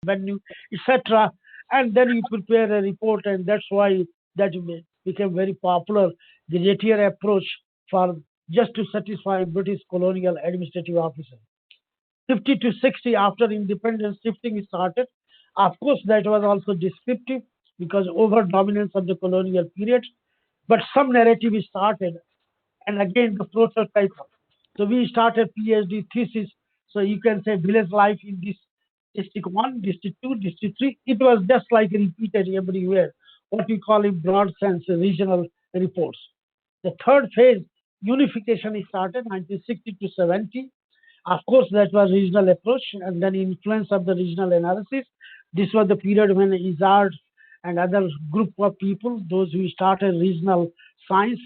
venue, etc. And then you prepare a report, and that's why that became very popular. The Ratier approach for just to satisfy British colonial administrative officers. 50 to 60 after independence, shifting started. Of course, that was also descriptive because over dominance of the colonial period, but some narrative started, and again the prototype. So we started PhD thesis. So you can say village life in this district one, district two, district three. It was just like repeated everywhere. What we call in broad sense regional reports. The third phase, unification, started 1960 to 70. Of course, that was regional approach, and then influence of the regional analysis. This was the period when Izzard and other group of people, those who started regional science,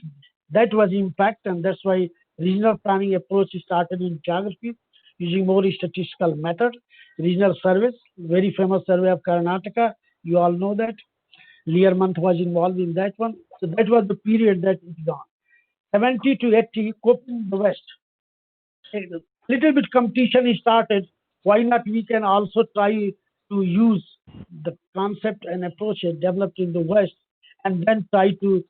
that was impact, and that's why regional planning approach started in geography using more statistical method. Regional surveys, very famous survey of Karnataka, you all know that. Learmonth was involved in that one. So that was the period that it gone. 70 to 80, coping the West. A little bit competition is started. Why not we can also try to use the concept and approach developed in the West and then try to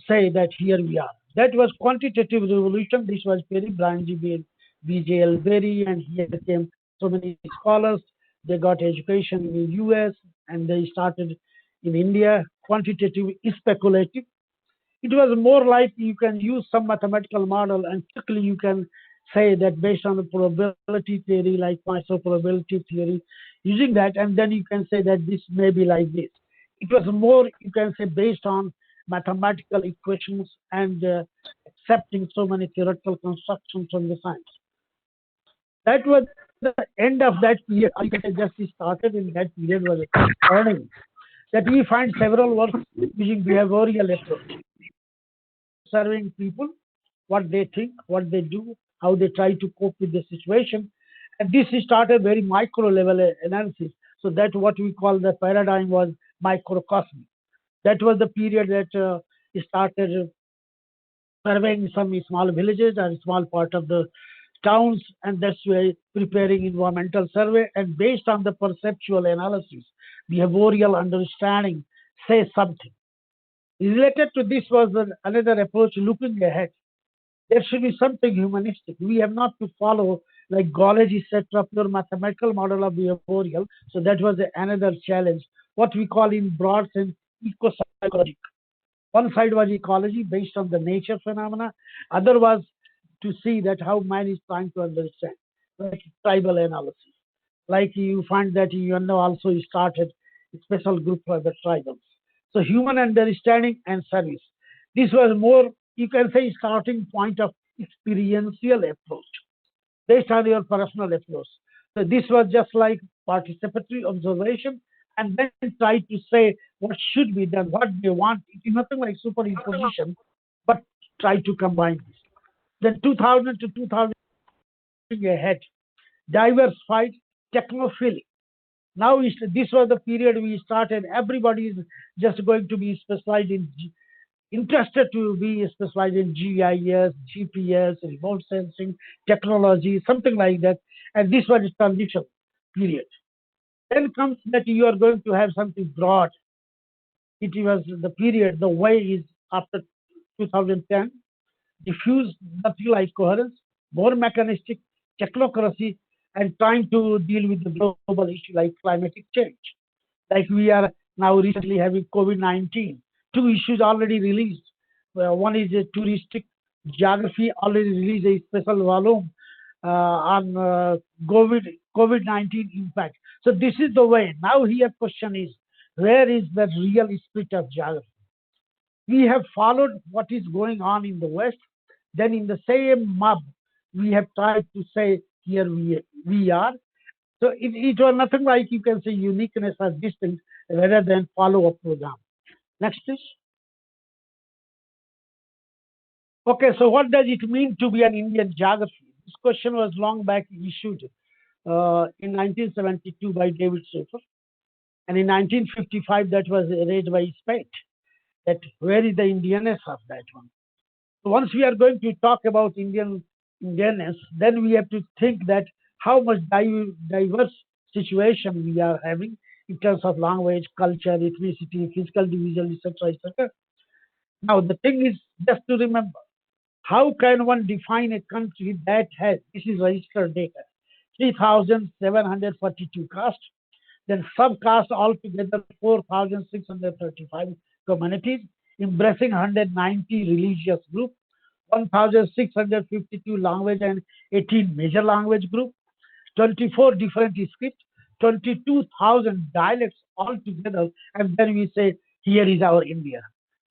say that here we are. That was quantitative revolution. This was Perry, Brian B.J. Berry, and here came so many scholars. They got education in the US and they started in India. Quantitative is speculative. It was more like you can use some mathematical model and quickly you can say that based on the probability theory, like Poisson probability theory, using that, and then you can say that this may be like this. It was more, you can say, based on mathematical equations and accepting so many theoretical constructions from the science. That was the end of that period. I can say just started in that period was learning that we find several works using behavioral approach, observing people, what they think, what they do, how they try to cope with the situation. And this started very micro level analysis. So that what we call the paradigm was microcosm. That was the period that started surveying some small villages and small part of the towns, and that's why preparing environmental survey. And based on the perceptual analysis, behavioral understanding, say something. Related to this was another approach looking ahead. There should be something humanistic. We have not to follow like Golgi set up your mathematical model of behavioral. So that was another challenge. What we call in broad sense eco-psychology. One side was ecology based on the nature phenomena. Other was to see that how man is trying to understand, like tribal analysis. Like you find that UNO also started a special group for the tribals. So human understanding and service. This was more, you can say, starting point of experiential approach based on your personal approach. So this was just like participatory observation and then try to say what should be done, what they want. It is nothing like superimposition, but try to combine this. Then 2000 to 2000 ahead, diversified technophily. Now this was the period we started. Everybody is just going to be specialized in interested to be specialized in GIS, GPS, remote sensing, technology, something like that. And this was a transition period. Then comes that you are going to have something broad. It was the period, the way is after 2010, diffuse, nothing like coherence, more mechanistic, technocracy, and trying to deal with the global issue like climatic change. Like we are now recently having COVID-19. Two issues already released. One is a touristic geography, already released a special volume on COVID-19 impact. So this is the way. Now here question is, where is the real spirit of geography? We have followed what is going on in the West. Then in the same mob, we have tried to say here we are. So it was nothing like you can say uniqueness or distance rather than follow a program. Next please. Okay, so what does it mean to be an Indian geography? This question was long back issued in 1972 by David Schaefer. And in 1955, that was raised by Spate. That where is the Indianness of that one? So once we are going to talk about Indianness, then we have to think that how much diverse situation we are having in terms of language, culture, ethnicity, physical division, etc., etc. Now, the thing is just to remember how can one define a country that has, this is registered data, 3,742 castes, then subcaste altogether 4,635 communities, embracing 190 religious groups, 1,652 language and 18 major language groups, 24 different scripts, 22,000 dialects altogether, and then we say, here is our India.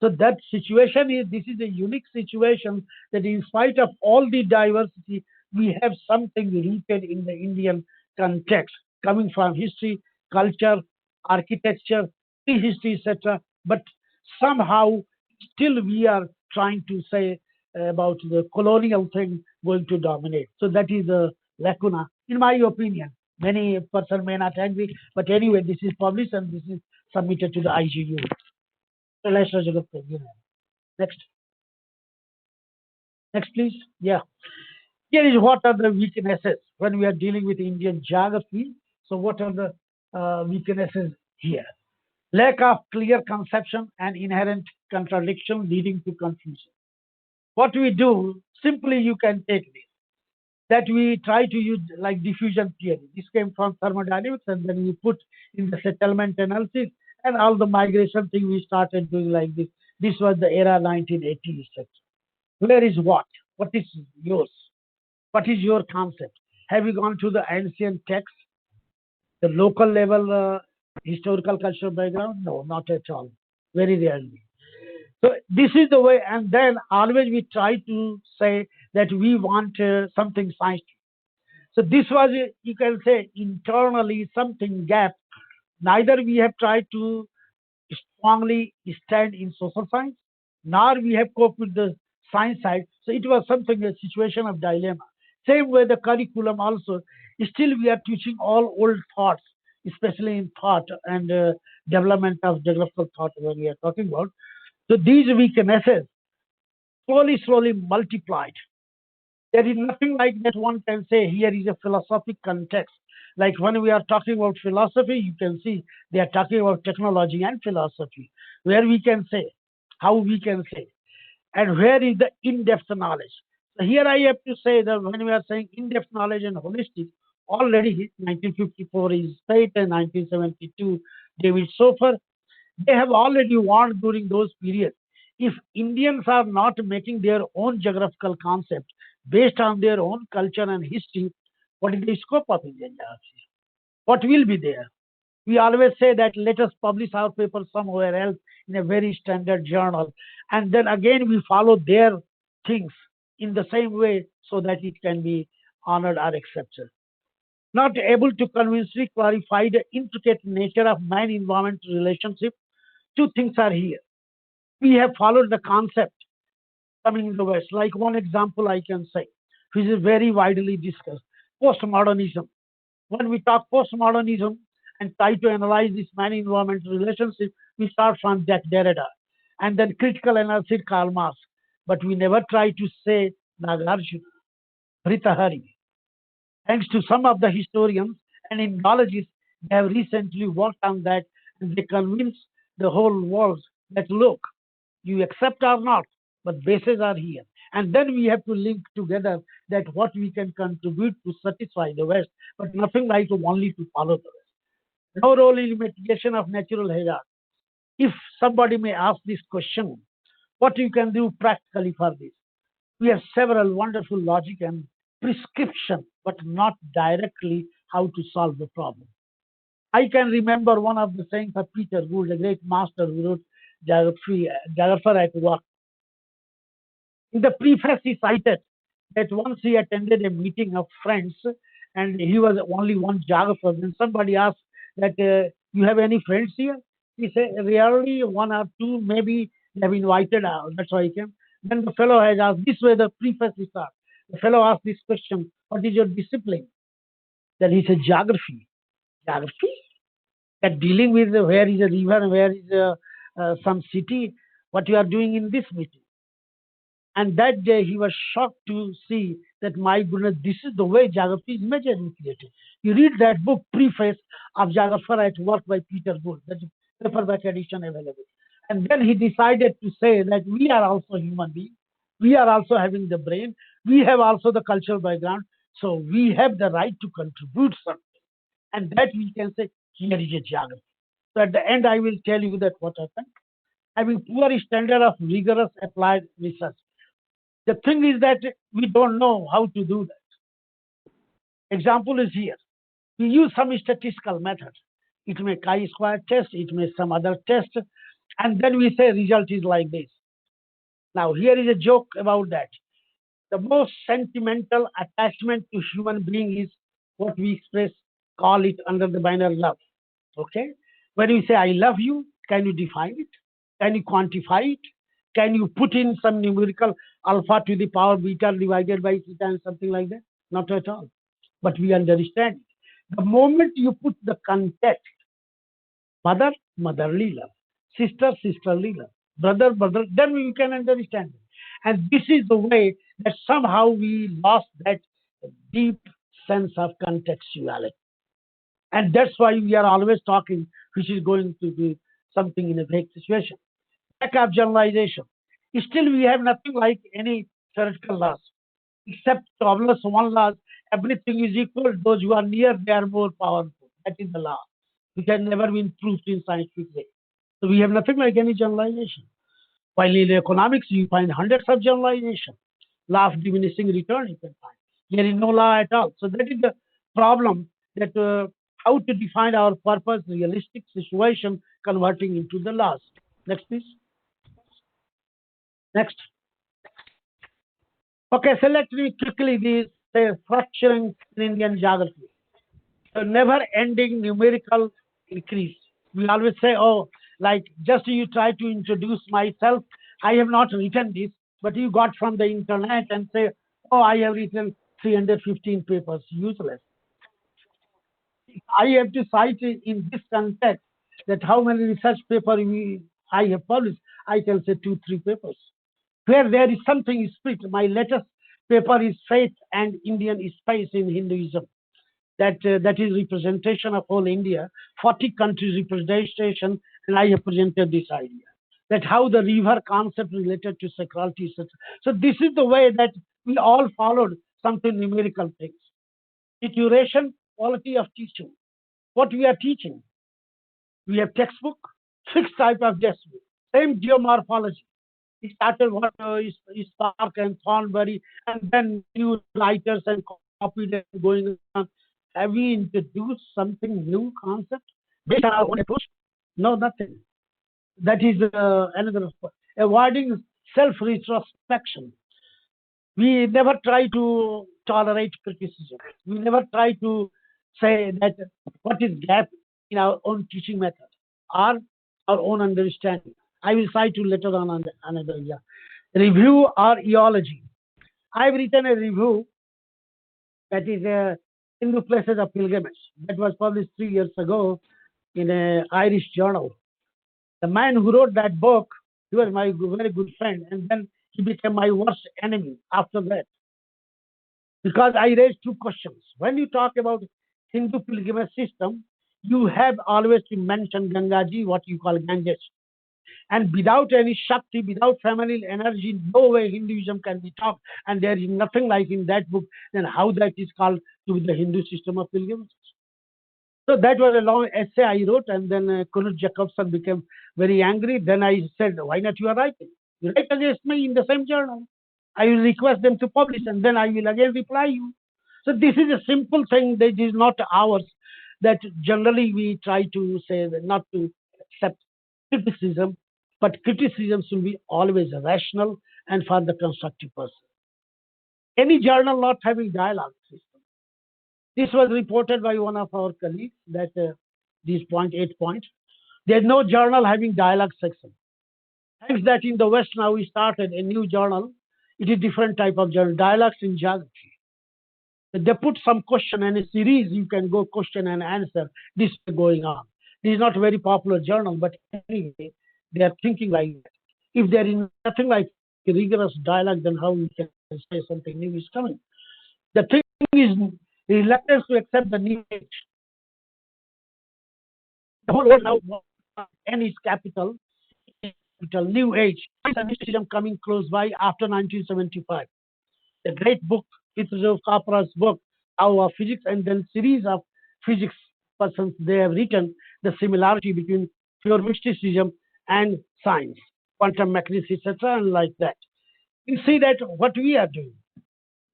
So that situation is, this is a unique situation that in spite of all the diversity, we have something rooted in the Indian context, coming from history, culture, architecture, prehistory, etc. But somehow still we are trying to say about the colonial thing going to dominate. So that is the lacuna, in my opinion. Many person may not agree, but anyway, this is published and this is submitted to the IGU. So let's look at the next. Next, please. Yeah. Here is what are the weaknesses when we are dealing with Indian geography. So what are the weaknesses here? Lack of clear conception and inherent contradiction leading to confusion. What we do, simply you can take this, that we try to use like diffusion theory. This came from thermodynamics, and then we put in the settlement analysis and all the migration thing we started doing like this. This was the era 1980s. Where is what? What is yours? What is your concept? Have you gone to the ancient text, the local level historical cultural background? No, not at all. Very rarely. So this is the way, and then always we try to say that we want something scientific. So this was, you can say, internally something gap. Neither we have tried to strongly stand in social science, nor we have coped with the science side. So it was something, a situation of dilemma. Same way the curriculum also, still we are teaching all old thoughts, especially in thought and development of geographical thought when we are talking about. So these weaknesses slowly multiplied. There is nothing like that one can say here is a philosophic context. Like when we are talking about philosophy, you can see they are talking about technology and philosophy, where we can say, how we can say, and where is the in-depth knowledge. So here I have to say that when we are saying in-depth knowledge and holistic, already 1954 is State and 1972 David Sofer, they have already warned during those periods. If Indians are not making their own geographical concept based on their own culture and history, what is the scope of Indian geography? What will be there? We always say that let us publish our paper somewhere else in a very standard journal, and then again we follow their things in the same way so that it can be honored or accepted. Not able to convincingly clarify the intricate nature of man-environment relationship, two things are here. We have followed the concept coming in the West. Like one example I can say, which is very widely discussed, postmodernism. When we talk postmodernism and try to analyze this man-environment relationship, we start from Jack Derrida and then critical analysis Karl Marx. But we never try to say Nagarjuna, Britahari. Thanks to some of the historians and Indologists, they have recently worked on that and they convince the whole world that look, you accept or not, but bases are here. And then we have to link together that what we can contribute to satisfy the West, but nothing like only to follow the West. No role in mitigation of natural hazard. If somebody may ask this question, what you can do practically for this? We have several wonderful logic and prescription, but not directly how to solve the problem. I can remember one of the sayings of Peter Gould, a great master who wrote geography, geographer at work. In the preface, he cited that once he attended a meeting of friends and he was only one geographer. Then somebody asked that, you have any friends here? He said, rarely one or two, maybe they have invited out. That's why he came. Then the fellow has asked, this way the preface is asked. The fellow asked this question, what is your discipline? Then he said, geography. Geography? That dealing with where is a river, where is some city, what you are doing in this meeting. And that day he was shocked to see that, my goodness, this is the way geography is measured and created. You read that book, Preface of Geographer at Work by Peter Gould. That's a paperback edition available. And then he decided to say that we are also human beings. We are also having the brain. We have also the cultural background. So we have the right to contribute something. And that we can say, here is a geography. So at the end, I will tell you that what happened. Having poor standard of rigorous applied research. The thing is that we don't know how to do that. Example is here. We use some statistical method. It may chi-square test, it may some other test, and then we say result is like this. Now here is a joke about that. The most sentimental attachment to human being is what we express, call it under the banner love. Okay? When you say I love you, can you define it? Can you quantify it? Can you put in some numerical alpha to the power beta divided by theta and something like that? Not at all. But we understand it. The moment you put the context, mother, motherly love, sister, sisterly love, brother, brother, then we can understand it. And this is the way that somehow we lost that deep sense of contextuality. And that's why we are always talking, which is going to be something in a vague situation. Lack of generalization. Still, we have nothing like any theoretical laws, except obvious one law. Everything is equal. Those who are near, they are more powerful. That is the law, which has never been proved in scientific way. So we have nothing like any generalization. While in economics, you find hundreds of generalization. Law of diminishing return, you can find. There is no law at all. So that is the problem, that how to define our purpose, realistic situation, converting into the laws. Next, please. Next. Okay, so let me quickly this say fracturing in Indian geography. So never ending numerical increase. We always say, oh, like just you try to introduce myself. I have not written this, but you got from the internet and say, oh, I have written 315 papers. Useless. I have to cite in this context that how many research papers I have published. I can say 2, 3 papers. Where there is something split. My latest paper is Faith and Indian Space in Hinduism. That is representation of whole India, 40 countries representation, and I have presented this idea. That how the river concept related to sacrality. So this is the way that we all followed something numerical things. Duration, quality of teaching. What we are teaching. We have textbook, fixed type of textbook, same geomorphology. He started what is Stark and Thornbury, and then new writers and copied and going on. Have we introduced something new concept based on our own approach? No, nothing. That is another avoiding self-retrospection. We never try to tolerate criticism. We never try to say that what is gap in our own teaching method or our own understanding. I will cite you later on another example. Review or eology. I've written a review that is Hindu places of pilgrimage that was published 3 years ago in an Irish journal. The man who wrote that book, he was my very good friend, and then he became my worst enemy after that. Because I raised 2 questions. When you talk about Hindu pilgrimage system, you have always to mention Gangaji, what you call Ganges. And without any Shakti, without feminine energy, no way Hinduism can be taught. And there is nothing like in that book, then how that is called to be the Hindu system of pilgrimage. So that was a long essay I wrote, and then Knut Jacobson became very angry. Then I said, why not you are writing? You write against me in the same journal. I will request them to publish, and then I will again reply you. So this is a simple thing that is not ours, that generally we try to say that not to accept criticism, but criticism should be always rational and for the constructive person. Any journal not having dialogue system. This was reported by one of our colleagues that these 8 points. There's no journal having dialogue section. Thanks that in the West now we started a new journal. It is different type of journal, dialogues in geography. They put some question and a series, you can go question and answer. This is going on. This is not a very popular journal, but anyway, they are thinking like that. If there is nothing like rigorous dialogue, then how we can say something new is coming? The thing is, reluctance to accept the new age. The whole world now wants N is capital, new age. Mysticism coming close by after 1975. The great book, Fitzgerald Capra's book, Our Physics, and then series of physics persons they have written the similarity between pure mysticism and science, quantum mechanics, etc., and like that. You see that what we are doing,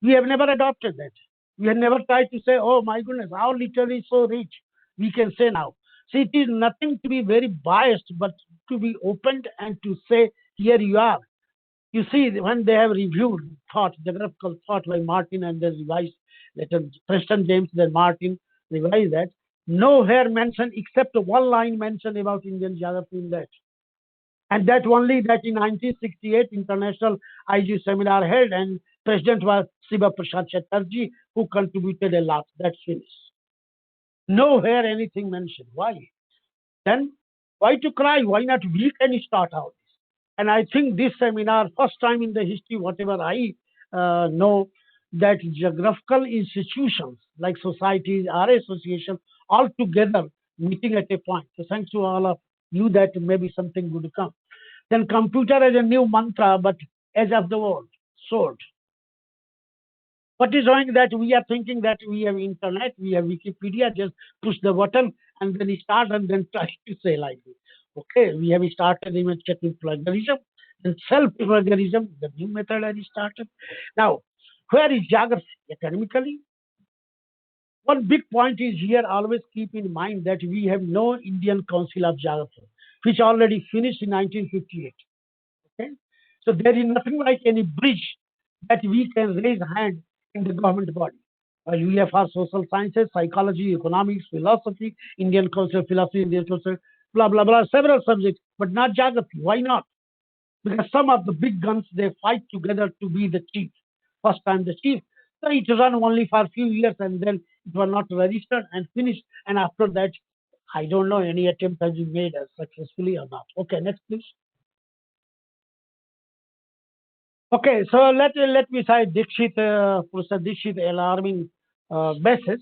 we have never adopted that. We have never tried to say, oh my goodness, our literature is so rich. We can say now. See, it is nothing to be very biased, but to be opened and to say, here you are. You see, when they have reviewed thought, geographical thought by Martin and then revised, later Preston James, then Martin revised that, nowhere mentioned except one line mentioned about Indian geography in that. And that only that in 1968 International IG seminar held and president was Siva Prasad Chatterjee who contributed a lot. That's finished. Nowhere anything mentioned. Why? Then why to cry? Why not we can start out? And I think this seminar, first time in the history, whatever I know, that geographical institutions like societies or associations all together meeting at a point. So thanks to all of you that maybe something good come. Then computer as a new mantra, but edge of the world, sword. What is showing that we are thinking that we have internet, we have Wikipedia, just push the button and then start and then try to say like this. Okay, we have started image checking plagiarism and self-plagiarism, the new method has started. Now, where is geography academically? One big point is here, always keep in mind that we have no Indian Council of Geography, which already finished in 1958. Okay? So there is nothing like any bridge that we can raise hand in the government body. UFR, social sciences, psychology, economics, philosophy, Indian Council of Philosophy, Indian Council, blah, blah, blah, several subjects, but not geography. Why not? Because some of the big guns, they fight together to be the chief. First time the chief. So it ran only for a few years and then it was not registered and finished. And after that, I don't know any attempt has been made as successfully or not. Okay, next please. Okay, so let me say Dixit, Professor Dixit, alarming basis,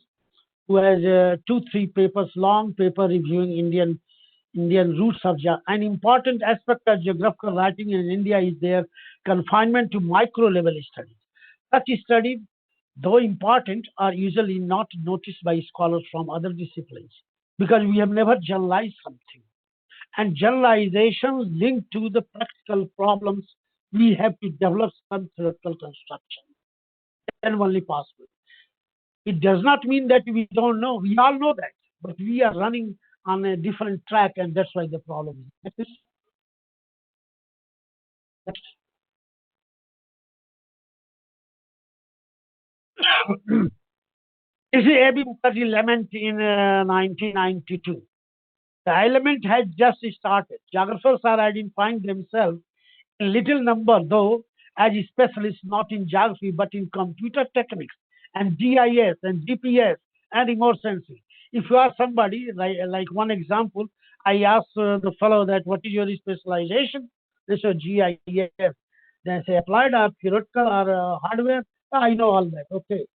who has two, three papers, long paper reviewing Indian roots of an important aspect of geographical writing in India is their confinement to micro level studies. Such studies, though important, are usually not noticed by scholars from other disciplines because we have never generalized something. And generalizations linked to the practical problems, we have to develop some theoretical construction. Then only possible. It does not mean that we don't know. We all know that, but we are running on a different track, and that's why the problem is. This is A.B. Mukherjee lament in 1992. The element has just started. Geographers are identifying themselves in little number, though, as specialists not in geography but in computer techniques and GIS and GPS and remote sensing. If you are somebody, like one example, I asked the fellow that what is your specialization? They said GIS. Then I say applied or theoretical or hardware. I know all that. Okay.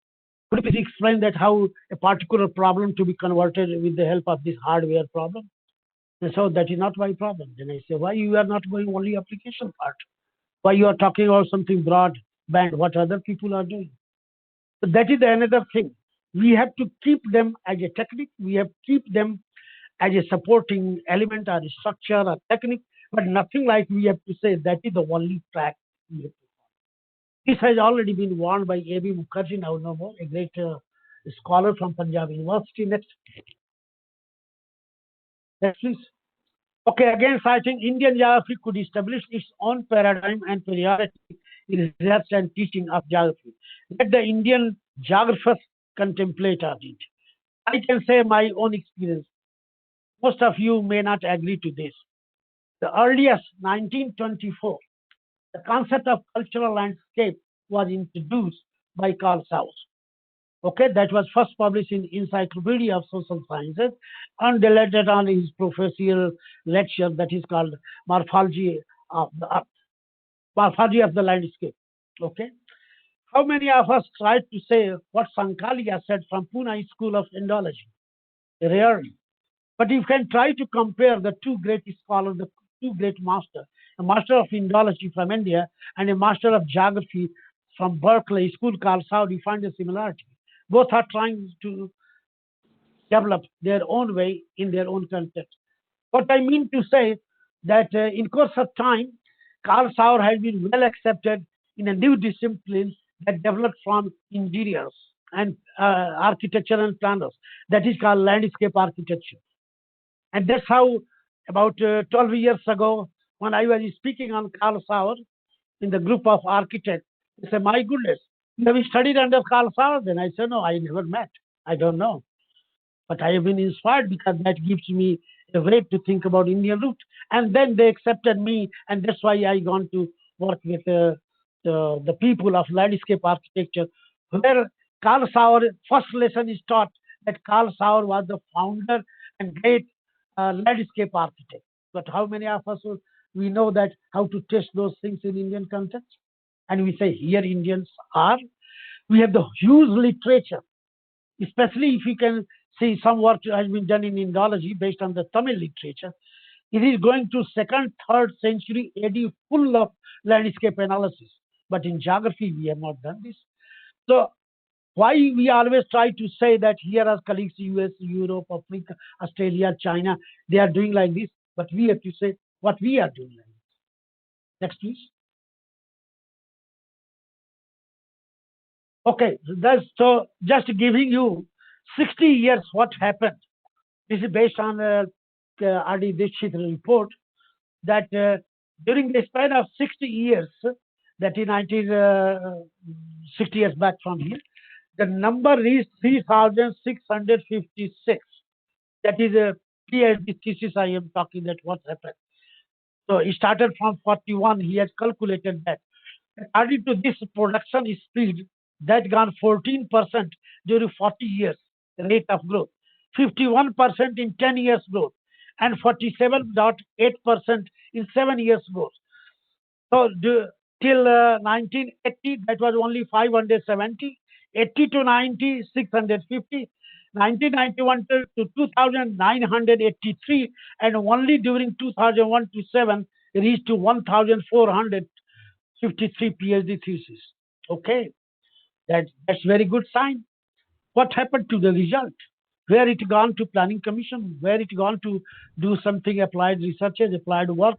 Could you please explain that how a particular problem to be converted with the help of this hardware problem? And so that is not my problem. Then I say, why you are not going only application part? Why you are talking about something broad band, what other people are doing? So that is another thing. We have to keep them as a technique. We have to keep them as a supporting element or structure or technique, but nothing like we have to say that is the only track. This has already been warned by A.B. Mukherjee, now no more, a great scholar from Punjab University. Next please. Okay, again, so I think Indian geography could establish its own paradigm and priority in research and teaching of geography. Let the Indian geographers contemplate on it. I can say my own experience. Most of you may not agree to this. The earliest, 1924, the concept of cultural landscape was introduced by Carl Sauer. Okay, that was first published in Encyclopedia of Social Sciences and later on his professorial lecture that is called Morphology of the Earth, Morphology of the Landscape. Okay, How many of us tried to say what Sankalia said from Pune School of Indology? Rarely. But you can try to compare the two great scholars, the two great masters, a master of Indology from India and a master of geography from Berkeley, school called Saudi, you find a similarity. Both are trying to develop their own way in their own context. What I mean to say that in course of time, Carl Sauer has been well accepted in a new discipline that developed from engineers and architecture and planners. That is called landscape architecture. And that's how about 12 years ago, when I was speaking on Carl Sauer in the group of architects, they said, my goodness, have you studied under Carl Sauer? Then I said, no, I never met. I don't know. But I have been inspired because that gives me a way to think about Indian root. And then they accepted me, and that's why I gone to work with the people of landscape architecture, where Carl Sauer first lesson is taught that Carl Sauer was the founder and great landscape architect. But how many of us we know that how to test those things in Indian context? And we say here Indians are. We have the huge literature, especially if you can see some work has been done in Indology based on the Tamil literature. It is going to second, third century AD, full of landscape analysis. But in geography, we have not done this. So why we always try to say that here are colleagues, US, Europe, Africa, Australia, China, they are doing like this, but we have to say what we are doing like this. Next, please. Okay, so that's so just giving you 60 years what happened. This is based on R.D. Dixit report that during the span of 60 years, that in 1960 years back from here, the number is 3,656. That is a PhD thesis I am talking that what happened. So he started from 41. He has calculated that. Added to this production speed, that gone 14% during 40 years rate of growth, 51% in 10 years growth, and 47.8% in 7 years growth. So till 1980, that was only 570, 80 to 90, 650, 1991 to 2,983, and only during 2001 to 7 reached to 1,453 PhD thesis. Okay, that's very good sign. What happened to the result? Where it gone to planning commission? Where it gone to do something applied researches, applied work?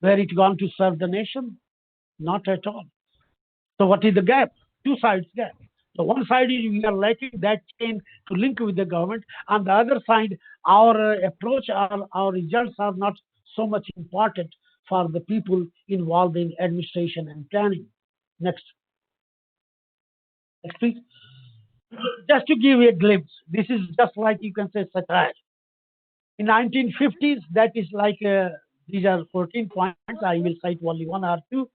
Where it gone to serve the nation? Not at all. So what is the gap? Two sides gap. So one side is we are lacking that chain to link with the government. On the other side, our approach, our results are not so much important for the people involved in administration and planning. Next, next please. Just to give you a glimpse, this is just like you can say satire. In 1950s, that is like these are 14 points. I will cite only one or two.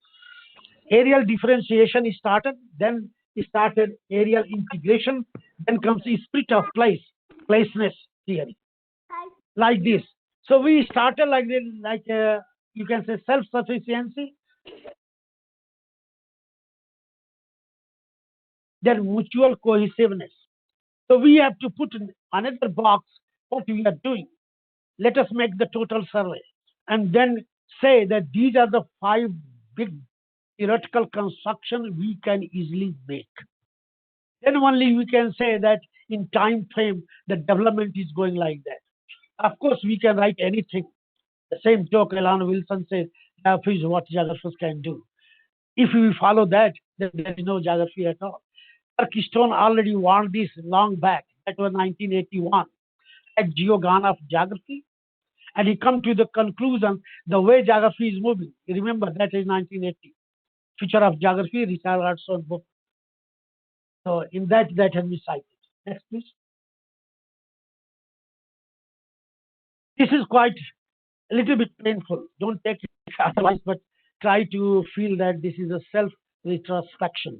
Aerial differentiation is started, then started aerial integration, then comes the split of place, placeness theory, like this. So we started like this, like you can say self-sufficiency, then mutual cohesiveness. So we have to put in another box what we are doing. Let us make the total survey and then say that these are the five big theoretical construction we can easily make. Then only we can say that in time frame the development is going like that. Of course, we can write anything. The same joke Alan Wilson says, geography is what geographers can do. If we follow that, then there is no geography at all. Keystone already warned this long back. That was 1981 at Geogana of Geography. And he come to the conclusion the way geography is moving. Remember that is 1980. Future of Geography, Richard Hudson book. So in that has been cited. Next, please. This is quite a little bit painful. Don't take it otherwise, but try to feel that this is a self-retrospection.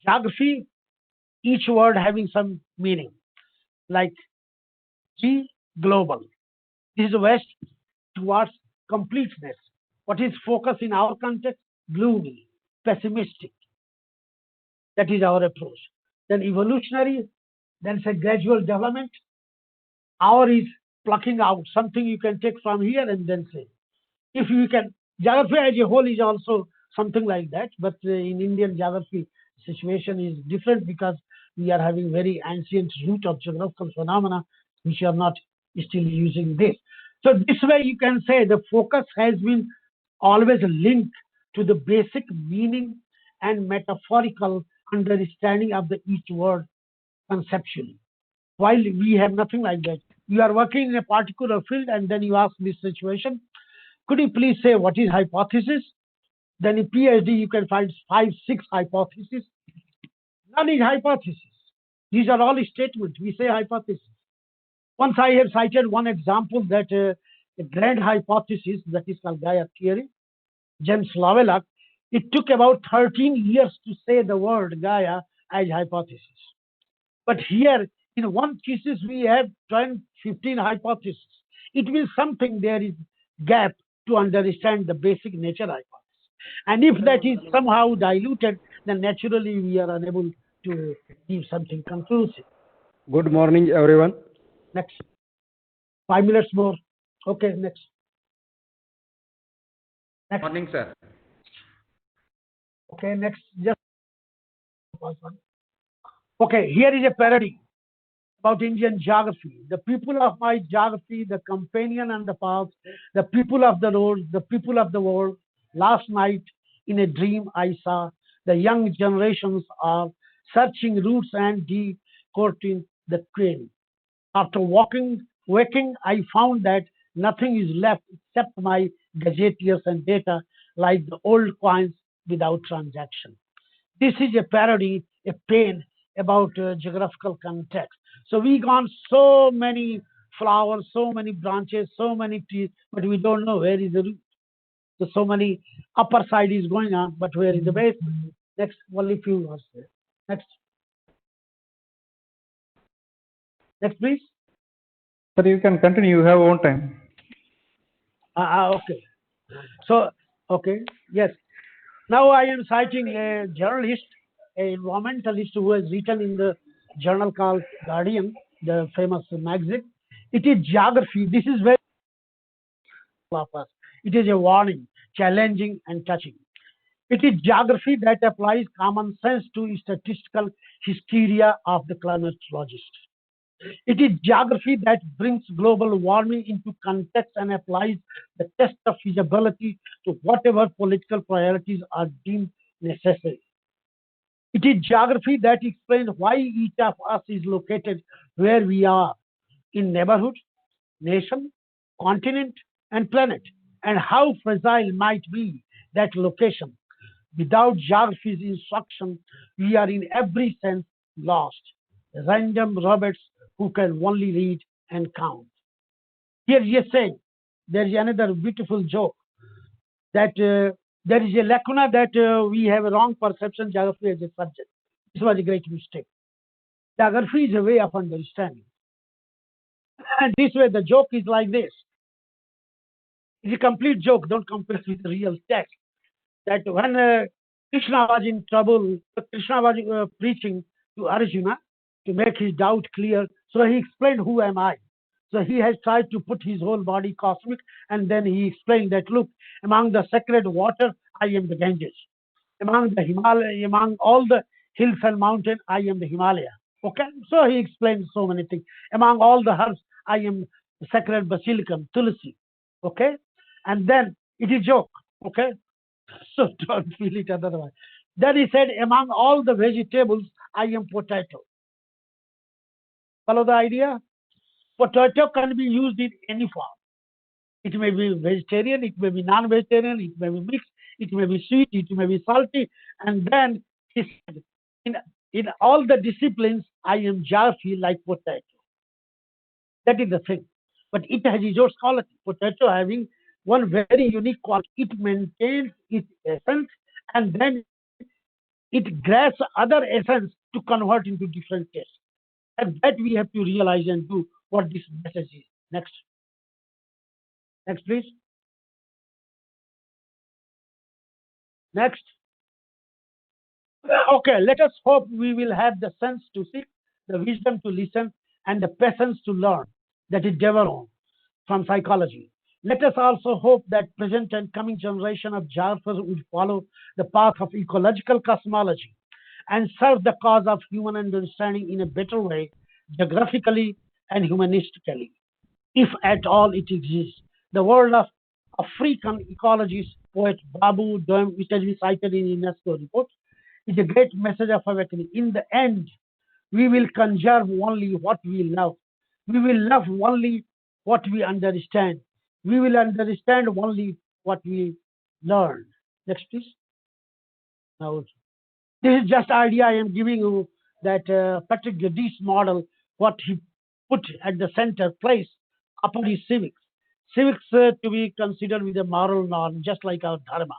Geography, each word having some meaning, like G, global. This is west towards completeness. What is focus in our context? Gloomy, pessimistic. That is our approach. Then evolutionary, then say gradual development. Our is plucking out something you can take from here and then say. If you can, geography as a whole is also something like that, but in Indian geography, situation is different because we are having very ancient root of geographical phenomena which are not still using this. So this way you can say the focus has been always linked to the basic meaning and metaphorical understanding of the each word conceptually. While we have nothing like that, you are working in a particular field and then you ask this situation, could you please say what is hypothesis? Then in PhD, you can find five, six hypotheses. None is hypothesis. These are all statements. We say hypothesis. Once I have cited one example that a grand hypothesis that is called Gaia theory, James Lovelock, it took about 13 years to say the word Gaia as hypothesis. But here, in one thesis, we have 10, 15 hypotheses. It means something there is gap to understand the basic nature hypothesis. And if that is somehow diluted, then naturally we are unable to give something conclusive. Good morning, everyone. Next. 5 minutes more. Okay, next. Next. Morning, sir. Okay, next. Just okay, here is a parody about Indian geography. The people of my geography, the companion and the path, the people of the road, the people of the world. Last night in a dream I saw the young generations are searching routes and decoding the train. After waking, I found that nothing is left except my gazetteers and data like the old coins without transaction. This is a parody, a pain about geographical context. So we gone so many flowers, so many branches, so many trees, but we don't know where is the root. So many upper side is going on, but where is the base? Next, only few was there. Next. Next, please. Sir, you can continue. You have own time. Okay. So, okay, yes. Now I am citing a journalist, a environmentalist who has written in the journal called Guardian, the famous magazine. It is geography. This is very of us. It is a warning, challenging and touching. It is geography that applies common sense to statistical hysteria of the climatologist. It is geography that brings global warming into context and applies the test of feasibility to whatever political priorities are deemed necessary. It is geography that explains why each of us is located where we are in neighborhood, nation, continent, and planet, and how fragile might be that location. Without geography's instruction, we are in every sense lost. Random robots who can only read and count. Here is a saying, there is another beautiful joke that there is a lacuna that we have a wrong perception geography as a subject. This was a great mistake. Geography is a way of understanding. And this way, the joke is like this. It's a complete joke. Don't compare it with the real text. That when Krishna was in trouble, Krishna was preaching to Arjuna to make his doubt clear. So he explained, who am I? So he has tried to put his whole body cosmic, and then he explained that, look, among the sacred water, I am the Ganges. Among the Himalaya, among all the hills and mountains, I am the Himalaya. Okay? So he explained so many things. Among all the herbs, I am the sacred basilicum, Tulsi. Okay? And then it is joke. Okay? So don't feel it otherwise. Then he said, among all the vegetables, I am potato. Follow the idea? Potato can be used in any form. It may be vegetarian, it may be non-vegetarian, it may be mixed, it may be sweet, it may be salty. And then he said, in all the disciplines, I am jarfy like potato. That is the thing. But it has its own quality. Potato having one very unique quality. It maintains its essence and then it grasps other essence to convert into different tastes. And that we have to realize and do what this message is. Next. Next, please. Next. Okay, let us hope we will have the sense to seek, the wisdom to listen, and the patience to learn. That is Deveron from psychology. Let us also hope that present and coming generation of geographers would follow the path of ecological cosmology and serve the cause of human understanding in a better way, geographically and humanistically, if at all it exists. The world of African ecologist poet Babu Doem, which has been cited in UNESCO report, is a great message of awakening. In the end, we will conserve only what we love. We will love only what we understand. We will understand only what we learn. Next, please. Now, this is just idea I am giving you that Patrick Geddes model, what he put at the center place upon his civics. Civics to be considered with a moral norm, just like our dharma.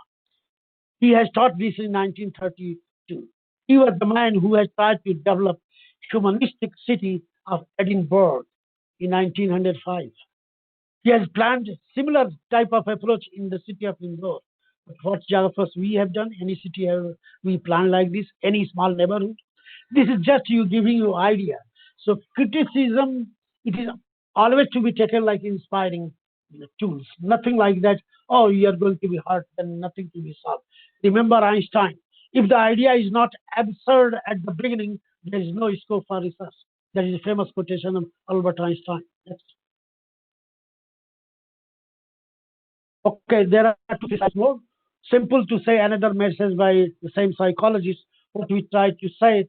He has taught this in 1932. He was the man who has tried to develop humanistic city of Edinburgh in 1905. He has planned similar type of approach in the city of Indore. But what geographers we have done, any city have we planned like this, any small neighborhood? This is just you giving you idea. So criticism, it is always to be taken like inspiring tools. Nothing like that, oh, you are going to be hurt and nothing to be solved. Remember Einstein. If the idea is not absurd at the beginning, there is no scope for research. That is a famous quotation of Albert Einstein. That's okay, there are two slides more. Simple to say another message by the same psychologist. What we try to say,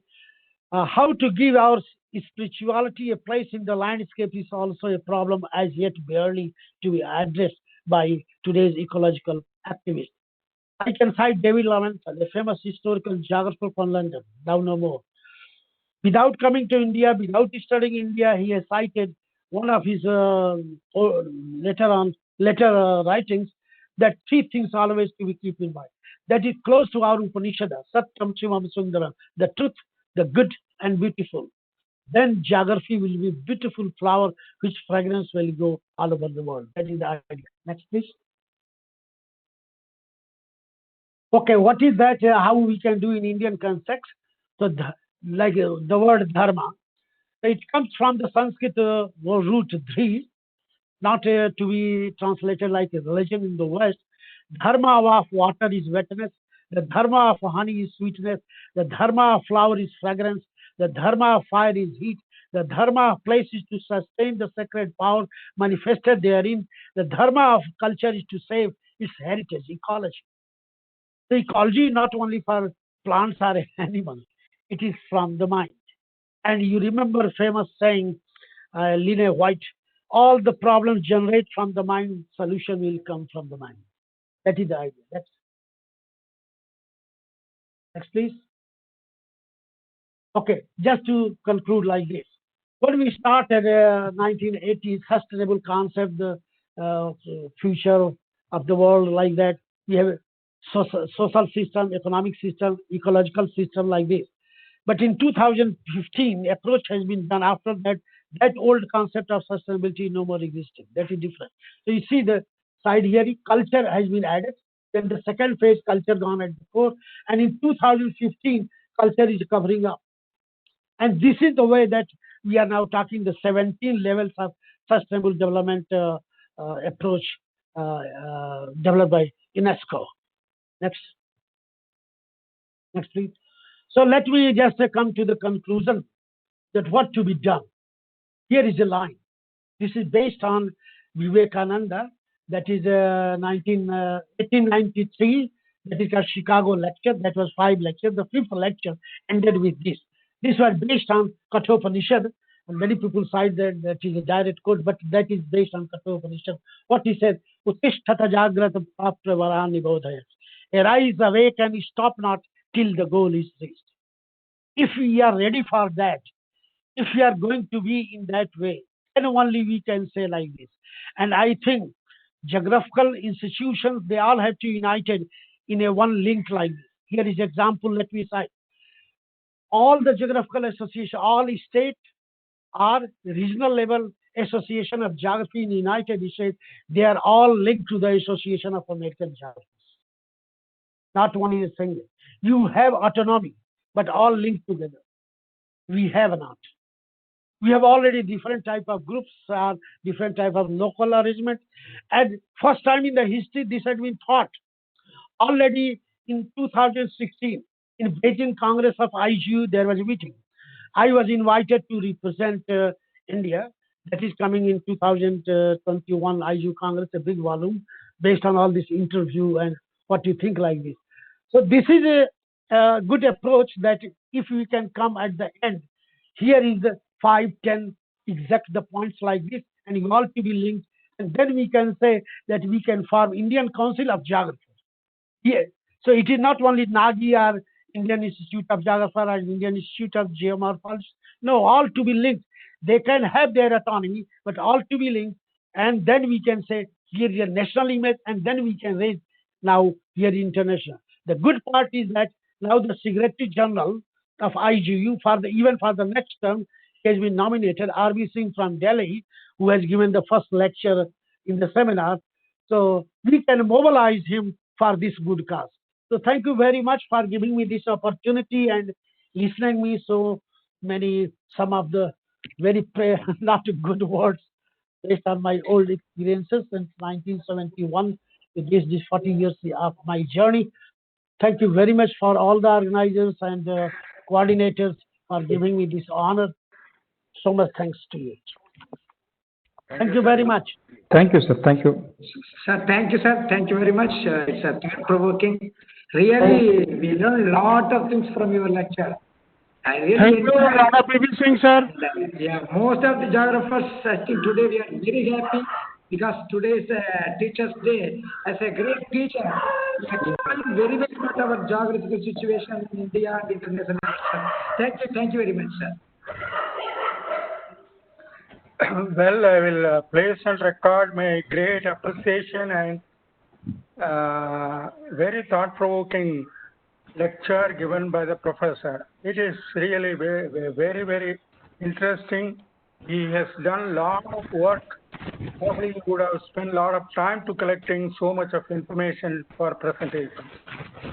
how to give our spirituality a place in the landscape is also a problem as yet barely to be addressed by today's ecological activists. I can cite David Lawrence, the famous historical geographer from London, now no more. Without coming to India, without studying India, he has cited one of his later on later writings that three things always to be keep in mind. That is close to our Upanishad, Satyam Shivam Sundaram, the truth, the good and beautiful. Then geography will be beautiful flower which fragrance will go all over the world. That is the idea. Next, please. Okay, what is that? How we can do in Indian context? So, like the word dharma, it comes from the Sanskrit root dhi, not to be translated like a religion in the West. Dharma of water is wetness. The dharma of honey is sweetness. The dharma of flower is fragrance. The dharma of fire is heat. The dharma of place is to sustain the sacred power manifested therein. The dharma of culture is to save its heritage, ecology. The ecology not only for plants or animals, it is from the mind. And you remember famous saying, Lene White, all the problems generate from the mind, solution will come from the mind. That is the idea. That's next, please. Okay, just to conclude like this. When we started 1980s sustainable concept, the uh, future of the world like that, we have a social system, economic system, ecological system like this. But in 2015, approach has been done after that. That old concept of sustainability no more existing. That is different. So you see the side here, culture has been added. Then the second phase, culture gone at before. And in 2015, culture is covering up. And this is the way that we are now talking the 17 levels of sustainable development approach developed by UNESCO. Next, next please. So let me just come to the conclusion that what to be done. Here is a line. This is based on Vivekananda, that is 1893, that is a Chicago lecture, that was 5 lectures. The fifth lecture ended with this. This was based on Kathopanishad, and many people cite that that is a direct quote, but that is based on Kathopanishad. What he said, Uttishtata Jagrata Papra Varani Bodhaya. Arise, awake, and stop not till the goal is reached. If we are ready for that, if we are going to be in that way, then only we can say like this. And I think geographical institutions, they all have to united in a one link like this. Here is example, let me cite. All the geographical association, all state or regional level association of geography in the United States, they are all linked to the Association of American Geography. Not one is single. You have autonomy. but all linked together. We have not. We have already different type of groups, different type of local arrangement, and first time in the history this had been thought already in 2016 in Beijing Congress of IGU. There was a meeting. I was invited to represent India. That is coming in 2021 IGU Congress, a big volume based on all this interview and what you think like this. So this is a good approach that if we can come at the end, here is the 5, 10 exact the points like this, and you all to be linked, and then we can say that we can form Indian Council of Geography. Yes. So it is not only NAGI or Indian Institute of Geography or Indian Institute of Geomorphology. No, all to be linked. They can have their autonomy, but all to be linked. And then we can say here is a national image, and then we can raise now here international. The good part is that now the Secretary General of IGU for the even for the next term has been nominated R.B. Singh from Delhi, who has given the first lecture in the seminar. So we can mobilize him for this good cause. So thank you very much for giving me this opportunity and listening me so many some of the very not good words based on my old experiences since 1971 with this 40 years of my journey. Thank you very much for all the organizers and coordinators for giving me this honor. So much thanks to you. Thank you very much. Thank you, sir. Thank you. Sir, thank you, sir. Thank you very much. It's thought-provoking. Really, we learned a lot of things from your lecture. I really Thank you, enjoyed Rana P.B. Singh, sir. yeah, most of the geographers, I think today we are very happy because today is Teachers' Day. As a great teacher, we explained very well about our geographical situation in India and international. Thank you very much, sir. Well, I will place and record my great appreciation and very thought-provoking lecture given by the professor. It is really very, very interesting. He has done a lot of work. Probably he would have spent a lot of time to collecting so much of information for presentation.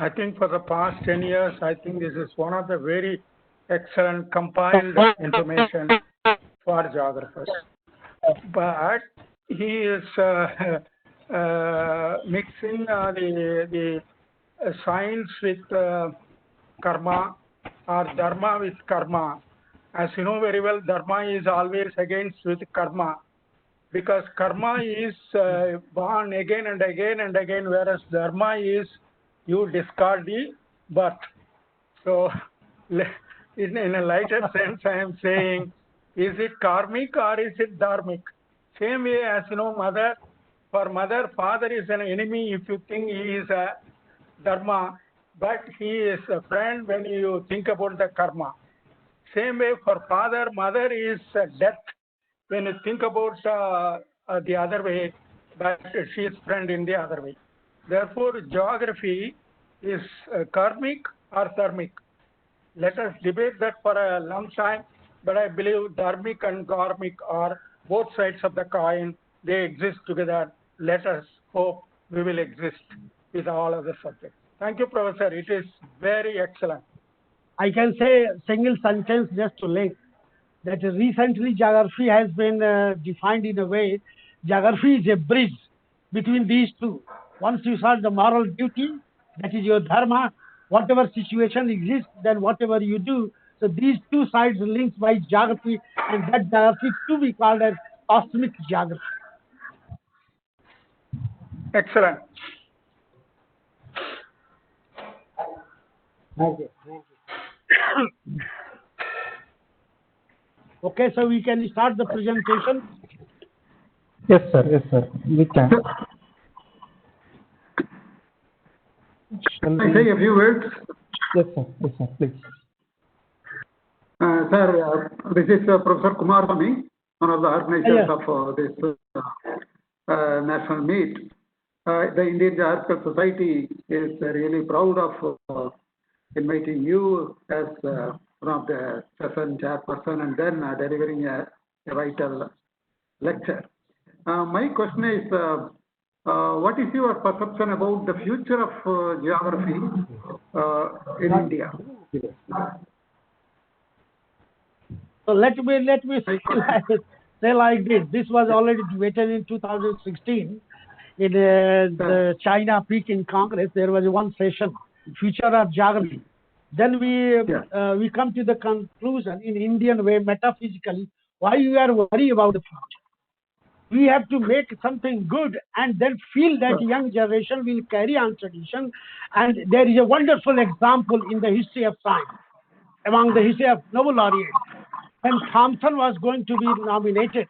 I think for the past 10 years, I think this is one of the very excellent compiled information for geographers. But he is mixing the science with karma or dharma with karma. As you know very well, dharma is always against with karma because karma is born again and again and again, whereas dharma is you discard the birth. So in a lighter sense, I am saying, is it karmic or is it dharmic? Same way as you know, for mother, father is an enemy if you think he is a dharma, but he is a friend when you think about the karma. Same way for father, mother is death when you think about the other way, but she is friend in the other way. Therefore, geography is karmic or dharmic. Let us debate that for a long time, but I believe dharmic and karmic are both sides of the coin. They exist together. Let us hope we will exist with all other subjects. Thank you, Professor. It is very excellent. I can say a single sentence just to link that recently geography has been defined in a way. Geography is a bridge between these two. Once you solve the moral duty, that is your dharma, whatever situation exists, then whatever you do. So these two sides linked by geography, and that geography to be called as cosmic geography. Excellent. Thank you. Okay, so we can start the presentation. Yes, sir. Yes, sir. We can. Can I say a few words? Yes, sir. Yes, sir. Please. Sir, this is Professor Kumar Swami, one of the organizers of this national meet. The Indian Geographical Society is really proud of inviting you as one of the session chairperson and then delivering a vital lecture. My question is, what is your perception about the future of geography in India? So let me say like this. This was already debated in 2016 in the China Peking Congress. There was one session, future of geography. Then we come to the conclusion in Indian way metaphysically why you are worried about the future. We have to make something good and then feel that young generation will carry on tradition. And there is a wonderful example in the history of science, among the history of Nobel laureates. When Thomson was going to be nominated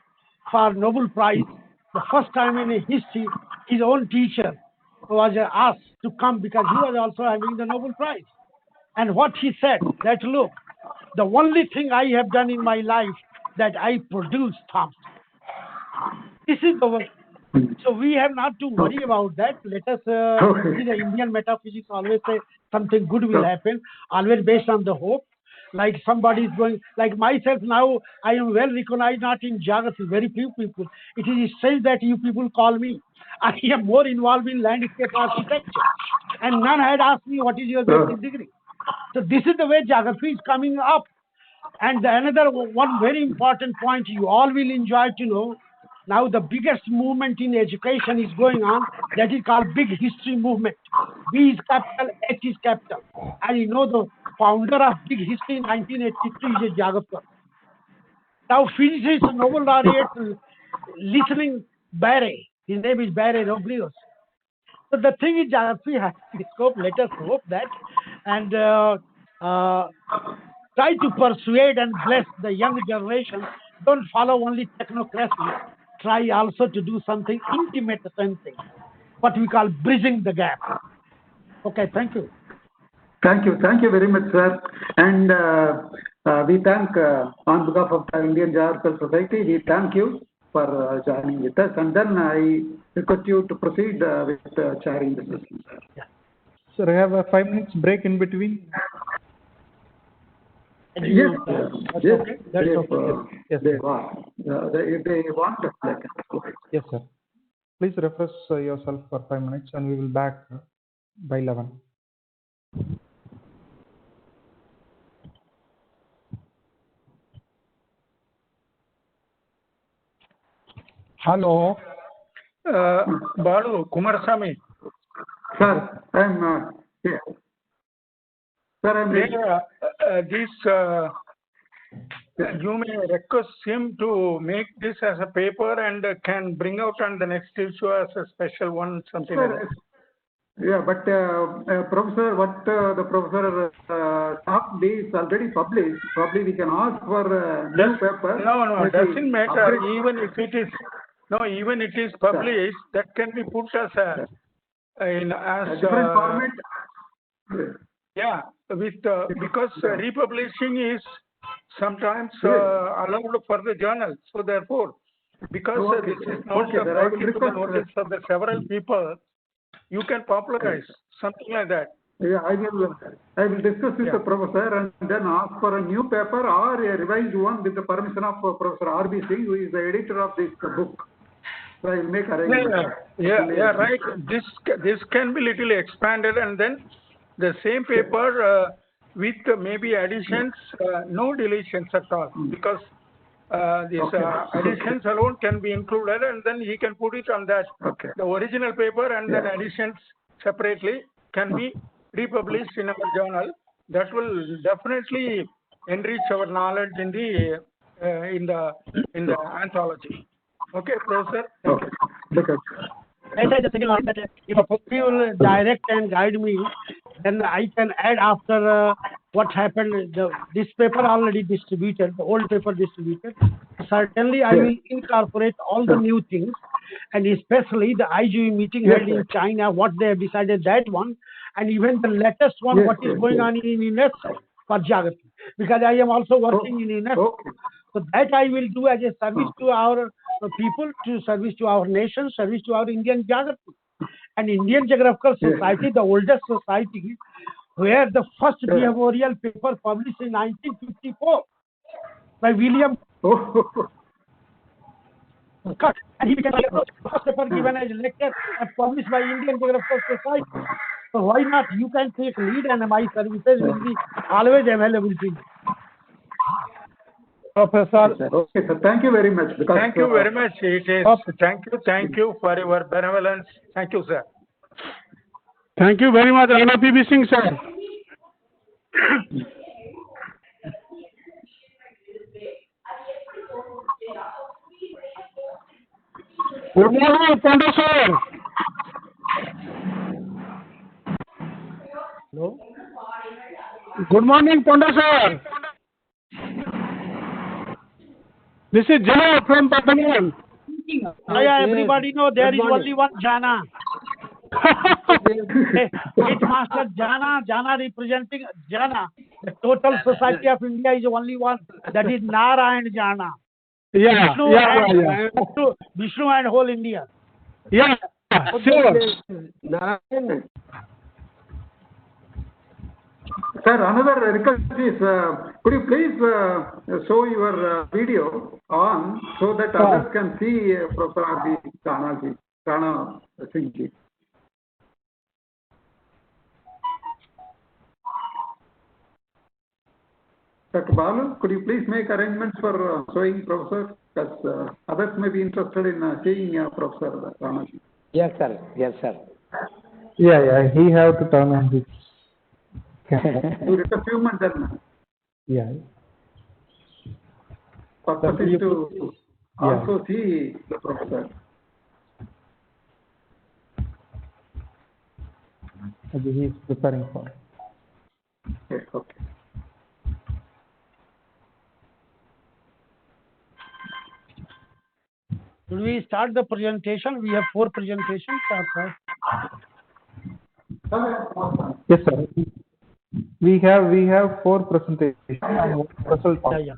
for Nobel Prize, the first time in history, his own teacher was asked to come because he was also having the Nobel Prize. And what he said, that look, the only thing I have done in my life that I produced Thomson. This is the work. So we have not to worry about that. Let us see the Indian metaphysics always say something good will happen, always based on the hope. Like somebody is going, like myself now, I am well recognized not in geography, very few people. It is strange that you people call me. I am more involved in landscape architecture. And none had asked me what is your basic degree. So this is the way geography is coming up. And another one very important point you all will enjoy to know, now the biggest movement in education is going on, that is called big history movement. B is capital, H is capital. And you know the founder of big history in 1983 is a geographer. Now physicist Nobel laureate listening Barry, his name is Barry Roglios. So the thing is geography has its scope, let us hope that, and try to persuade and bless the young generation. Don't follow only technocracy. Try also to do something intimate, something, what we call bridging the gap. Okay, thank you. Thank you very much, sir. And we thank, on behalf of the Indian Geographical Society, we thank you for joining with us. And then I request you to proceed with chairing the session, sir. Yeah. Sir, I have a 5 minutes break in between. Yes, That's yes, okay. That's okay. Yes, they sir. want. If they want, they can go ahead. Yes, sir. Please refresh yourself for 5 minutes and we will back by 11. Hello, Balu, Kumarasamy. Sir, I'm here. Sir, I'm ready. You may request him to make this as a paper and can bring out on the next issue as a special one, something like that. Yeah, but Professor, what the Professor talked is already published. Probably we can ask for new paper. No, Maybe doesn't matter. upgrade. Even if it is, even it is published, that can be put as a Different format. yeah, with because republishing is sometimes allowed for the journal. So therefore, because this is not brought into the notice of the several people, you can popularize something like that. Yeah, I will discuss with the professor and then ask for a new paper or a revised one with the permission of Professor R.B. Singh, who is the editor of this book. So I will make arrangements. Yeah, right. This can be little expanded, and then the same paper with maybe additions, no deletions at all, because these additions alone can be included, and then he can put it on that. The original paper and then additions separately can be republished in our journal. That will definitely enrich our knowledge in the anthology. Okay, Professor. Thank you. I said the second line that if a person will direct and guide me, then I can add after what happened. This paper already distributed, the old paper distributed. Certainly, I will incorporate all the new things, and especially the IGE meeting held in China, what they have decided, that one, and even the latest one, what is going on in UNESCO for geography, because I am also working in UNESCO. So that I will do as a service to our people, to service to our nation, service to our Indian geography. And Indian Geographical Society, the oldest society, where the first behavioral paper published in 1954 by William Cut, and he became the first paper given as lecture and published by Indian Geographical Society. So why not? You can take lead, and my services will be always available to you. Professor, Okay, sir. Thank you very much. Because, thank you very much. It is, thank you for your benevolence. Thank you, sir. Thank you very much, Rana P.B. Singh, sir. Good morning, Panda sir. Hello? Good morning, Panda sir. This is Jana from Pathanan. Yeah, everybody know there is only one Jana. It's Master Jana. Jana representing Jana. The total society of India is only one. That is Nara and Jana. Yeah, Vishnu and whole India. yeah, sure. sir, another request is, could you please show your video on so that others can see Professor Rana Singh ji. Dr. Balu, could you please make arrangements for showing Professor? Because others may be interested in seeing Professor Rana. Yes, sir. Yes, sir. Yeah, he have to turn on his camera. You request him and then Yeah. purpose is to also see the Professor. He is preparing for. Yes, okay. Should we start the presentation? We have 4 presentations. Yes, sir. We have 4 presentations and 1 result. Yeah.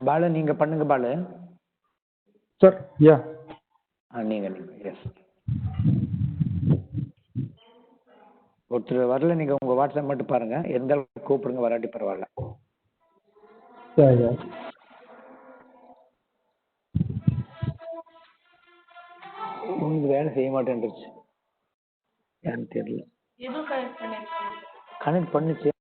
Balu நீங்க பண்ணுங்க Balu. Sir, yeah. நீங்க S. ஒருத்தர் வரல, நீங்க உங்க WhatsApp மட்டும் பாருங்க. எந்த கூப்பிடுங்க, வராட்டி பரவாயில்ல. Yeah. உங்களுக்கு வேலை செய்ய மாட்டேன்ருச்சு, ஏன்னு தெரியல. கனெக்ட் பண்ணுச்சு.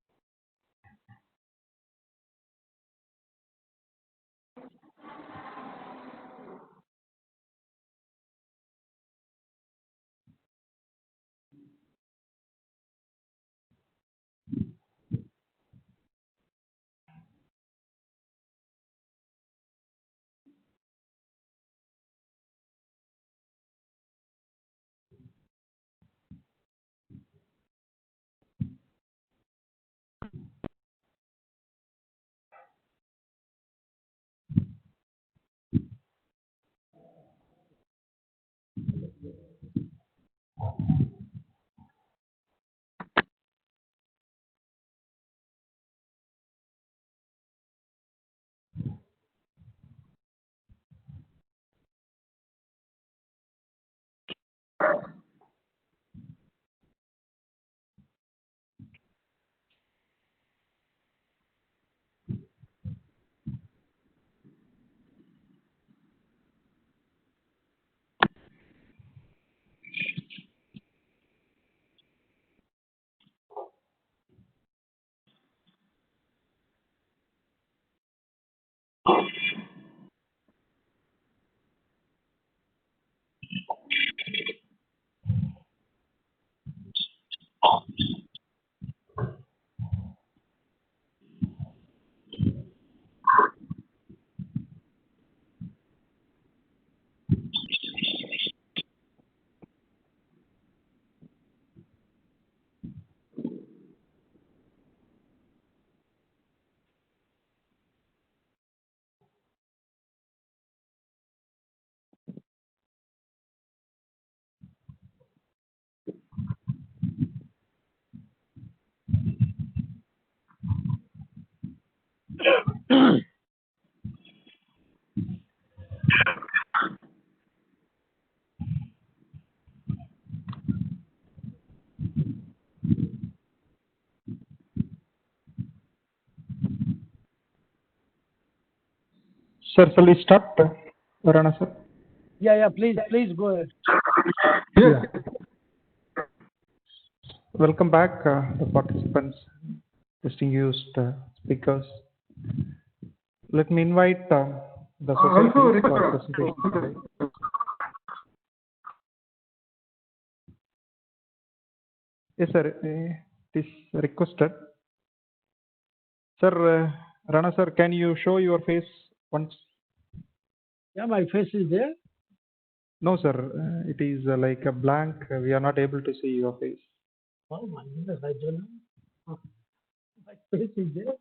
Sir, shall we start? Rana sir? Yeah, please go ahead. Yeah. Welcome back, the participants, distinguished speakers. Let me invite the society for presentation. Yes, sir. It is requested. Sir, Rana sir, can you show your face once? Yeah, my face is there. No, sir. It is like a blank. We are not able to see your face. Oh my goodness, I don't know. My face is there.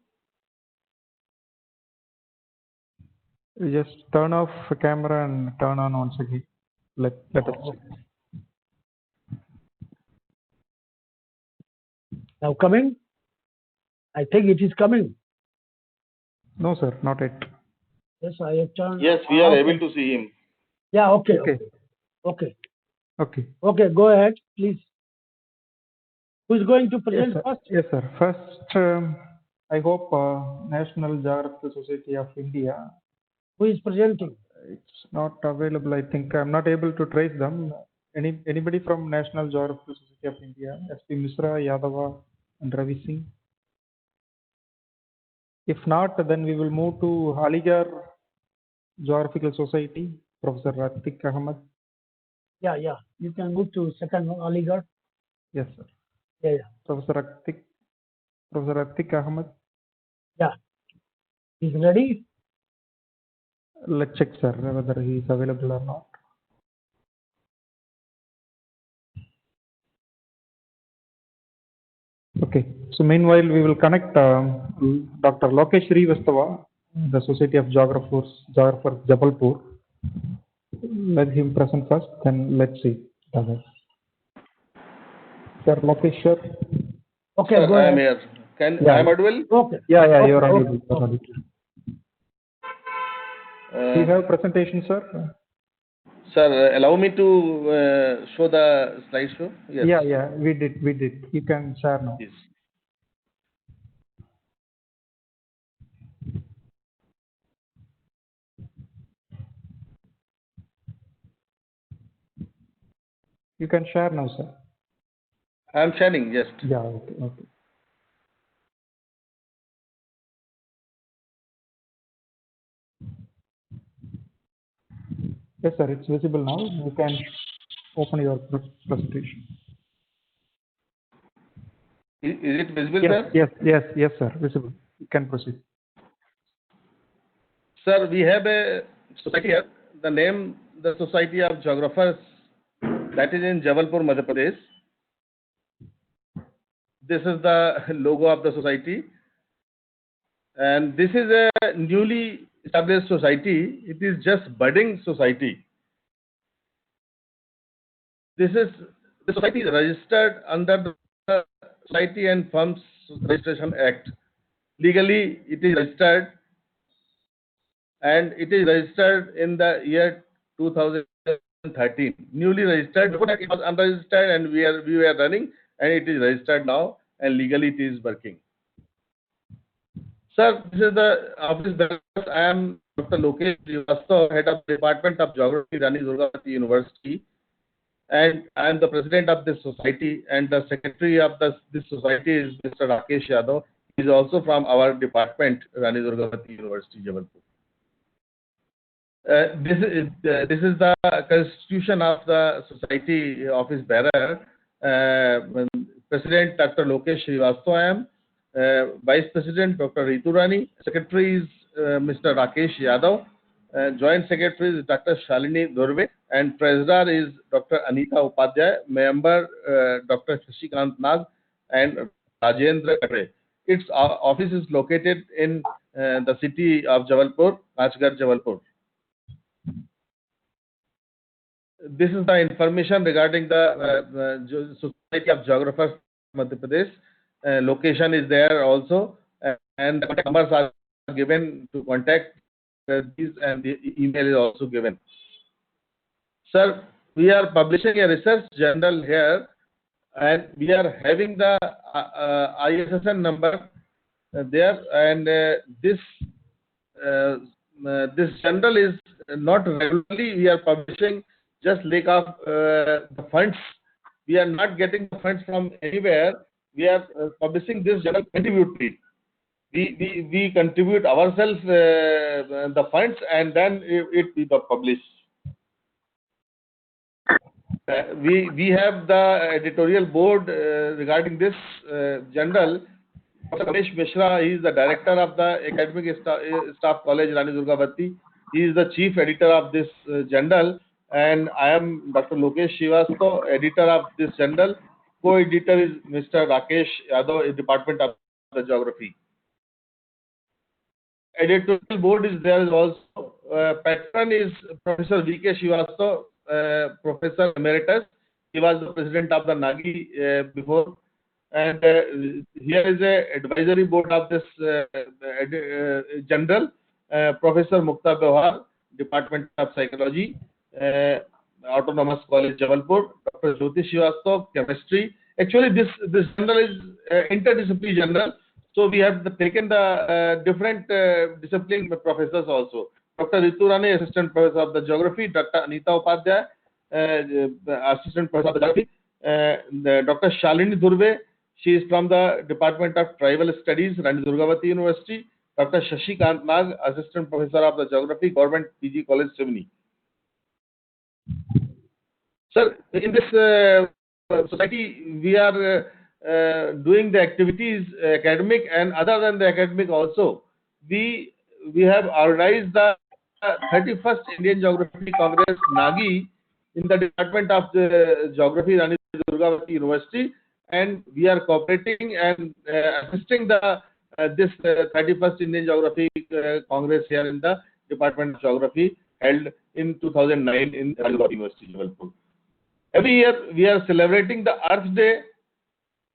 You just turn off the camera and turn on once again. Let us check. Now coming? I think it is coming. No, sir, not yet. Yes, I have turned. Yes, we are able to see him. Yeah, okay. Okay, go ahead, please. Who is going to present Yes, first? yes, sir. First, I hope National Geographical Society of India. Who is presenting? It's not available. I think I'm not able to trace them. Anybody from National Geographical Society of India? SP Misra, Yadava, and Ravi Singh. If not, then we will move to Aligarh Geographical Society, Professor Ratik Ahmed. Yeah. You can move to second one, Aligarh. Yes, sir. Yeah. Professor Ratik Ahmed. Yeah. He's ready? Let's check, sir, whether he is available or not. Okay. So meanwhile, we will connect Dr. Lokesh Srivastava, the Society of Geographers, Jabalpur. Let him present first, then let's see. Sir Lokesh, sir. Okay, Sir, go I am ahead. here. I am audible? Okay. Yeah, you're audible. Do you Uh, have presentation, sir? Sir, allow me to show the slideshow. Yes. Yeah, we did. You can share now. Yes. You can share now, sir. I am sharing, just. Yeah, okay. Yes, sir, it's visible now. You can open your presentation. Is it visible, sir? Yes, sir, visible. You can proceed. Sir, we have a society here. The name, the Society of Geographers, that is in Jabalpur, Madhya Pradesh. This is the logo of the society. And this is a newly established society. It is just budding society. The society is registered under the Society and Firms Registration Act. Legally, it is registered, and it is registered in the year 2013. Newly registered. Before that, it was unregistered, and we were running, and it is registered now, and legally it is working. Sir, this is the office that I am Dr. Lokesh Srivastava, Head of Department of Geography, Rani Durgavati University, and I am the president of this society, and the secretary of this society is Mr. Rakesh Yadav. He is also from our department, Rani Durgavati University, Jabalpur. This is the constitution of the society office bearer. President Dr. Lokesh Srivastava I am. Vice President Dr. Ritu Rani. Secretary is Mr. Rakesh Yadav. Joint Secretary is Dr. Shalini Dhurve, and Treasurer is Dr. Anita Upadhyay. Member Dr. Shashikant Nag and Rajendra Katre. Its office is located in the city of Jabalpur, Rajgarh, Jabalpur. This is the information regarding the Society of Geographers, Madhya Pradesh. Location is there also, and the contact numbers are given to contact these, and the email is also given. Sir, we are publishing a research journal here, and we are having the ISSN number there, and this journal is not regularly we are publishing, just lack of the funds. We are not getting the funds from anywhere. We are publishing this journal contributely. We contribute ourselves the funds, and then it be published. We have the editorial board regarding this journal. Dr. Ramesh Mishra, he is the director of the Academic Staff College, Rani Durgavati. He is the chief editor of this journal, and I am Dr. Lokesh Srivastava, editor of this journal. Co-editor is Mr. Rakesh Yadav, Department of the Geography. Editorial board is there also. Patron is Professor V.K. Srivastava, Professor Emeritus. He was the president of the NAGI before. And here is a advisory board of this journal. Professor Mukta Bewar, Department of Psychology, Autonomous College, Jabalpur. Dr. Jyoti Srivastava, Chemistry. Actually, this journal is interdisciplinary journal. So we have taken the different discipline professors also. Dr. Ritu Rani, Assistant Professor of the Geography. Dr. Anita Upadhyay, Assistant Professor of the Geography. Dr. Shalini Dhurve, she is from the Department of Tribal Studies, Rani Durgavati University. Dr. Shashikant Nag, Assistant Professor of the Geography, Government PG College, Simni. Sir, in this society, we are doing the activities academic, and other than the academic also, we have organized the 31st Indian Geography Congress NAGI in the Department of the Geography, Rani Durgavati University, and we are cooperating and assisting the this 31st Indian Geography Congress here in the Department of Geography, held in 2009 in Rani Durgavati University, Jabalpur. Every year we are celebrating the Earth Day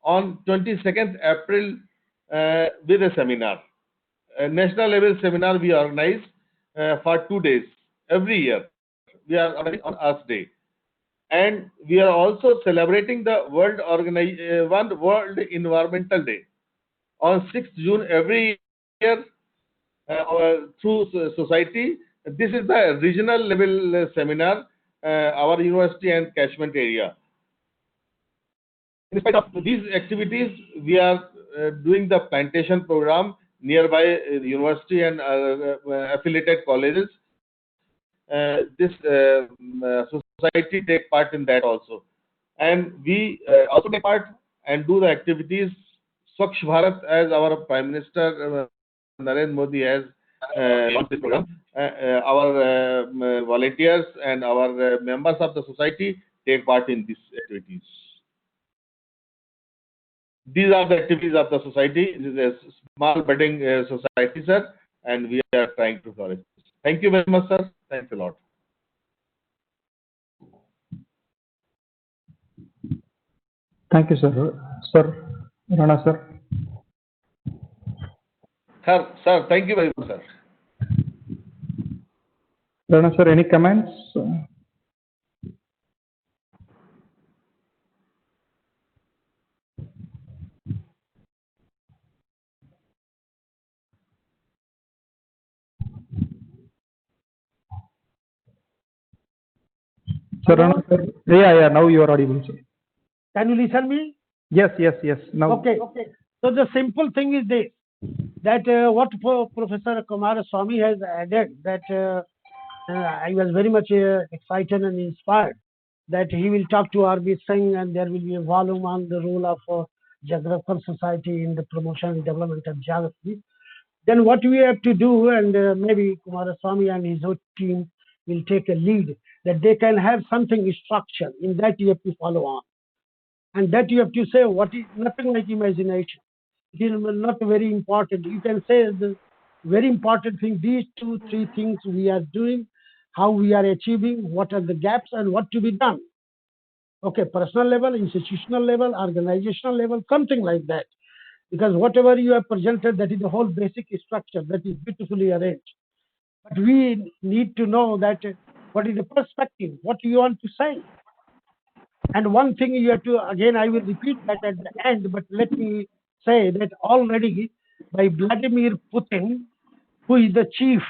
on 22nd April with a seminar. A national level seminar we organize for 2 days. Every year we are organizing on Earth Day. And we are also celebrating the World Environmental Day on 6th June every year through society. This is the regional level seminar, our university and catchment area. In spite of these activities, we are doing the plantation program nearby the university and affiliated colleges. This society take part in that also. And we also take part and do the activities. Swachh Bharat, as our Prime Minister Narendra Modi has launched this program. Our volunteers and our members of the society take part in these activities. These are the activities of the society. This is a small budding society, sir, and we are trying to flourish. Thank you very much, sir. Thanks a lot. Thank you, sir. Sir, Rana, sir. Sir, thank you very much, sir. Rana, sir, any comments? Sir, Rana, sir. Yeah, now you are audible, sir. Can you listen me? Yes. Now. Okay. So the simple thing is this, that what Professor Kumaraswamy has added, that I was very much excited and inspired that he will talk to R.B. Singh, and there will be a volume on the role of Geographical Society in the promotion and development of geography. Then what we have to do, and maybe Kumaraswamy and his whole team will take a lead, that they can have something structured. In that you have to follow on. And that you have to say what is nothing like imagination. It is not very important. You can say the very important thing, these 2-3 things we are doing, how we are achieving, what are the gaps and what to be done. Okay, personal level, institutional level, organizational level, something like that. because whatever you have presented, that is the whole basic structure that is beautifully arranged. But we need to know that what is the perspective, what you want to say. And one thing you have to, again, I will repeat that at the end, but let me say that already by Vladimir Putin, who is the chief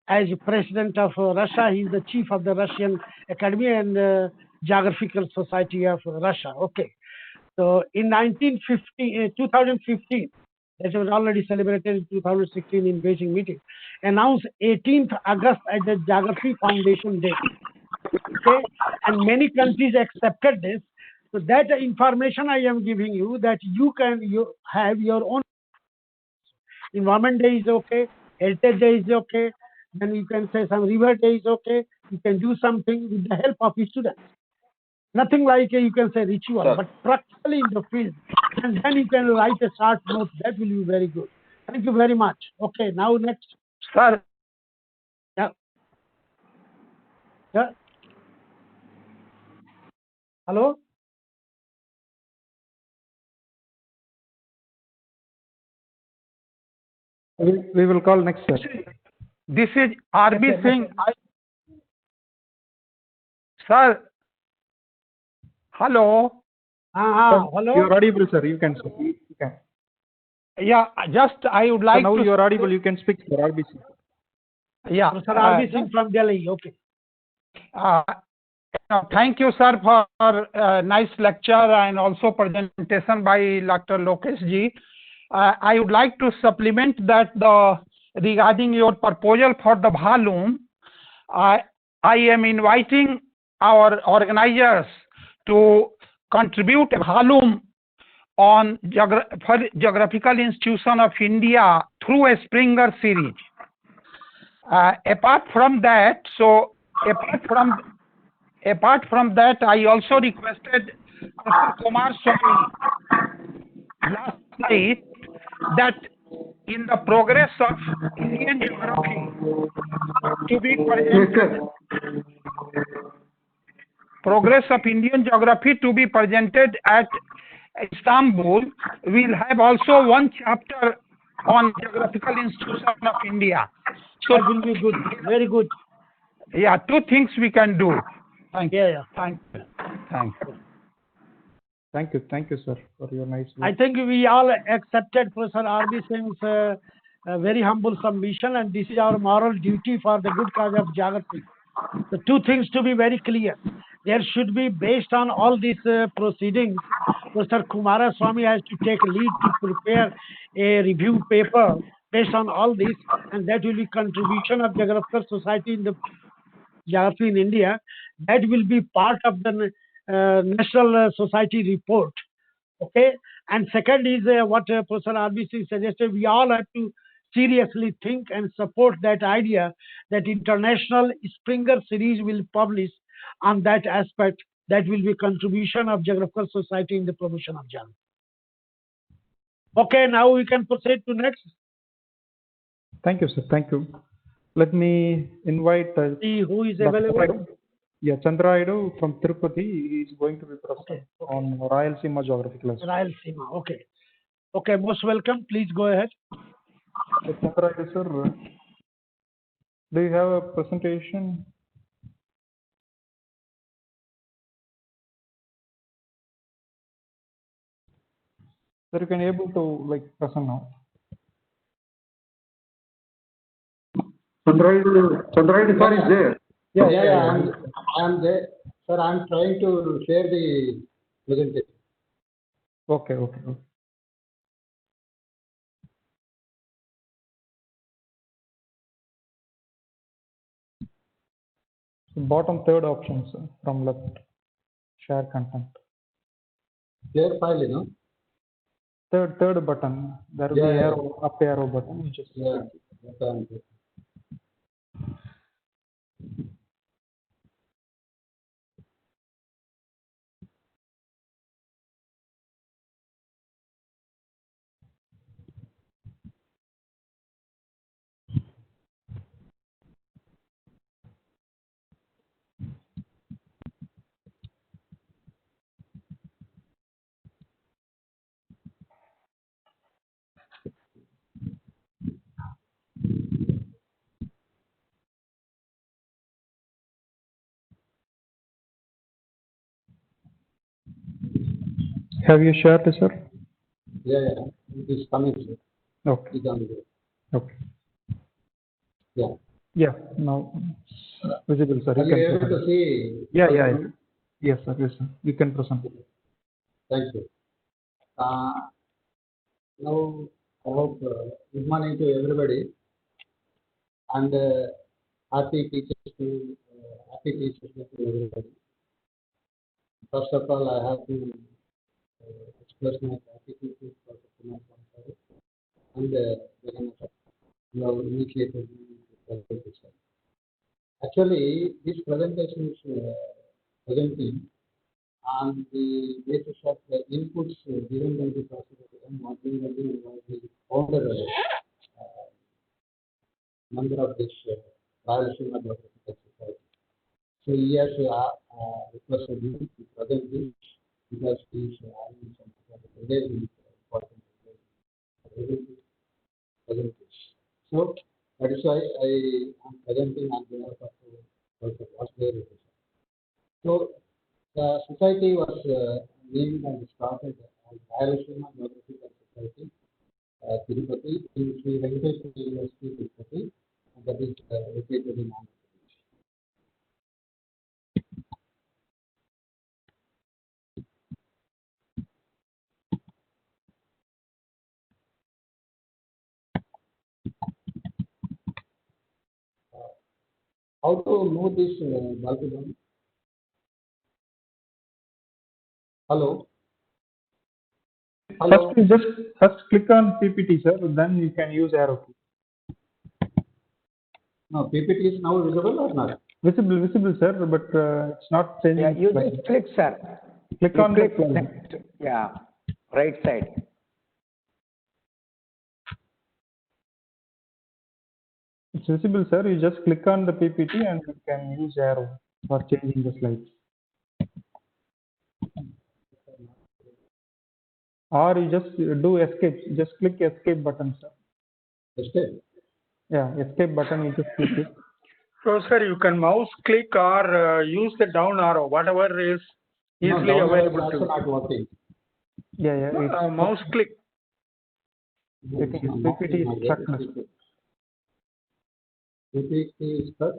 as president of Russia, he is the chief of the Russian Academy and Geographical Society of Russia. Okay. So in 2015, that was already celebrated in 2016 in Beijing meeting, announced 18th August as the Geography Foundation Day. Okay, and many countries accepted this. So that information I am giving you, that you have your own. Environment Day is okay, Heritage Day is okay, then you can say some River Day is okay. You can do something with the help of students. Nothing like you can say ritual, Sir. but practically in the field. And then you can write a short note. That will be very good. Thank you very much. Okay, now next. Sir, Yeah. Yeah. Hello? We will call next, sir. this is R.B. Okay, Singh. Sir, hello. hello? You are audible, sir. You can speak. You can. Yeah, just I would like now to. you are audible. You can speak, sir. RBC. Yeah. Professor R.B. Singh from Delhi. Okay. Thank you, sir, for nice lecture and also presentation by Dr. Lokesh ji. I would like to supplement that regarding your proposal for the volume. I am inviting our organizers to contribute a volume on for Geographical Institution of India through a Springer series. Apart from that, I also requested Dr. Kumar Swamy last night that in the progress of Indian geography to be presented, at Istanbul, we'll have also one chapter on Geographical Institution of India. So that will be good. Very good. Yeah, two things we can do. Thank you. Yeah. Thank you. Thank you. Thank you, sir, for your nice work. I think we all accepted Professor R.B. Singh's very humble submission, and this is our moral duty for the good cause of geography. The two things to be very clear. There should be, based on all these proceedings, Professor Kumaraswamy has to take lead to prepare a review paper based on all this, and that will be contribution of Geographical Society in the geography in India. That will be part of the National Society report. Okay, and second is what Professor RBC suggested. We all have to seriously think and support that idea that international Springer series will publish on that aspect. That will be contribution of Geographical Society in the promotion of geography. Okay, now we can proceed to next. Thank you, sir. Thank you. Let me invite. See who is Dr. available. Yeah, Chandra Idu from Tirupati. He is going to be present Okay. on Rayalaseema geography class. Rayalaseema. Okay. Okay, most welcome. Please go ahead. So, Chandra Idu, sir, do you have a presentation? Sir, you can able to present now. Chandrayudu sir is there. Yeah, I'm there. Sir, I'm trying to share the presentation. Okay. So bottom third option, sir, from left, share content. Share file, you know? Third button. There will be arrow, up arrow button. You just Yeah. Have you shared, sir? Yeah, yeah, it is coming, sir. Okay. It's on the way. Okay. Yeah. Yeah. Now visible, sir. Are you able present. to see? Yeah, yeah, yeah. Yes, sir. Yes, sir. You can present. Thank you. Now, I hope good morning to everybody and happy teachers to everybody. First of all, I have to express my gratitude to Dr. Kumar Sankar and Jagannath. You have initiated me to present this. Actually, this presentation is presenting on the basis of the inputs given by the Professor M. Martin Reddy, who was the founder member of this Rayalaseema Geographical Society. So he has requested me to present this because he is having some very important present this. So that is why I am presenting on behalf of Dr. Vasudeva. So the society was named and started as Rayalaseema Geographical Society, Tirupati, in Sri Venkateswara University, Tirupati, and that is located in Andhra Pradesh. How to move this Baltiban? Hello? Hello? First, you just click on PPT, sir. Then you can use arrow key. No, PPT is now visible or not? Visible, sir. But it's not changing. Yeah, you slide. just click, sir. Click You on click the slide. next. Yeah, right side. It's visible, sir. You just click on the PPT and you can use arrow for changing the slides. Or you just do escape. Just click escape button, sir. Escape? Yeah, escape button. You just click it. So, sir, you can mouse click or use the down arrow, whatever is easily No, down arrow is available also to not working. Yeah, yeah. you. Mouse click. No, It is no, PPT is stuck. PPT is stuck.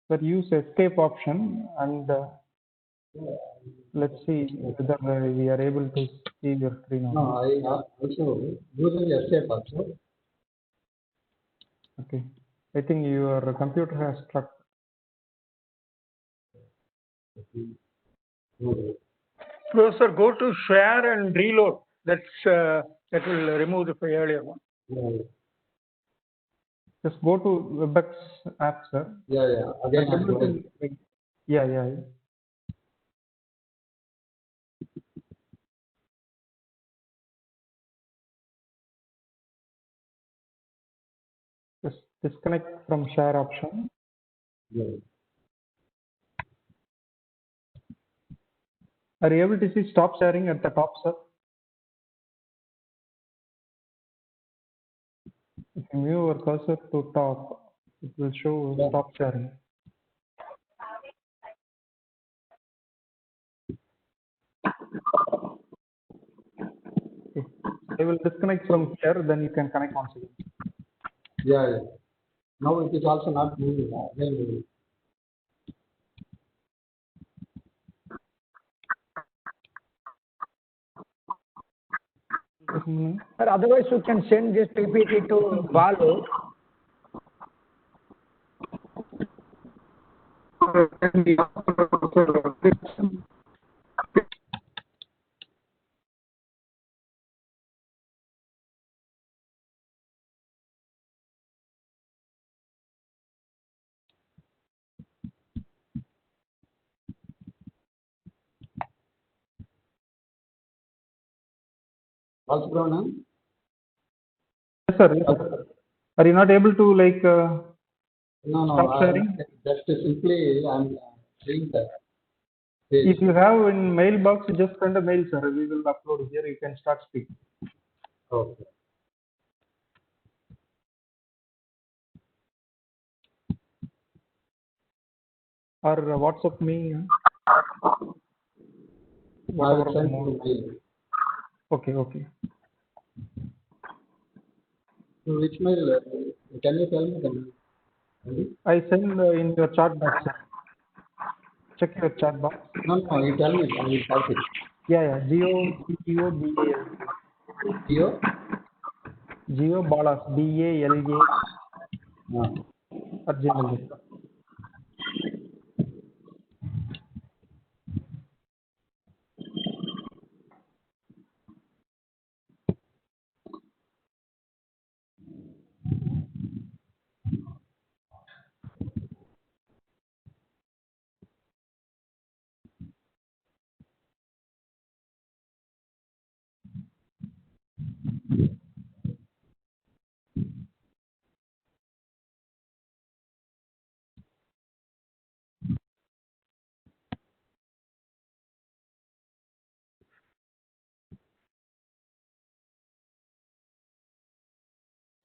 But use escape option and let's see whether we are able to see your screen. Or No, not. I also using escape also. Okay. I think your computer has struck. No. Professor, go to share and reload. That will remove the earlier one. No. Just go to WebEx app, sir. Yeah, yeah. Again, I'm going. Yeah, yeah. Just disconnect from share option. Yeah. Are you able to see stop sharing at the top, sir? If you move your cursor to top, it will show stop sharing. Okay. I will disconnect from here, then you can connect once again. Yeah, yeah. Now it is also not moving. Again moving. Sir, otherwise you can send this PPT to Balu. Balasubramanian? Yes, sir. Yes, sir. Are you not able to like No, no. stop sharing? Just simply I'm seeing that page. If you have in mailbox, just send a mail, sir. We will upload here. You can start speaking. Okay. or WhatsApp me, I whatever will send mode. to mail. Okay, okay. To which mail? Can you tell me the mail? I send in your chat box, sir. Check your chat box. No, you tell me. I will type it. Yeah, Geo Geo? Geo Balas, BALA at gmail.com.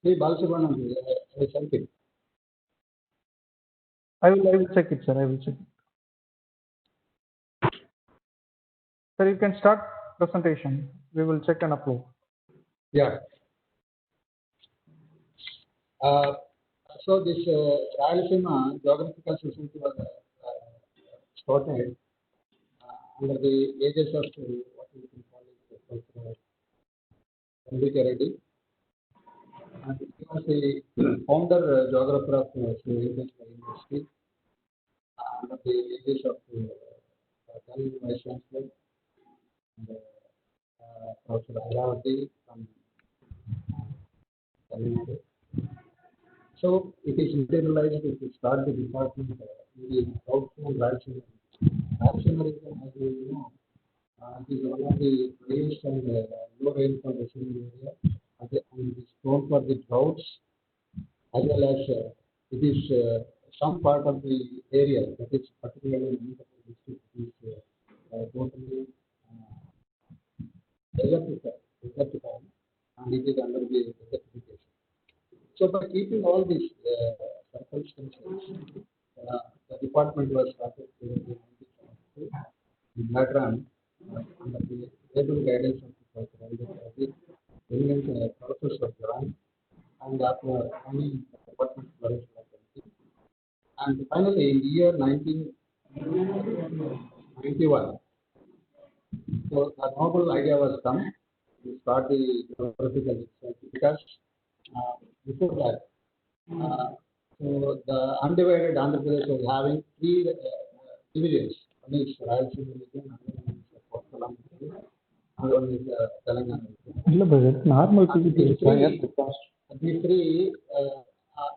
Hey, Balasubramanian, I sent it. I will check it, sir. I will check it. Sir, you can start presentation. We will check and upload. Yeah. So this Rayalaseema Geographical Society was started under the aegis of what we can call it, Ambika Reddy. And he was the founder geographer of Sri University under the aegis of then Vice Chancellor and Professor Ayavati from Tamil Nadu. So it is materialized to start the department in the outflow Rayalaseema. Rayalaseema region, as you know, it is one of the highest and low rainfall receiving area, and it is prone for the droughts, as well as it is some part of the area that is particularly in the district is totally desertified, and it is under the desertification. So by keeping all these circumstances, the department was started in 1972. In that run, under the able guidance of Professor Ravi, brilliant process was run, and after running the department flourished like anything. And finally, in the year 1991, so the noble idea was come to start the geographical society because before that, so the undivided Andhra Pradesh was having three divisions. One is Rayalaseema region, another one is Kottalam region, another one is Telangana region. No, but it's normal And PPT. these three,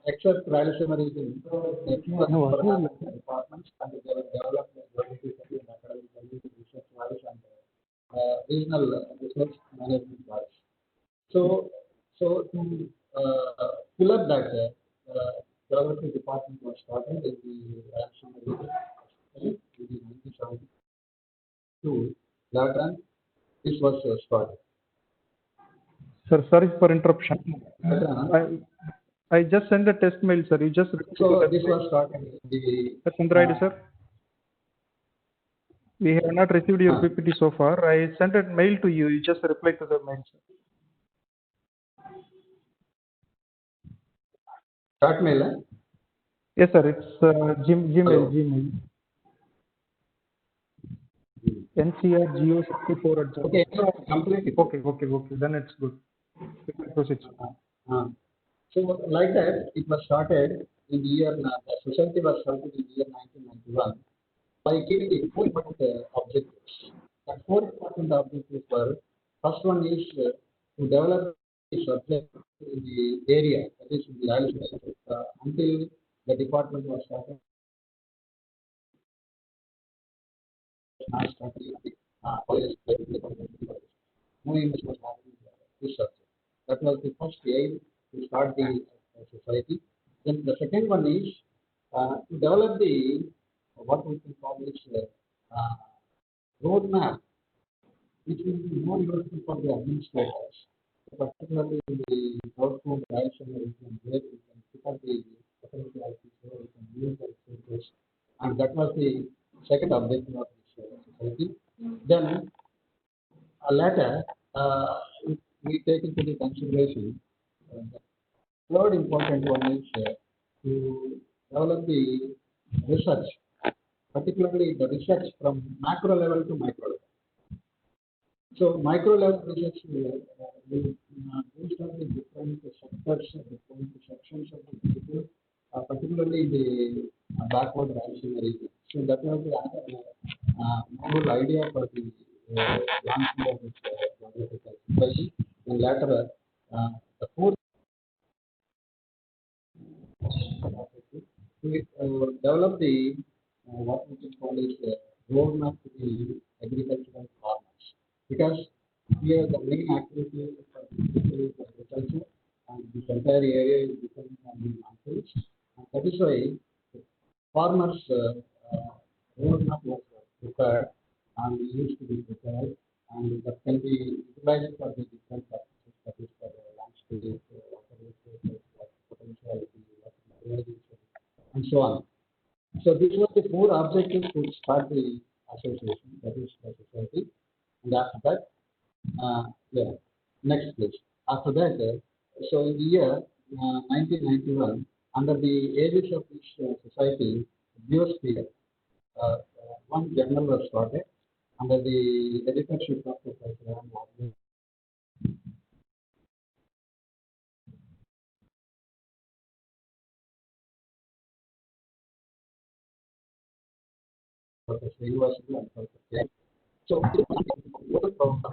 except Rayalaseema region, the two other departments and they were developed geographically and academically, research-wise and regional research management wise. So to fill up that, geography department was started in the Rayalaseema region in the 1972. That run, this was started. Sir, sorry for interruption. That run, I just sent a test mail, sir. You just so this was started in the Chandraide, sir. We have not received your PPT so far. I sent a mail to you. You just reply to the mail, sir. that mail, eh? Yes, sir. It's Gmail. NCRGO64 at Okay, so complete it. Okay. Then it's good. We can proceed, sir. So like that, it was started in the year, the society was started in the year 1991 by giving the four important objectives. The four important objectives were, first one is to develop the subject in the area, that is in the Rayalaseema, until the department was started. No investment was happening in this subject. That was the first aim to start the society. Then the second one is to develop the what we can call this roadmap, which will be more useful for the administrators, particularly in the outbound Rayalaseema region, where we can pick up the potentialities, where we can use the resources, and that was the second objective of this society. Then later, we take into the consideration the third important one is to develop the research, particularly the research from macro level to micro level. So micro level research based on the different sectors, different sections of the people, particularly the backward ranching region. So that was the novel idea for the launching of this geographical society. And later, the fourth we develop the what we can call is roadmap to the agricultural farmers, because here the main activity for the people is agriculture, and this entire area is depending on the mountains, and that is why the farmers roadmap was prepared and used to be prepared, and that can be utilized for the different purposes, that is for the landscape, water resources, water potentiality, water utilization, and so on. So these were the four objectives to start the association, that is the society. And after that, yeah, next please. After that, so in the year 1991, under the aegis of this society, Biosphere, one journal was started under the editorship of Professor University and Professor. So local problems,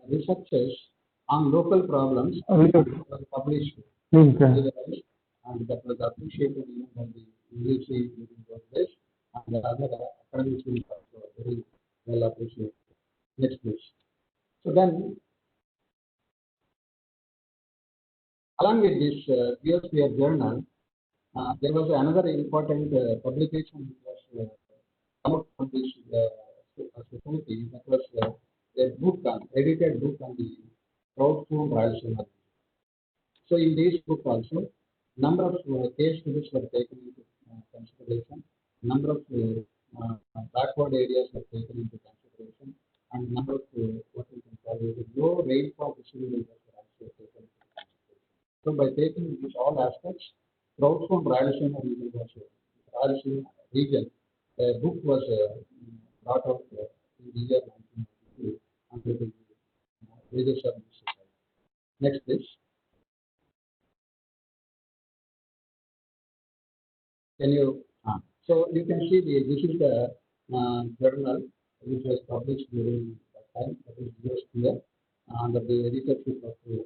researches on local problems were published, Okay. and that was appreciated even by the English during those days, and the other academics also very well appreciated. Next please. So then, along with this Biosphere journal, there was another important publication which was come out from this society, that was a book edited book on the crowd-flown Rayalaseema. So in this book also, number of case studies were taken into consideration, number of backward areas were taken into consideration, and number of what we can call low rainfall distributed areas were also taken into consideration. So by taking these all aspects, crowd-flown Rayalaseema region, a book was brought out in the year 1992 under the aegis of this society. Next please. Can you? So you can see this is the journal which was published during that time. That is just here under the editorship of the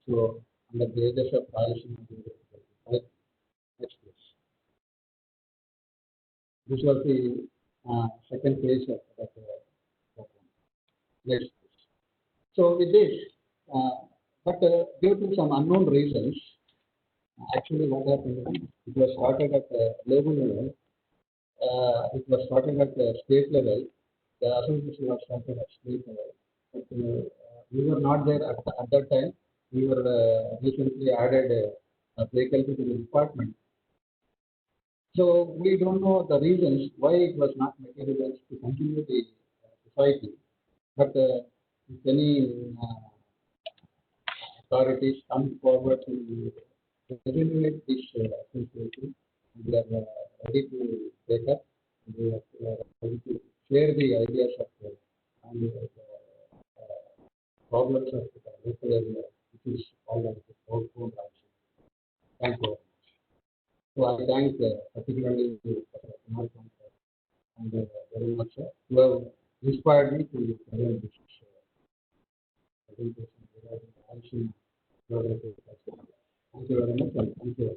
so under the aegis of Rayalaseema. Right? Next please. This was the second phase of that program. Next please. So with this, but due to some unknown reasons, actually what happened, it was started at global level, it was started at state level, the association was started at state level, but we were not there at that time. We were recently added faculty to the department. So we don't know the reasons why it was not materialized to continue the society, but if any authorities come forward to eliminate this association, we are ready to take up. We are ready to share the ideas of and the problems of the local area, which is all of the outbound action. Thank you. So I thank particularly Professor Kumar and very much who have inspired me to present this presentation regarding action geography. Thank you very much, and thank you.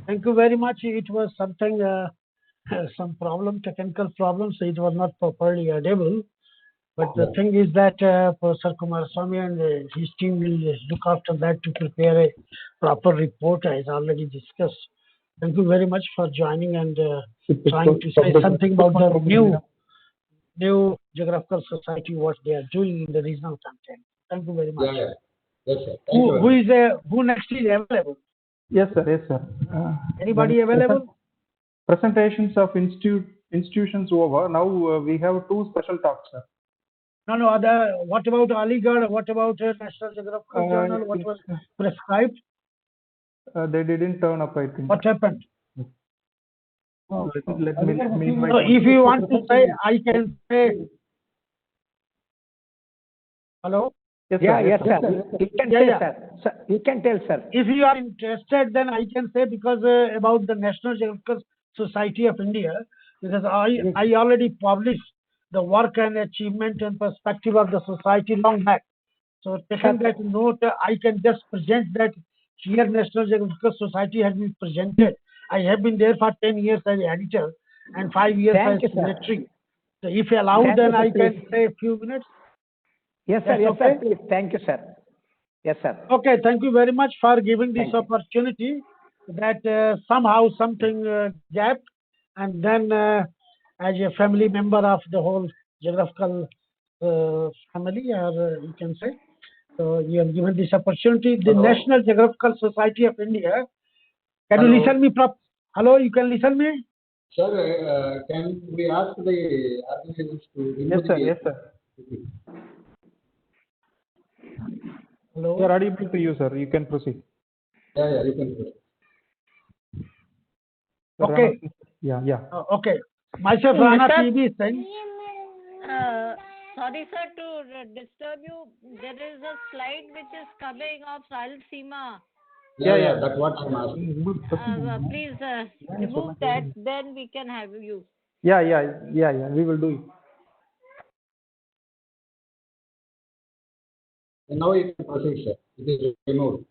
Thank you very much. It was something, some problem, technical problems. It was not properly audible. But the thing is that Professor Kumaraswamy and his team will look after that to prepare a proper report, as already discussed. Thank you very much for joining and trying to say something about the new geographical society, what they are doing in the regional content. Thank you very much. Yes, sir. Thank you. Who next is available? Yes, sir. Yes, sir. Anybody When available? presentations of institutions over, now we have two special talks, sir. No. What about Aligarh? What about National Geographical Journal? What was prescribed? They didn't turn up, I think. What happened? Let me invite. So if you want to say, I can say. Hello? Yes, Yeah, sir. yes, sir. You can tell, Yeah. sir. Sir, you can tell, sir. If you are interested, then I can say, because about the National Geographical Society of India, because I already published the work and achievement and perspective of the society long back. So taking that note, I can just present that here National Geographical Society has been presented. I have been there for 10 years as editor and 5 years Thank as you, sir. secretary. So if you allow, Thank then you, sir, I can please. say a few minutes. Yes, sir. That's Yes, okay? sir. Please. Thank you, sir. Yes, sir. Okay, thank you very much for giving this Thank you. opportunity that somehow something gapped, and then as a family member of the whole geographical family, or you can say, so you have given this opportunity. The Hello. National Geographical Society of India. Can you Hello. listen me? Hello, you can listen me? Sir, can we ask the organizers to remove Yes, sir. the- Yes, sir. Hello. We are audible to you, sir. You can proceed. Yeah, you can proceed. Okay. Yeah. Okay. Myself, Rana PB Singh. Sorry, sir, to disturb you. There is a slide which is coming of Sahil Seema. Yeah, that's what I'm asking. Please remove that, then we can have you. Yeah. We will do it. And now you can proceed, sir. It is removed.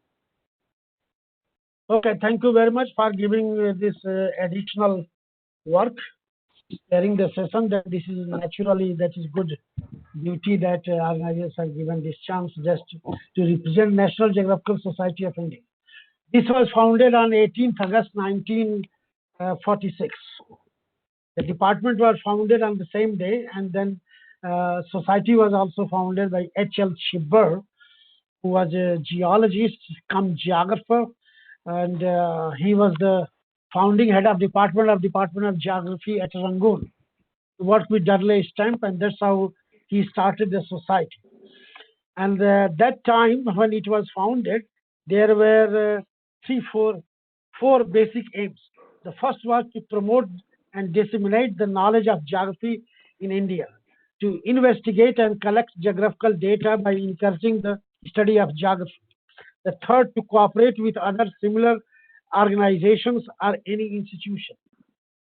Okay, thank you very much for giving this additional work during the session. That this is that is good duty that organizers have given this chance just to represent National Geographical Society of India. This was founded on 18th August 1946. The department was founded on the same day, and then society was also founded by H.L. Chibber, who was a geologist come geographer, and he was the founding head of Department of Geography at Rangoon. He worked with Dudley Stamp, and that's how he started the society. And that time when it was founded, there were four basic aims. The first was to promote and disseminate the knowledge of geography in India, to investigate and collect geographical data by encouraging the study of geography. The third, to cooperate with other similar organizations or any institution.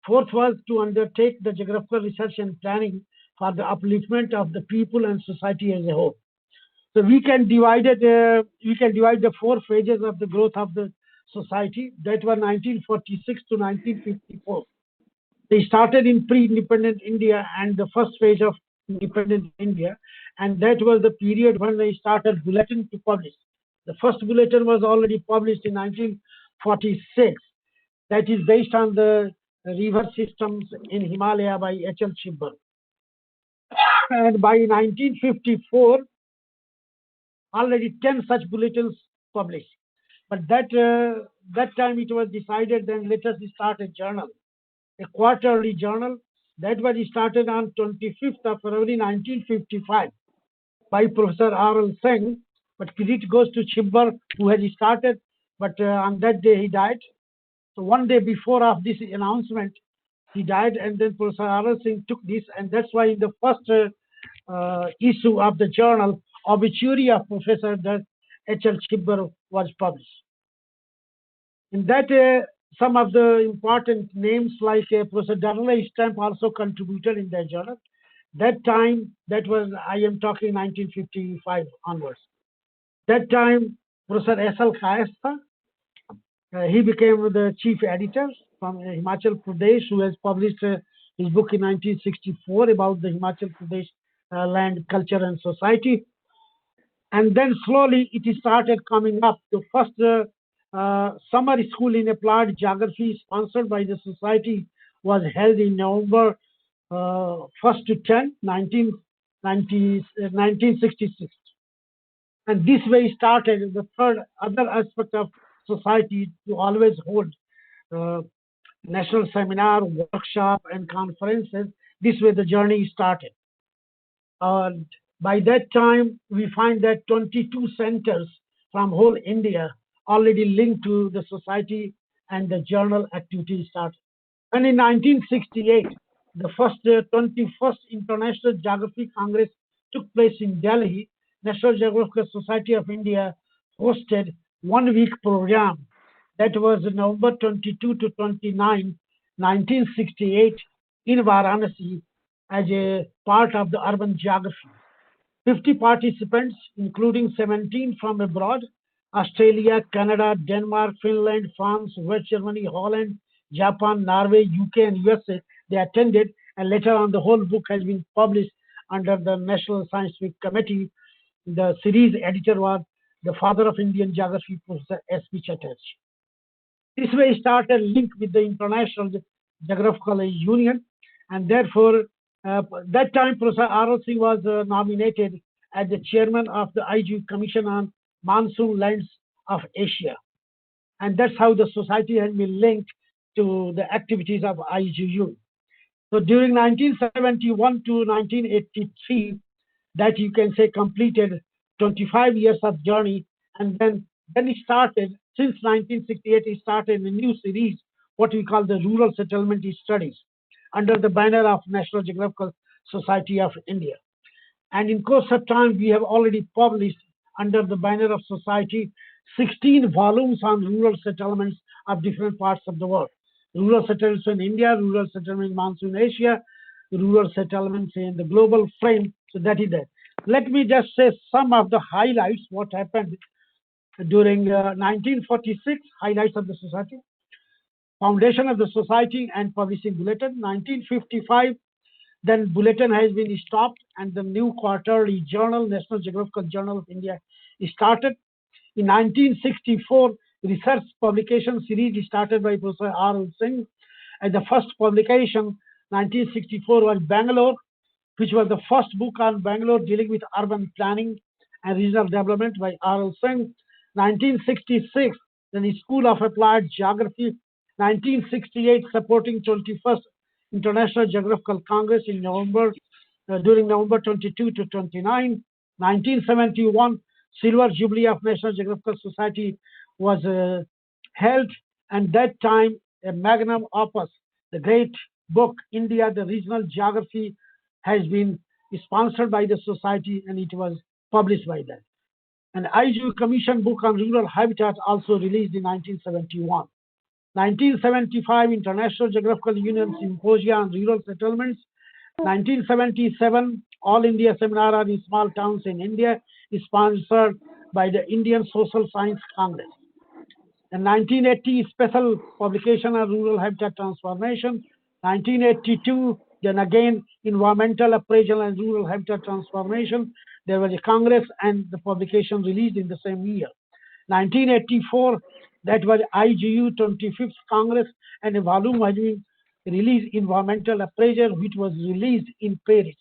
Fourth was to undertake the geographical research and planning for the upliftment of the people and society as a whole. So we can divide the four phases of the growth of the society that were 1946 to 1954. They started in pre-independent India and the first phase of independent India, and that was the period when they started bulletin to publish. The first bulletin was already published in 1946. That is based on the river systems in Himalaya by H.L. Chibber. And by 1954, already 10 such bulletins published. But that time it was decided, then let us start a journal, a quarterly journal. That was started on 25th of February 1955 by Professor R.L. Singh. But credit goes to Chibber, who had started, but on that day he died. So one day before of this announcement, he died, and then Professor R.L. Singh took this, and that's why in the first issue of the journal, obituary of Professor H.L. Chibber was published. In that, some of the important names like Professor Dudley Stamp also contributed in that journal. That time, that was, I am talking 1955 onwards. That time, Professor S.L. Kayastha, he became the chief editor from Himachal Pradesh, who has published his book in 1964 about the Himachal Pradesh land, culture, and society. And then slowly it started coming up. The first summer school in applied geography sponsored by the society was held in November 1st to 10, 1966. And this way started the third other aspect of society to always hold uh, national seminar, workshop, and conferences. This way the journey started. And by that time, we find that 22 centers from whole India already linked to the society and the journal activities started. And in 1968, the first 21st International Geography Congress took place in Delhi. National Geographical Society of India hosted 1 week program that was November 22 to 29, 1968 in Varanasi as a part of the urban geography. 50 participants, including 17 from abroad, Australia, Canada, Denmark, Finland, France, West Germany, Holland, Japan, Norway, UK, and USA. They attended, and later on, the whole book has been published under the National Scientific Committee. The series editor was the father of Indian geography, Professor S.P. Chatterjee. This way started link with the International Geographical Union, and therefore, that time Professor R.O. Singh was nominated as the chairman of the IGU Commission on Monsoon Lands of Asia. And that's how the society has been linked to the activities of IGU. So during 1971 to 1983, that you can say completed 25 years of journey, and then it started, since 1968, it started a new series, what we call the Rural Settlement Studies, under the banner of National Geographical Society of India. And in course of time, we have already published under the banner of society 16 volumes on rural settlements of different parts of the world. Rural settlements in India, rural settlements in Monsoon Asia, rural settlements in the global frame. So that is that. Let me just say some of the highlights, what happened during 1946, highlights of the society, foundation of the society and publishing bulletin. 1955, then bulletin has been stopped and the new quarterly journal, National Geographical Journal of India, is started. In 1964, research publication series started by Professor R.L. Singh. And the first publication, 1964, was Bangalore, which was the first book on Bangalore dealing with urban planning and regional development by R.L. Singh. 1966, the School of Applied Geography. 1968, supporting 21st International Geographical Congress in November, during November 22 to 29. 1971, Silver Jubilee of National Geographical Society was held, and that time a magnum opus, the great book, India, the Regional Geography, has been sponsored by the society and it was published by them. An IGU Commission book on rural habitat also released in 1971. 1975, International Geographical Union Symposia on Rural Settlements. 1977, All India Seminar on Small Towns in India is sponsored by the Indian Social Science Congress. In 1980, special publication on rural habitat transformation. 1982, then again, environmental appraisal and rural habitat transformation. There was a congress and the publication released in the same year. 1984, that was IGU 25th Congress, and a volume has been released, environmental appraisal, which was released in Paris.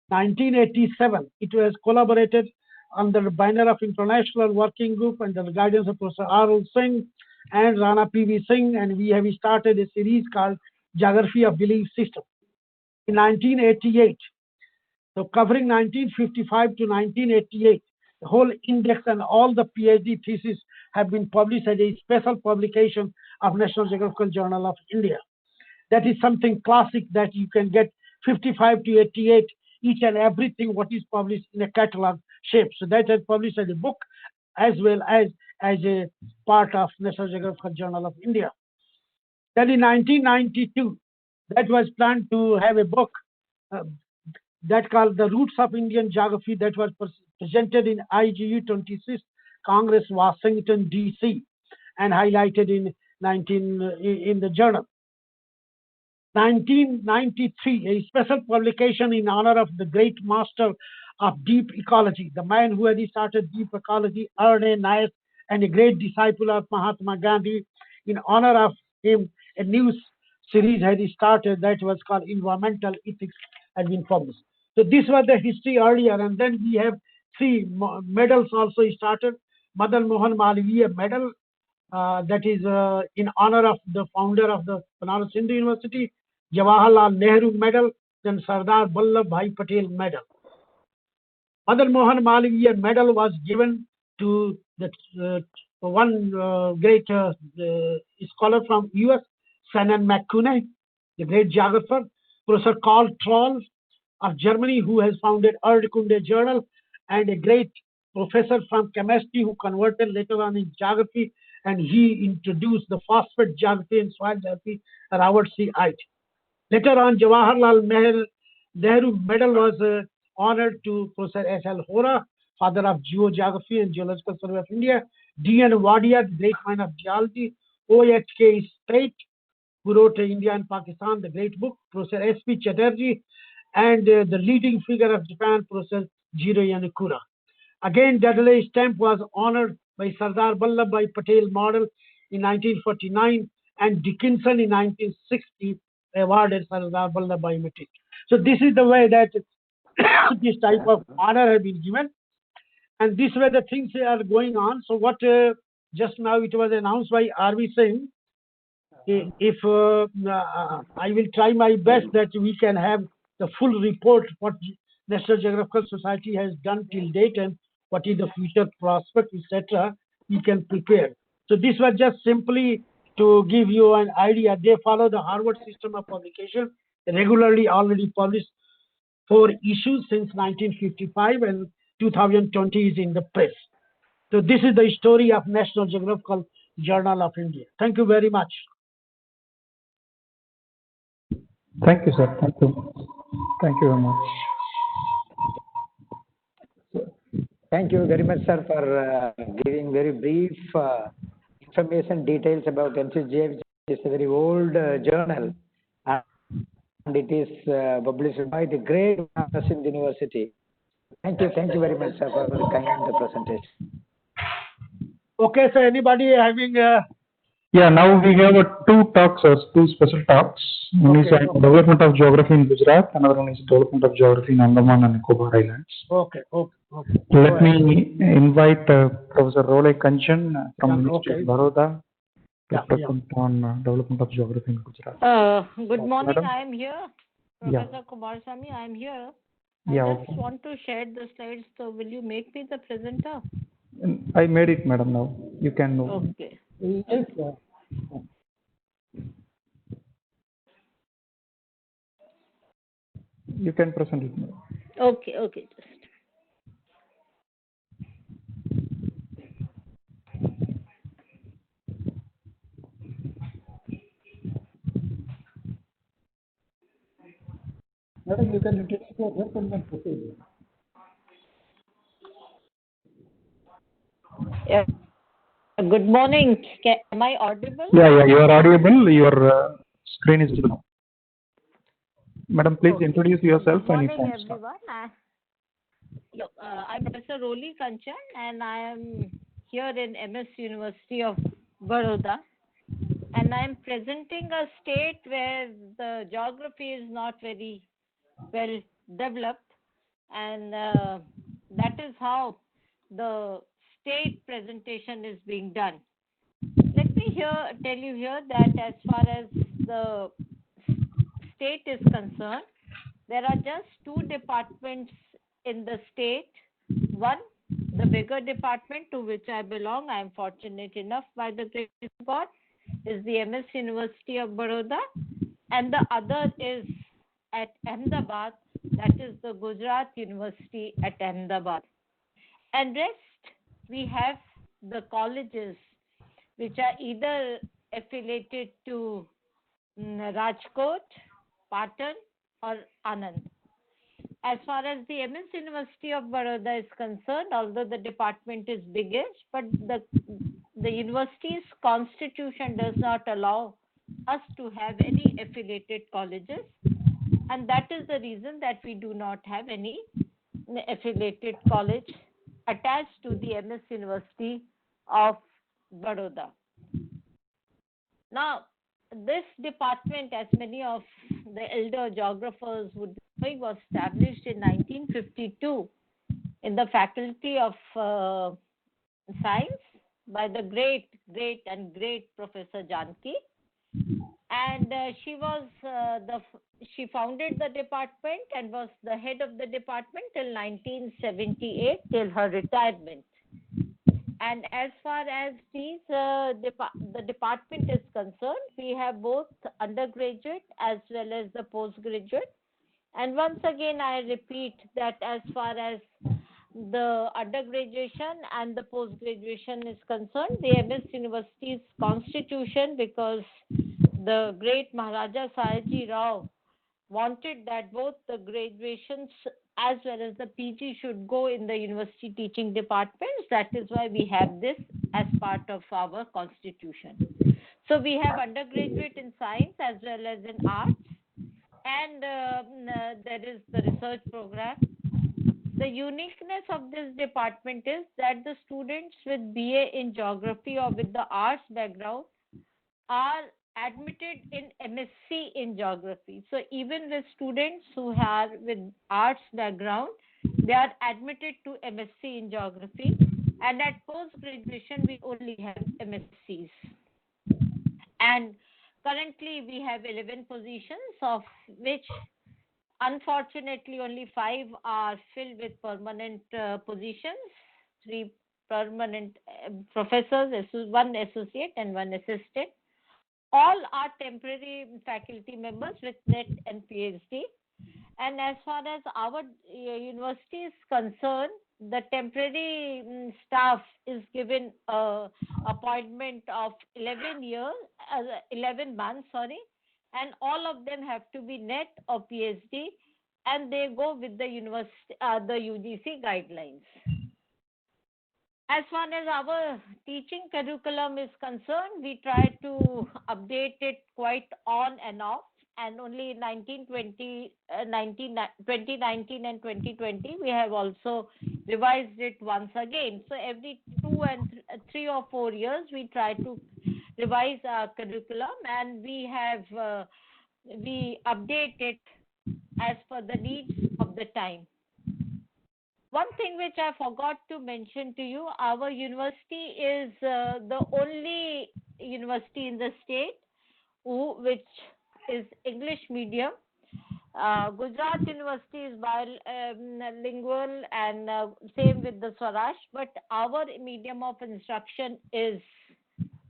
1987, it was collaborated under the banner of International Working Group under the guidance of Professor R.L. Singh and Rana P.V. Singh, and we have started a series called Geography of Belief System. In 1988, so covering 1955 to 1988, the whole index and all the PhD theses have been published as a special publication of National Geographical Journal of India. That is something classic that you can get 55 to 88, each and everything what is published in a catalog shape. So that is published as a book as well as a part of National Geographical Journal of India. Then in 1992, that was planned to have a book that called The Roots of Indian Geography, that was presented in IGU 26th Congress, Washington, D.C., and highlighted in the journal. 1993, a special publication in honor of the great master of deep ecology, the man who had started deep ecology, R.N.A. Nayak, and a great disciple of Mahatma Gandhi. In honor of him, a new series had started that was called Environmental Ethics, had been published. So this was the history earlier, and then we have 3 medals also started. Madan Mohan Malviya Medal, that is in honor of the founder of the Banaras Hindu University, Jawaharlal Nehru Medal, then Sardar Vallabhbhai Patel Medal. Madan Mohan Malviya Medal was given to the one great scholar from US, Sanan McCune, the great geographer, Professor Karl Troll of Germany, who has founded Erdkunde Journal, and a great professor from chemistry who converted later on in geography, and he introduced the phosphate geography and soil geography, Robert C. Ide. Later on, Jawaharlal Nehru Medal was honored to Professor S.L. Hora, father of geogeography and Geological Survey of India, D.N. Wadia, the great man of geology, O.H.K. Spate, who wrote India and Pakistan, the great book, Professor S.P. Chatterjee, and the leading figure of Japan, Professor Jiro Yanukura. Again, Dudley Stamp was honored by Sardar Vallabhbhai Patel Model in 1949, and Dickinson in 1960 awarded Sardar Vallabhbhai Patel. So this is the way that this type of honor has been given, and this way the things are going on. So what just now it was announced by R.V. Singh. If I will try my best that we can have the full report what National Geographical Society has done till date and what is the future prospect, etc. We can prepare. So this was just simply to give you an idea. They follow the Harvard system of publication, regularly already published 4 issues since 1955, and 2020 is in the press. So this is the story of National Geographical Journal of India. Thank you very much. Thank you, sir. Thank you. Thank you very much. Thank you very much, sir, for giving very brief information, details about MCGF, which is a very old journal, and it is published by the great Banaras Hindu University. Thank you very much, sir, for the kind presentation. Okay, so anybody having Yeah, now we have 2 talks, two special talks. One is on development of geography in Gujarat, another one is development of geography in Andaman and Nicobar Islands. Okay. Let me invite Professor Role Kanchan from University of Baroda to present on development of geography in Gujarat. Good morning, Madam? I am here. Professor Kumarasamy, I am here. I just want to share the slides, so will you make me the presenter? I made it, madam, now. You can know. Okay. Yes, You can present it now. Okay, just. Madam, you can introduce yourself and then proceed. Yeah. Good morning. Am I audible? Yeah, you are audible. Your screen is visible. Madam, please introduce yourself. Good morning, everyone. I'm Professor Roli Kanchan, and I am here in MS University of Baroda. And I'm presenting a state where the geography is not very well developed, and that is how the state presentation is being done. Let me tell you here that as far as the state is concerned, there are just 2 departments in the state. One, the bigger department to which I belong, I am fortunate enough by the grace of God, is the MS University of Baroda, and the other is at Ahmedabad, that is the Gujarat University at Ahmedabad. And rest, we have the colleges which are either affiliated to Rajkot, Patan, or Anand. As far as the MS University of Baroda is concerned, although the department is biggest, but the university's constitution does not allow us to have any affiliated colleges, and that is the reason that we do not have any affiliated college attached to the MS University of Baroda. Now, this department, as many of the elder geographers would know, was established in 1952 in the Faculty of Science by the great, great, and great Professor Janki. And she founded the department and was the head of the department till 1978, till her retirement. And as far as the department is concerned, we have both undergraduate as well as the postgraduate. And once again, I repeat that as far as the undergraduation and the post-graduation is concerned, the MS University's constitution, because the great Maharaja Sayaji Rao wanted that both the graduations as well as the PG should go in the university teaching departments. That is why we have this as part of our constitution. So we have undergraduate in science as well as in arts, and there is the research program. The uniqueness of this department is that the students with BA in geography or with the arts background are admitted in MSc in geography. So even the students who have with arts background, they are admitted to MSc in geography. And at post graduation, we only have MScs. And currently, we have 11 positions, of which unfortunately only 5 are filled with permanent positions, 3 permanent professors, 1 associate and 1 assistant. All are temporary faculty members with NET and PhD. And as far as our university is concerned, the temporary staff is given appointment of 11 months, and all of them have to be NET or PhD, and they go with the university, the UGC guidelines. As far as our teaching curriculum is concerned, we try to update it quite on and off, and only in 2019 and 2020, we have also revised it once again. So every 2 and 3 or 4 years, we try to revise our curriculum, and we update it as per the needs of the time. One thing which I forgot to mention to you, our university is the only university in the state which is English medium. Gujarat University is bilingual, and same with the Swaraj, but our medium of instruction is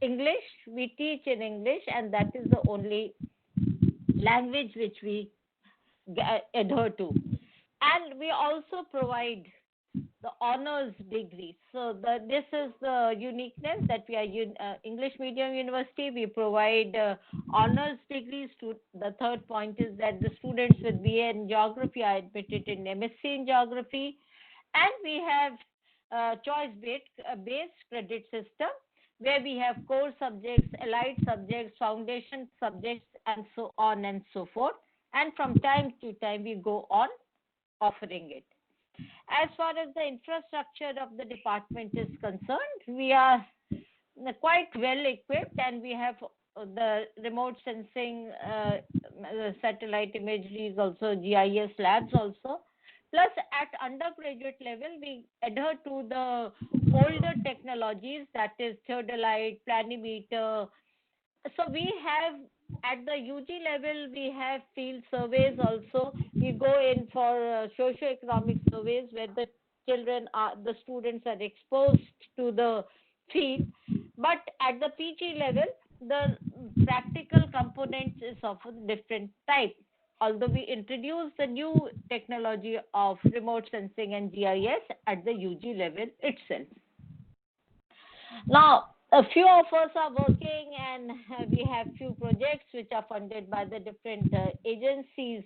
English. We teach in English, and that is the only language which we adhere to. And we also provide the honors degree. So this is the uniqueness that we are English medium university. We provide honors degrees. The third point is that the students with BA in geography are admitted in MSc in geography, and we have choice-based credit system where we have core subjects, allied subjects, foundation subjects, and so on and so forth. And from time to time, we go on offering it. As far as the infrastructure of the department is concerned, we are quite well equipped, and we have the remote sensing, satellite imagery, also GIS labs also. Plus, at undergraduate level, we adhere to the older technologies, that is theodolite, planimeter. So we have, at the UG level, we have field surveys also. We go in for socio-economic surveys where the students are exposed to the field. But at the PG level, the practical components is of a different type. Although we introduce the new technology of remote sensing and GIS at the UG level itself. Now, a few of us are working, and we have few projects which are funded by the different agencies,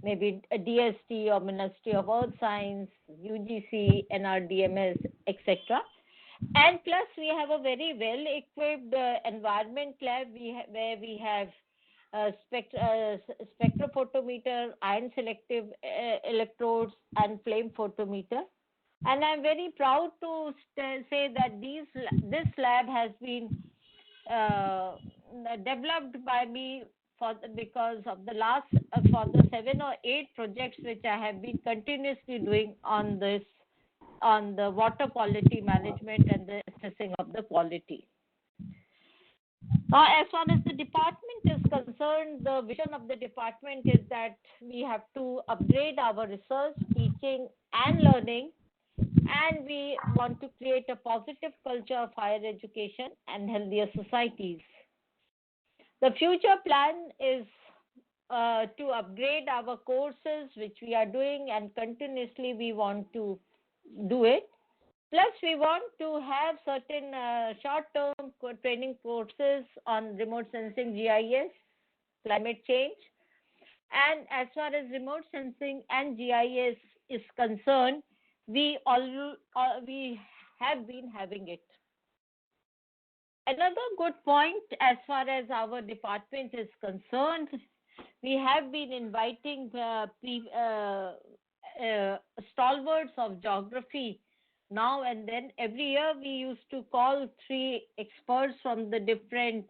maybe a DST or Ministry of Earth Science, UGC, NRDMS, etc. And plus, we have a very well-equipped environment lab where we have spectrophotometer, ion selective electrodes, and flame photometer. And I'm very proud to say that this lab has been developed by me because of for the 7 or 8 projects which I have been continuously doing on this on the water quality management and the assessing of the quality. Now, as far as the department is concerned, the vision of the department is that we have to upgrade our research, teaching, and learning, and we want to create a positive culture of higher education and healthier societies. The future plan is to upgrade our courses, which we are doing, and continuously we want to do it. Plus, we want to have certain short-term training courses on remote sensing, GIS, climate change. And as far as remote sensing and GIS is concerned, we have been having it. Another good point as far as our department is concerned, we have been inviting stalwarts of geography now and then. Every year we used to call 3 experts from the different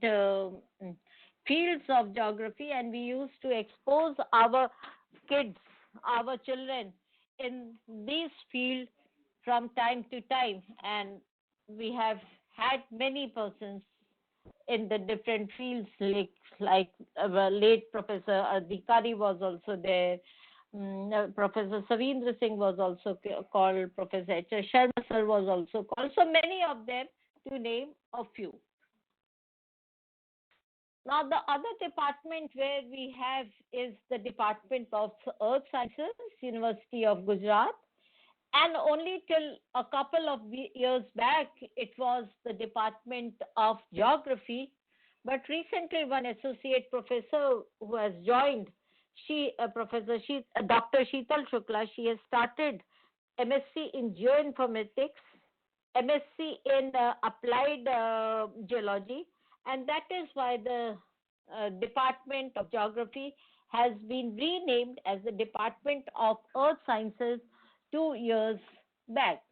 fields of geography, and we used to expose our kids, our children in these fields from time to time. And we have had many persons in the different fields, like late Professor Adhikari was also there. Professor Savindra Singh was also called. Professor H. Sharma sir was also called. So many of them, to name a few. Now, the other department where we have is the Department of Earth Sciences, University of Gujarat. And only till a couple of years back, it was the Department of Geography. But recently, one associate professor who has joined, Dr. Sheetal Shukla, she has started MSc in Geoinformatics, MSc in Applied Geology, and that is why the Department of Geography has been renamed as the Department of Earth Sciences 2 years back.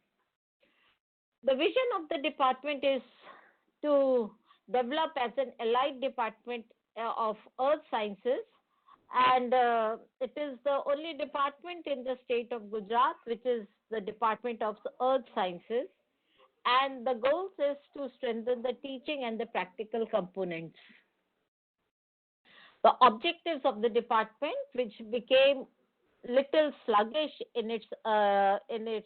The vision of the department is to develop as an allied department of earth sciences, and it is the only department in the state of Gujarat which is the Department of Earth Sciences, and the goal is to strengthen the teaching and the practical components. The objectives of the department, which became little sluggish in its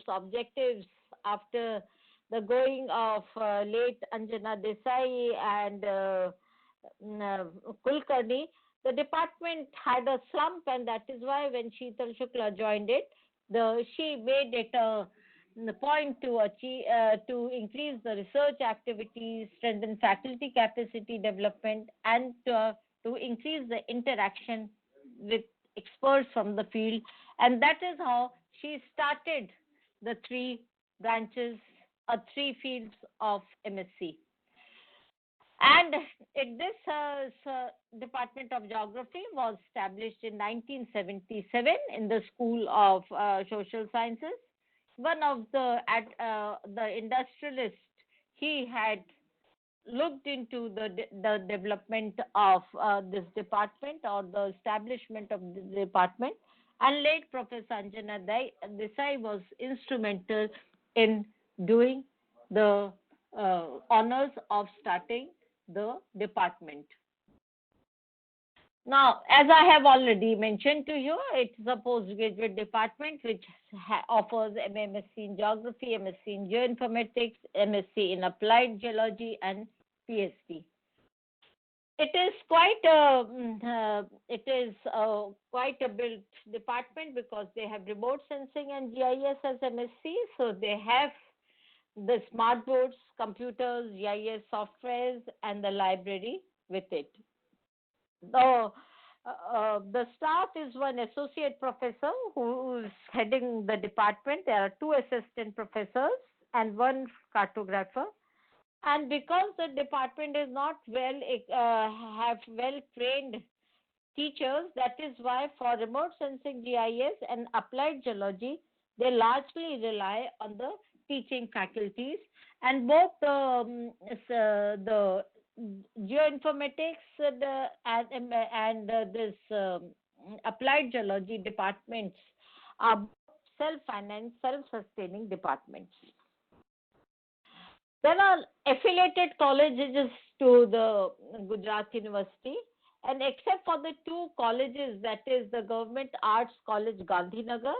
objectives after the going of late Anjana Desai and Kulkarni, the department had a slump, and that is why when Sheetal Shukla joined it, she made it a point to increase the research activities, strengthen faculty capacity development, and to increase the interaction with experts from the field. And that is how she started the 3 branches, 3 fields of MSc. And this Department of Geography was established in 1977 in the School of Social Sciences. One of the industrialists, he had looked into the development of this department, or the establishment of the department, and late Professor Anjana Desai was instrumental in doing the honors of starting the department. Now, as I have already mentioned to you, it's a postgraduate department which offers MSc in Geography, MSc in Geoinformatics, MSc in Applied Geology, and PhD. It is quite a built department because they have remote sensing and GIS as MSc, so they have the smart boards, computers, GIS softwares, and the library with it. The staff is one associate professor who is heading the department. There are 2 assistant professors and 1 cartographer. And because the department is not have well-trained teachers, that is why for remote sensing, GIS, and applied geology, they largely rely on the teaching faculties. And both the geoinformatics and this applied geology departments are self-financed, self-sustaining departments. There are affiliated colleges to the Gujarat University, and except for the two colleges, that is the Government Arts College Gandhinagar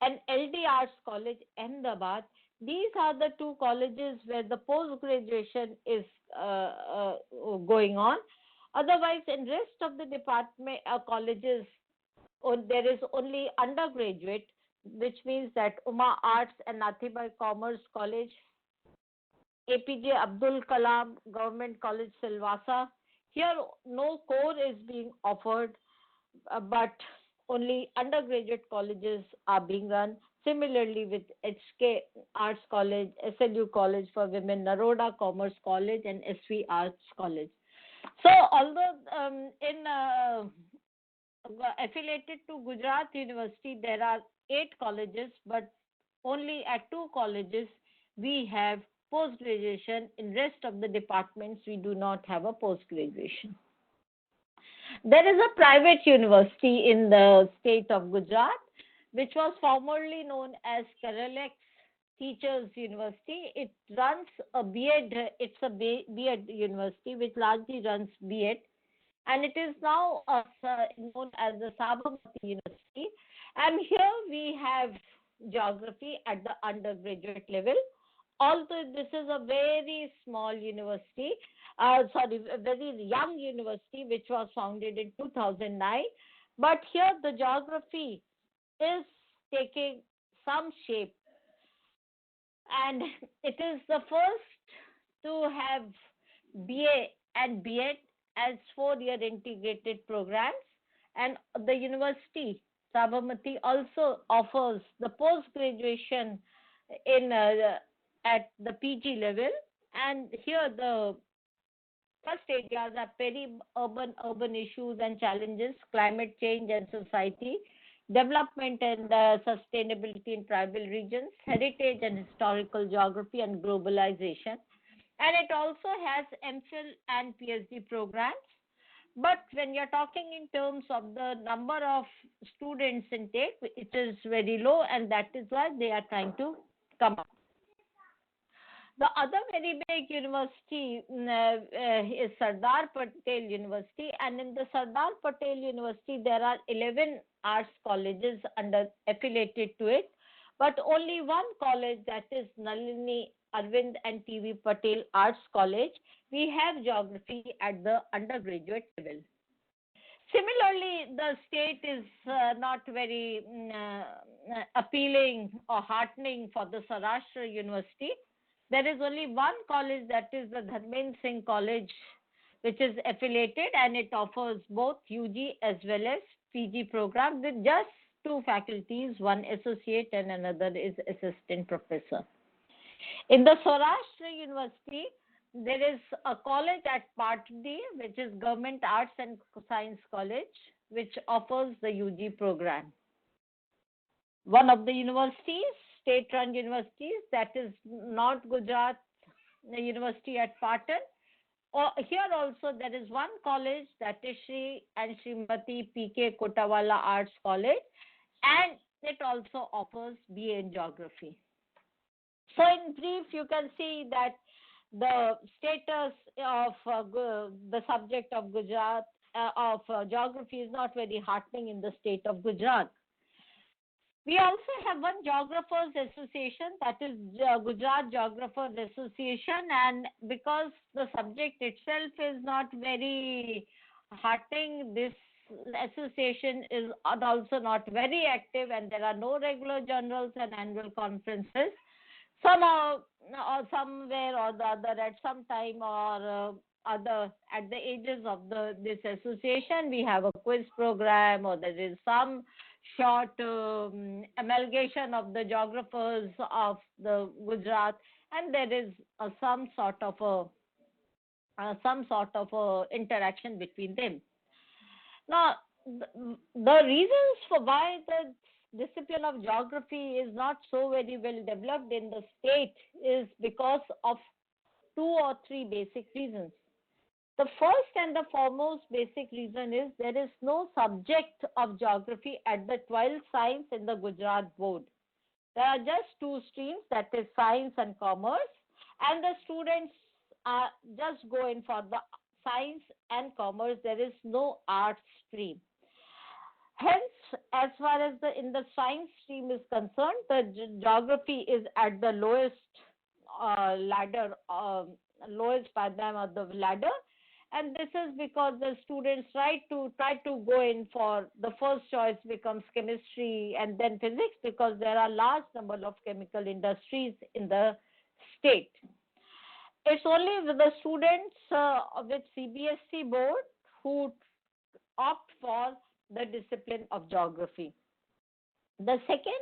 and LD Arts College Ahmedabad, these are the two colleges where the post-graduation is going on. Otherwise, in rest of the department colleges, there is only undergraduate, which means that Uma Arts and Nathibai Commerce College, APJ Abdul Kalam Government College Silvassa. Here no core is being offered, but only undergraduate colleges are being run. Similarly with HK Arts College, SLU College for Women, Naroda Commerce College and SV Arts College. So although affiliated to Gujarat University, there are 8 colleges, but only at 2 colleges we have post-graduation. In rest of the departments, we do not have a post-graduation. There is a private university in the state of Gujarat, which was formerly known as Keralex Teachers University. It runs a B.Ed, it's a B.Ed university which largely runs B.Ed, and it is now known as the Sabarmati University. And here we have geography at the undergraduate level. Although this is a very small university, a very young university which was founded in 2009, but here the geography is taking some shape, and it is the first to have BA and B.Ed as 4-year integrated programs, and the university Sabarmati also offers the post-graduation in at the PG level, and here the first areas are urban issues and challenges, climate change and society, development and sustainability in tribal regions, heritage and historical geography, and globalization. And it also has MPhil and PhD programs. But when you're talking in terms of the number of students intake, it is very low, and that is why they are trying to come up. The other very big university is Sardar Patel University, and in the Sardar Patel University there are 11 arts colleges affiliated to it, but only one college, that is Nalini Arvind and TV Patel Arts College, we have geography at the undergraduate level. Similarly, the state is not very appealing or heartening for the Saurashtra University. There is only one college, that is the Dharmendra Singh College, which is affiliated, and it offers both UG as well as PG programs with just 2 faculties, one associate and another is assistant professor. In the Saurashtra University, there is a college at Patdi, which is Government Arts and Science College, which offers the UG program. One of the universities, state-run universities, that is North Gujarat University at Patan. Here also there is one college, that is Shri and Srimati P.K. Kotawala Arts College, and it also offers BA in Geography. So in brief, you can see that the status of the subject of Gujarat, of geography is not very heartening in the state of Gujarat. We also have one Geographers Association, that is Gujarat Geographers Association, and because the subject itself is not very heartening, this association is also not very active, and there are no regular journals and annual conferences. Somewhere or the other, at some time or other, at the ages of this association, we have a quiz program, or there is some short amalgamation of the geographers of the Gujarat, and there is some sort of a interaction between them. Now, the reasons for why the discipline of geography is not so very well developed in the state is because of 2 or 3 basic reasons. The first and the foremost basic reason is there is no subject of geography at the 12th science in the Gujarat board. There are just two streams, that is science and commerce, and the students are just go in for the science and commerce. There is no art stream. Hence, as far as in the science stream is concerned, the geography is at the lowest ladder, lowest padam of the ladder, and this is because the students try to go in for the first choice becomes chemistry and then physics, because there are large number of chemical industries in the state. It's only with the students with CBSE board who opt for the discipline of geography. The second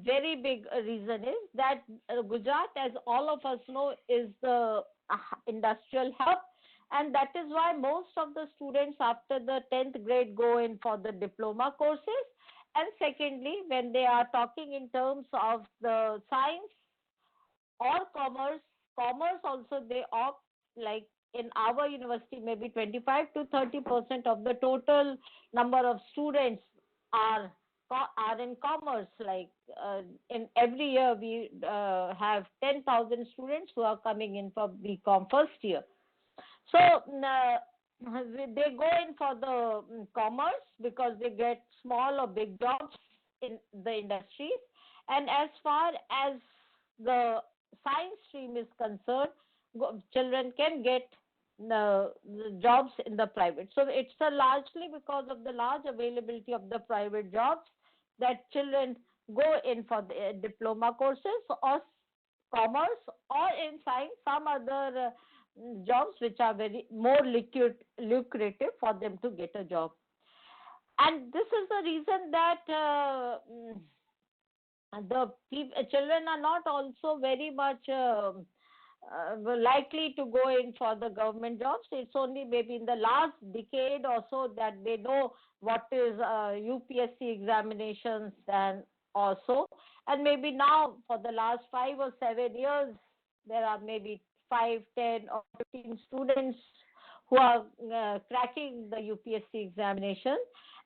very big reason is that Gujarat, as all of us know, is the industrial hub, and that is why most of the students after the 10th grade go in for the diploma courses. And secondly, when they are talking in terms of the science or commerce also they opt, like in our university, maybe 25 to 30% of the total number of students are in commerce. Like in every year we have 10,000 students who are coming in for BCom first year. So they go in for the commerce because they get small or big jobs in the industries. And as far as the science stream is concerned, children can get the jobs in the private. So it's largely because of the large availability of the private jobs that children go in for the diploma courses or commerce, or in science some other jobs which are very more lucrative for them to get a job. And this is the reason that the children are not also very much likely to go in for the government jobs. It's only maybe in the last decade or so that they know what is UPSC examinations, and also, and maybe now for the last 5 or 7 years there are maybe 5, 10 or 15 students who are cracking the UPSC examination.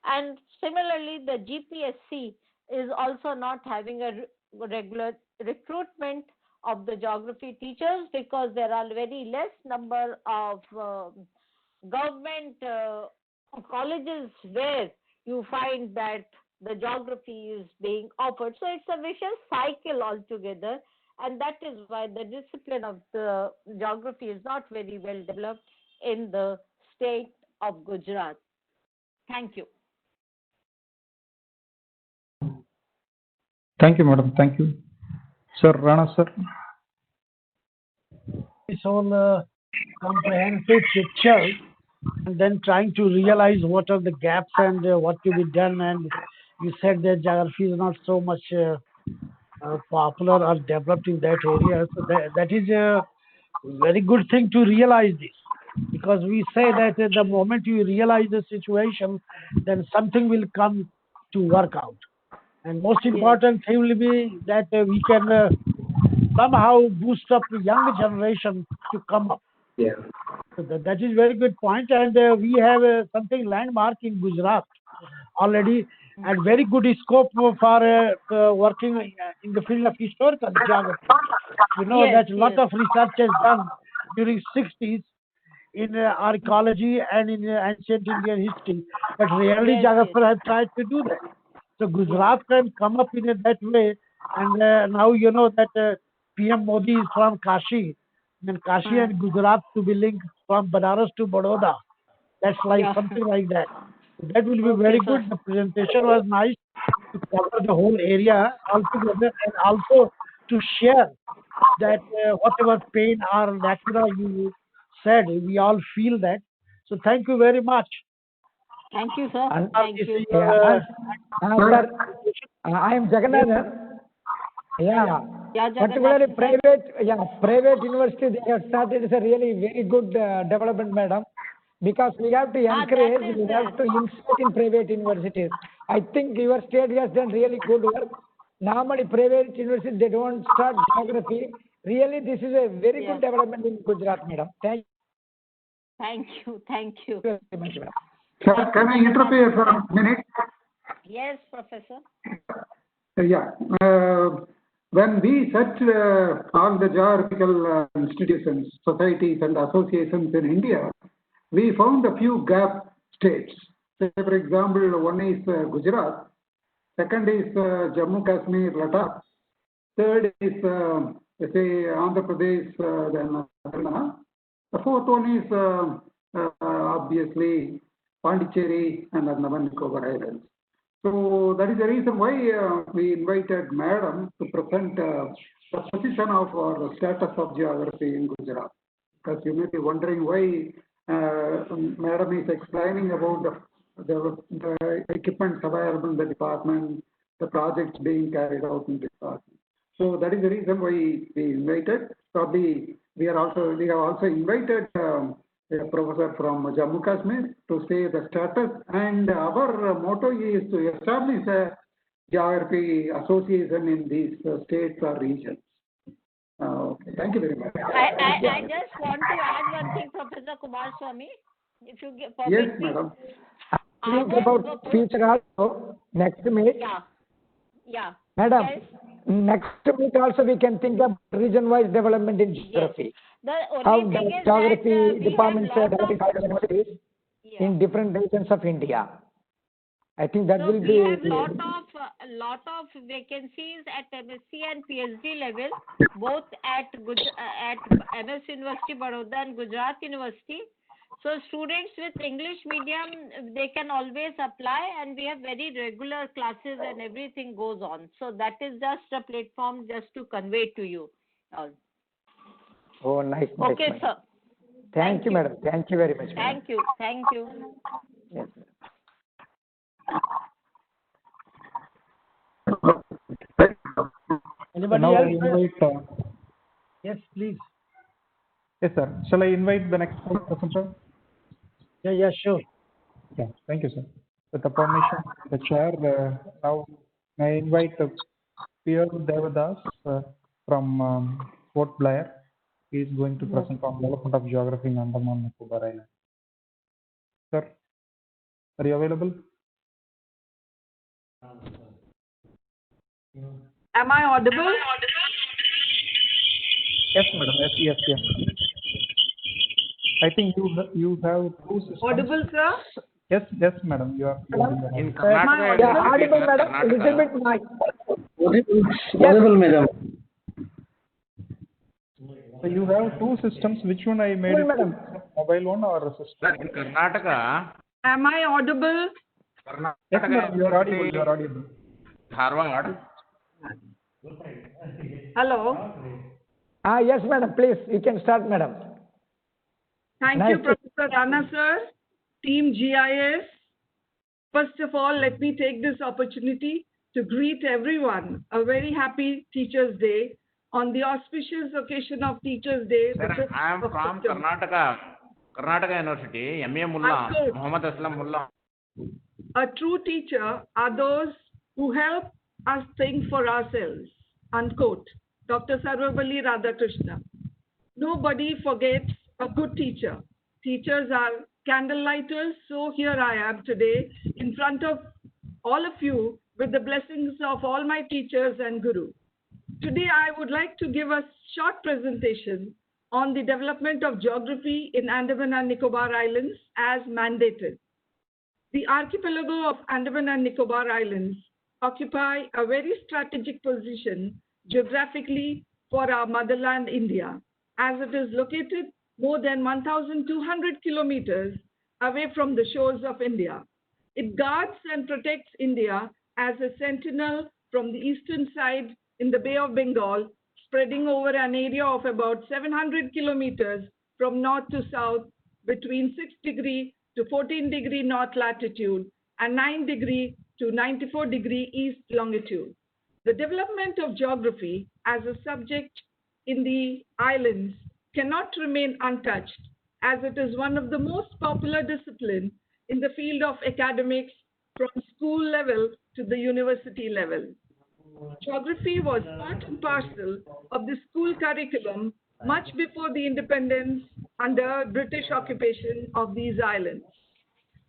And similarly, the GPSC is also not having a regular recruitment of the geography teachers, because there are very less number of government colleges where you find that the geography is being offered. So it's a vicious cycle altogether, and that is why the discipline of the geography is not very well developed in the state of Gujarat. Thank you. Thank you, madam. Thank you. Sir, Rana, sir. This whole comprehensive picture, and then trying to realize what are the gaps and what to be done. And you said that geography is not so much popular or developed in that area. So that is a very good thing to realize this, because we say that the moment you realize the situation, then something will come to work out. And most important thing will be that we can somehow boost up the younger generation to come up. Yeah. So that is very good point. And we have something landmark in Gujarat already, and very good scope for working in the field of historical geography. You know that a lot of research is done during 60s in archaeology and in ancient Indian history, but rarely geographers have tried to do that. So Gujarat can come up in that way, and now you know that PM Modi is from Kashi, and Kashi and Gujarat to be linked from Banaras to Baroda. That's like something like that. That will be very good. The presentation was nice to cover the whole area altogether, and also to share that whatever pain or natura you said, we all feel that. So thank you very much. Thank you, sir. And Thank you. Sir, I am Jagannath. Yeah. Particularly private university they have started is a really very good development, madam. Because we have to encourage, we have to insert in private universities. I think your state has done really good work. Normally private universities, they don't start geography. Really, this is a very good development in Gujarat, madam. Thank you. Thank you. Very much, madam. Can I interfere for a minute? Yes, Professor. Yeah. When we searched all the geographical institutions, societies and associations in India, we found a few gap states. Say, for example, one is Gujarat, second is Jammu Kashmir, Ladakh, third is, say, Andhra Pradesh, then Telangana. The fourth one is obviously Pondicherry and Andaman Nicobar Islands. So that is the reason why we invited Madam to present the position of or the status of geography in Gujarat. Because you may be wondering why Madam is explaining about the equipment available in the department, the projects being carried out in the department. So that is the reason why we invited. Probably we have also invited a professor from Jammu Kashmir to say the status, and our motto is to establish a geography association in these states or regions. Okay, thank you very much. I just want to add one thing, Professor Kumar Swami, if you permit Yes, me. madam. About future also, next week. Yeah. Madam, Yes. next week also we can think of region-wise development in geography. The How only thing is geography that departments we are have developing universities in different regions of India. I think that will we be. have lot of vacancies at MSc and PhD level, both at MS University Baroda and Gujarat University. So students with English medium, they can always apply, and we have very regular classes and everything goes on. So that is just a platform just to convey to you all. Oh, nice. Okay, nice, sir. Thank you, madam. Thank you very much. Thank you. Thank you. Yes. Anybody Now I else? invite, Yes, please. yes, sir. Shall I invite the next presenter? Yeah, sure. Yeah, thank you, sir. With the permission of the chair, now may I invite Pierre Devadas from Port Blair. He is going to present on development of geography in Andaman and Nicobar Island. Sir, are you available? Am I audible? Yes, madam. Yes. I think you have two systems. Audible, sir? Yes, madam. You are. In Karnataka, Yeah, audible, madam. A little bit mic. Audible, madam. So you have two systems. Which one I made? Well, madam. Mobile one or a system? In Karnataka, Am I audible? Yes, madam. You are audible. You are audible. Harvard. Hello. Yes, madam. Please, you can start, madam. Thank Nice you, Professor Rana, sir. Team GIS. First of all, let me take this opportunity to greet everyone a very happy Teachers' Day on the auspicious occasion of Teachers' Day. Sir, I am from Karnataka University, MA Mullah, Of course. Muhammad Aslam Mullah. A true teacher are those who help us think for ourselves. Unquote. Dr. Sarvapalli Radhakrishna. Nobody forgets a good teacher. Teachers are candlelighters, so here I am today in front of all of you with the blessings of all my teachers and guru. Today I would like to give a short presentation on the development of geography in Andaman and Nicobar Islands as mandated. The archipelago of Andaman and Nicobar Islands occupy a very strategic position geographically for our motherland India, as it is located more than 1,200 kilometers away from the shores of India. It guards and protects India as a sentinel from the eastern side in the Bay of Bengal, spreading over an area of about 700 kilometers from north to south between 6 degree to 14 degree north latitude and 9 degree to 94 degree east longitude. The development of geography as a subject in the islands cannot remain untouched, as it is one of the most popular disciplines in the field of academics from school level to the university level. Geography was part and parcel of the school curriculum much before the independence under British occupation of these islands.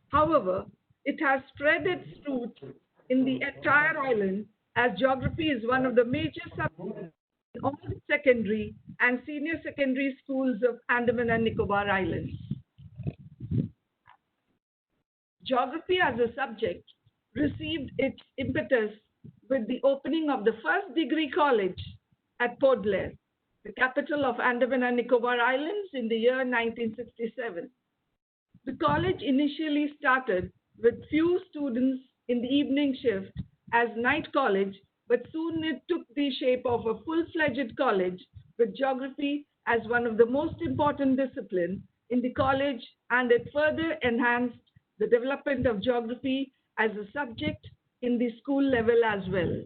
However, it has spread its roots in the entire island as geography is one of the major subjects in all the secondary and senior secondary schools of Andaman and Nicobar Islands. Geography as a subject received its impetus with the opening of the first degree college at Port Blair, the capital of Andaman and Nicobar Islands, in the year 1967. The college initially started with few students in the evening shift as night college, but soon it took the shape of a full-fledged college with geography as one of the most important disciplines in the college, and it further enhanced the development of geography as a subject in the school level as well.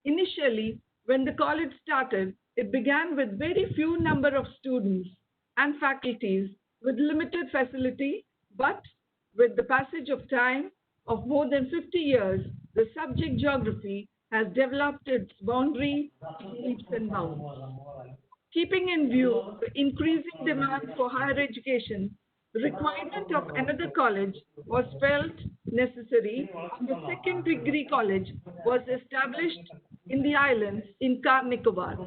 Initially, when the college started, it began with very few number of students and faculties with limited facility, but with the passage of time of more than 50 years, the subject geography has developed its boundary, leaps and bounds. Keeping in view the increasing demand for higher education, the requirement of another college was felt necessary, and the second degree college was established in the islands in Car Nicobar,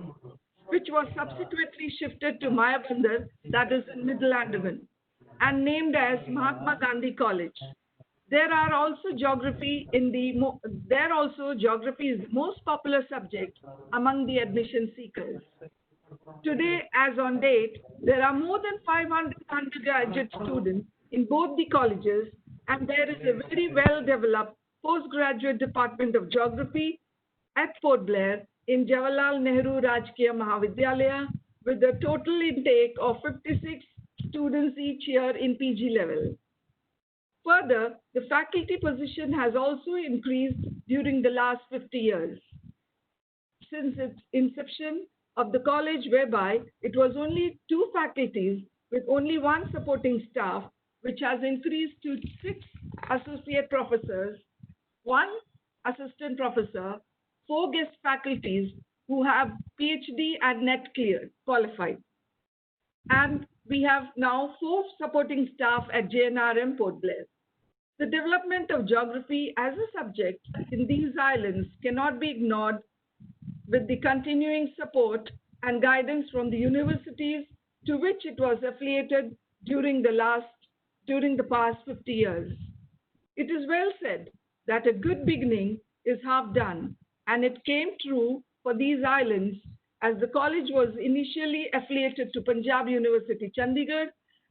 which was subsequently shifted to Mayabandar, that is in Middle Andaman, and named as Mahatma Gandhi College. There also geography is the most popular subject among the admission seekers. Today, as on date, there are more than 500 undergraduate students in both the colleges, and there is a very well-developed postgraduate department of geography at Port Blair in Jawaharlal Nehru Rajkiya Mahavidyalaya, with a total intake of 56 students each year in PG level. Further, the faculty position has also increased during the last 50 years. Since its inception of the college, whereby it was only 2 faculties with only 1 supporting staff, which has increased to 6 associate professors, 1 assistant professor, 4 guest faculties who have PhD and NET cleared, qualified. And we have now 4 supporting staff at JNRM Port Blair. The development of geography as a subject in these islands cannot be ignored with the continuing support and guidance from the universities to which it was affiliated during the past 50 years. It is well said that a good beginning is half done, and it came true for these islands as the college was initially affiliated to Punjab University, Chandigarh,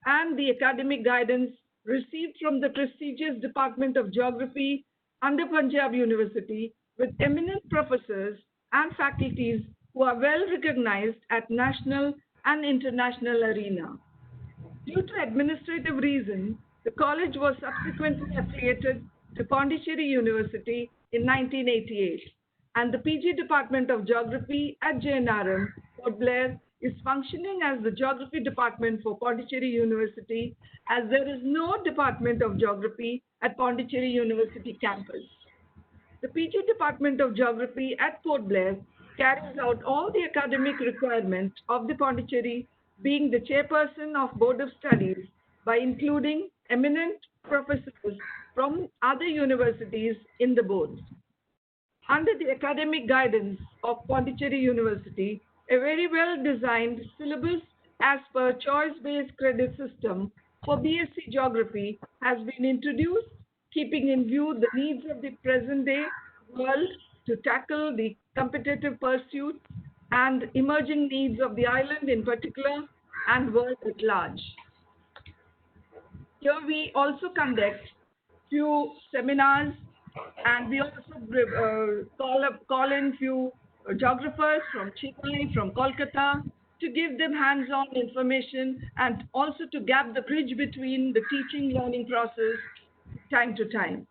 and the academic guidance received from the prestigious Department of Geography under Punjab University with eminent professors and faculties who are well recognized at national and international arena. Due to administrative reasons, the college was subsequently affiliated to Pondicherry University in 1988, and the PG Department of Geography at JNRM, Port Blair, is functioning as the Geography Department for Pondicherry University, as there is no Department of Geography at Pondicherry University campus. The PG Department of Geography at Port Blair carries out all the academic requirements of the Pondicherry, being the chairperson of Board of Studies by including eminent professors from other universities in the board. Under the academic guidance of Pondicherry University, a very well-designed syllabus as per choice-based credit system for BSc Geography has been introduced, keeping in view the needs of the present-day world to tackle the competitive pursuits and emerging needs of the island in particular and world at large. Here we also conduct few seminars, and we also call in few geographers from Chennai, from Kolkata, to give them hands-on information and also to gap the bridge between the teaching learning process time to time.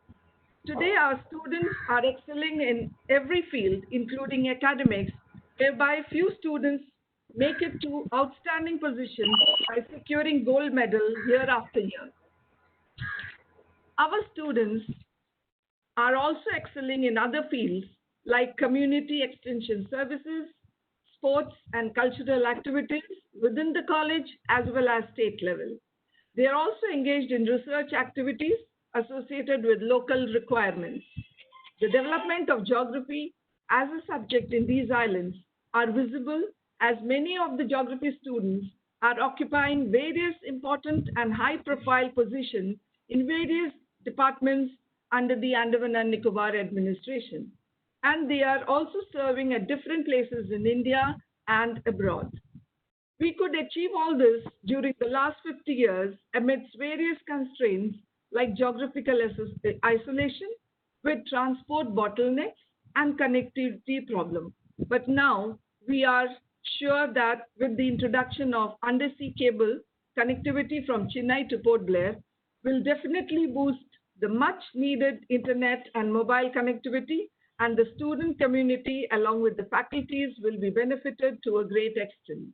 Today, our students are excelling in every field, including academics, whereby few students make it to outstanding positions by securing gold medal year after year. Our students are also excelling in other fields like community extension services, sports and cultural activities within the college as well as state level. They are also engaged in research activities associated with local requirements. The development of geography as a subject in these islands are visible as many of the geography students are occupying various important and high-profile positions in various departments under the Andaman and Nicobar administration. And they are also serving at different places in India and abroad. We could achieve all this during the last 50 years amidst various constraints like geographical isolation with transport bottlenecks and connectivity problem. But now we are sure that with the introduction of undersea cable connectivity from Chennai to Port Blair will definitely boost the much needed internet and mobile connectivity, and the student community along with the faculties will be benefited to a great extent.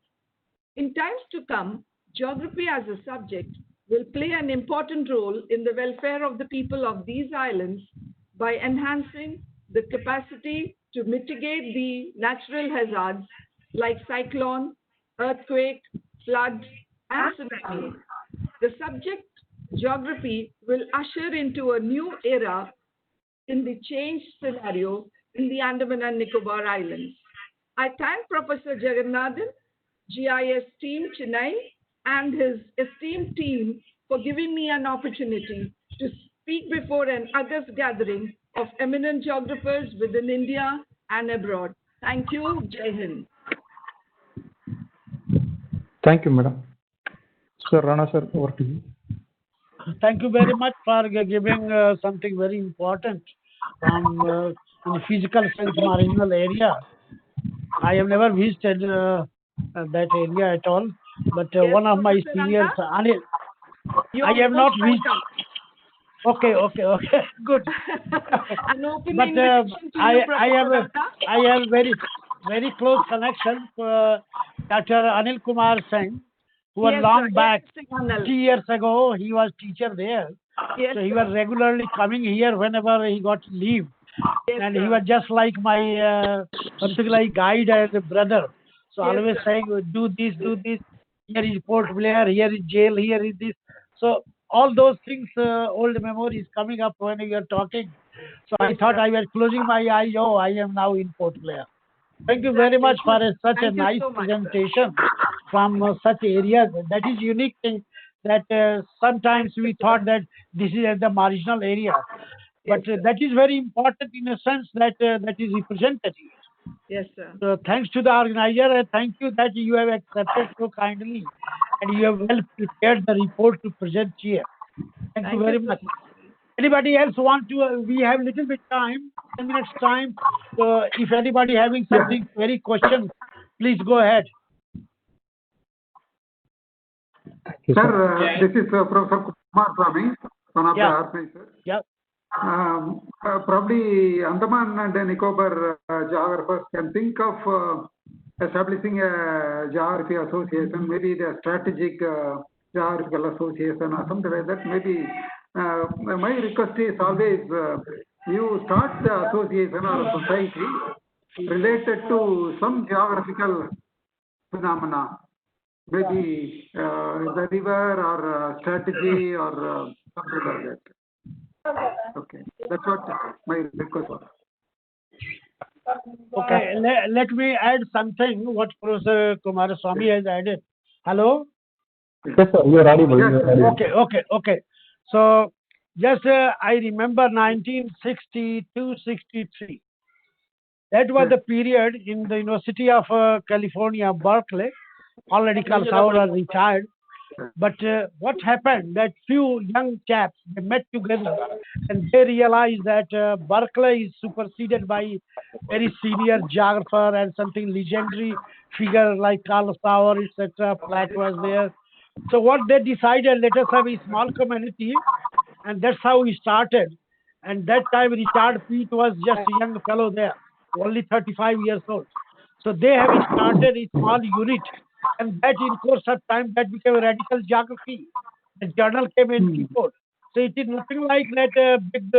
In times to come, geography as a subject will play an important role in the welfare of the people of these islands by enhancing the capacity to mitigate the natural hazards like cyclone, earthquake, flood, and tsunami. The subject geography will usher into a new era in the changed scenario in the Andaman and Nicobar Islands. I thank Professor Jagannathan, GIS team Chennai, and his esteemed team for giving me an opportunity to speak before an August gathering of eminent geographers within India and abroad. Thank you. Jai Hind. Thank you, madam. Sir Rana sir, over to you. Thank you very much for giving something very important from in physical sense marginal area. I have never visited that area at all, but Yes, one of my Professor seniors, Ranga, Anil, you I are have not most visited. welcome. Okay, good. An open But invitation to I you, I Professor have Ranga. I have very close connection to Dr. Anil Kumar Singh, who was Yes, long sir. back, Yes, Anil. 50 years ago, he was teacher there. Yes, So he sir. was regularly coming here whenever he got leave. Yes, And sir. he was just like my something like guide and brother. So Yes, always sir. saying, do this, do this. Here is Port Blair, here is jail, here is this. So all those things, old memories coming up when you are talking. So I Yes, thought sir. I was closing my eyes. Oh, I am now in Port Blair. Thank you very much for such a Thank you nice so much, sir. presentation from such areas. That is unique thing that sometimes we thought that this is at the marginal area, but that is very important in a sense that that is represented here. Yes, sir. So thanks to the organizer, and thank you that you have accepted so kindly, and you have well prepared the report to present here. Thank you Thank very you so much. much. Anybody else want to? We have little bit time, 10 minutes time. So if anybody having something very question, please go ahead. Sir, this is Professor Kumar Swami, one of the organizers. Yeah. Probably Andaman and Nicobar geographers can think of establishing a geography association, maybe the strategic geographical association or something like that. Maybe my request is always you start the association or a society related to some geographical phenomena, maybe the river or strategy or something like that. Okay, that's what my request was. Okay, let me add something what Professor Kumaraswamy has added. Hello? Yes, sir, you are audible. You are audible. Okay. So, just I remember 1962-63. That was the period in the University of California, Berkeley. Already Carl Sauer retired. But what happened, that few young chaps, they met together and they realized that Berkeley is superseded by very senior geographer and something legendary figure like Carl Sauer, etc. Platt was there. So what they decided, let us have a small community, and that's how we started. And that time Richard Peet was just a young fellow there, only 35 years old. So they have started a small unit, and that in course of time that became a radical geography. The journal came in report. So it is nothing like that big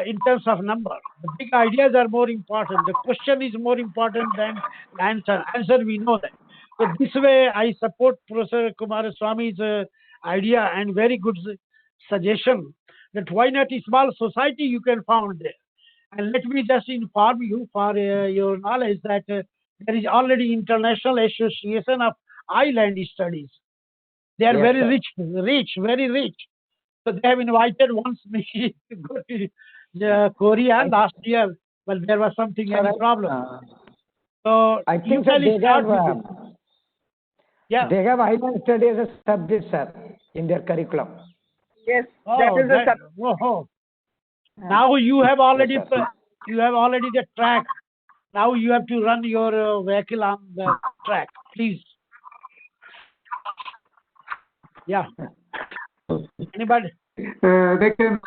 in terms of number. The big ideas are more important. The question is more important than the answer. Answer we know that. So this way I support Professor Kumaraswamy's idea and very good suggestion that why not a small society you can found there. And let me just inform you for your knowledge that there is already International Association of Island Studies. They are Yes, very sir. rich, very rich. So they have invited once me to go to Korea last year. Well, there was something, Sir, any problem. So I you think that can start with this. Yeah. they have island study as a subject, sir, in their curriculum. Yes, that Oh, is a that, oh. Now you have already Yes, sir. you have already the track. Now you have to run your vehicle on the track, please. Yeah. Anybody? They can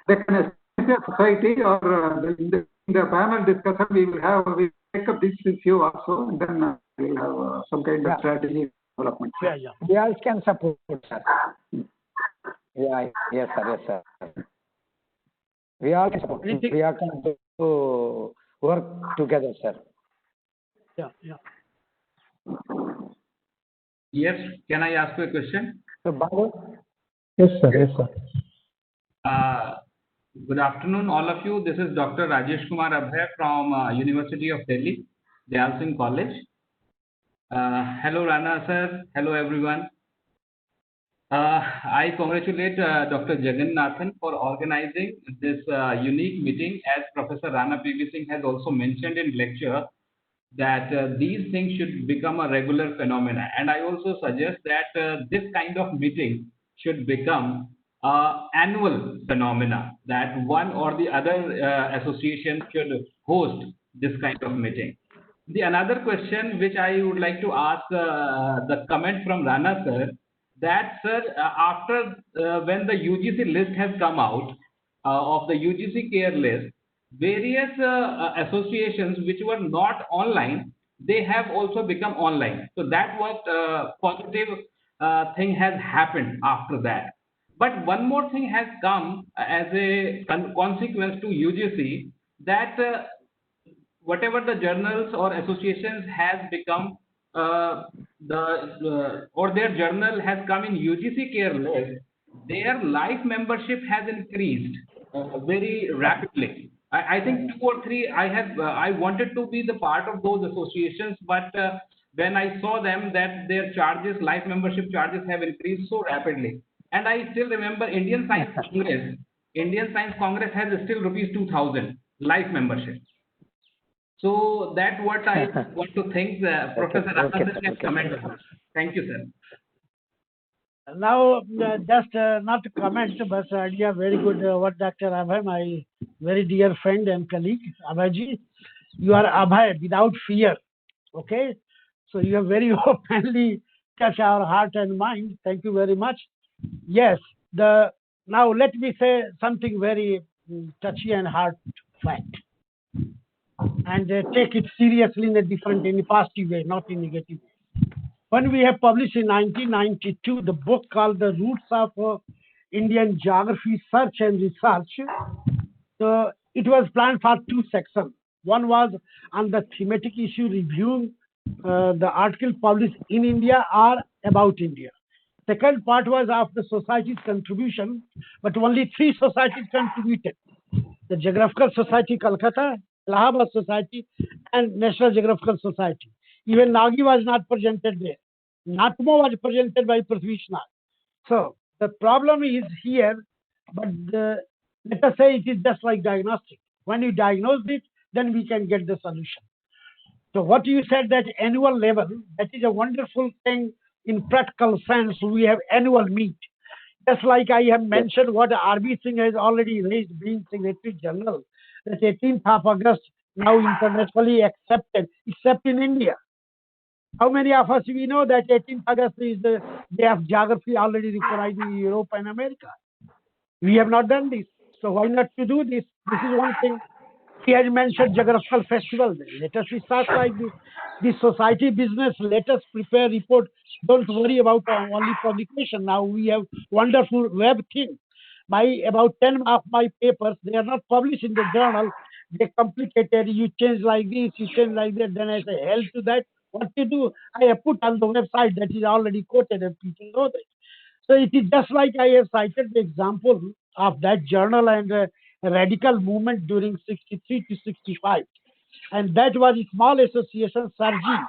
establish a society, or in the panel discussion we take up this issue also, and then we'll have some kind of strategy development. Yeah. We all can support, sir. Yeah, yes, sir. We all can support. We all can do work together, sir. Yeah. Yes, can I ask you a question? So, Babu? Yes, sir. Good afternoon, all of you. This is Dr. Rajesh Kumar Abhay from University of Delhi, Dayal Singh College. Hello, Rana sir. Hello, everyone. I congratulate Dr. Jagannathan for organizing this unique meeting. As Professor Rana P.V. Singh has also mentioned in lecture, that these things should become a regular phenomena. And I also suggest that this kind of meeting should become annual phenomena, that one or the other association should host this kind of meeting. The another question which I would like to ask, the comment from Rana sir, that sir, after when the UGC list has come out of the UGC care list, various associations which were not online, they have also become online. So that was positive thing has happened after that. But one more thing has come as a consequence to UGC, that whatever the journals or associations has become or their journal has come in UGC care list, their life membership has increased very rapidly. I think 2 or 3 I wanted to be the part of those associations, but when I saw them that their charges, life membership charges have increased so rapidly. And I still remember Indian Science Congress has still rupees 2000 life membership. So that's what I want to thank Professor Rana can comment on this. Thank you, sir. Now, just not to comment, but idea very good. What Dr. Abhay, my very dear friend and colleague, Abhayji, you are Abhay without fear. Okay, so you have very openly touched our heart and mind. Thank you very much. Yes, now let me say something very touchy and hard fact, and take it seriously in a positive way, not in a negative way. When we have published in 1992 the book called The Roots of Indian Geography Search and Research, so it was planned for 2 sections. One was on the thematic issue, reviewing the article published in India or about India. Second part was of the society's contribution, but only 3 societies contributed: the Geographical Society Calcutta, Allahabad Society, and National Geographical Society. Even Nagi was not presented there. Natmo was presented by Prithvishnath. So the problem is here, but let us say it is just like diagnostic. When you diagnose it, then we can get the solution. So what you said, that annual level, that is a wonderful thing. In practical sense, we have annual meet. Just like I have mentioned what R.B. Singh has already raised, being Secretary General, that 18th of August now internationally accepted, except in India. How many of us we know that 18th August is the day of geography already recognized in Europe and America? We have not done this. So why not to do this? This is one thing. He has mentioned geographical festival. Let us start like this. This society business, let us prepare report. Don't worry about only publication. Now we have wonderful web thing. About 10 of my papers, they are not published in the journal. They complicated. You change like this, you change like that. Then I say, hell to that. What to do? I have put on the website that is already quoted and people know that. So it is just like I have cited the example of that journal and radical movement during 63 to 65. And that was a small association, Sarji,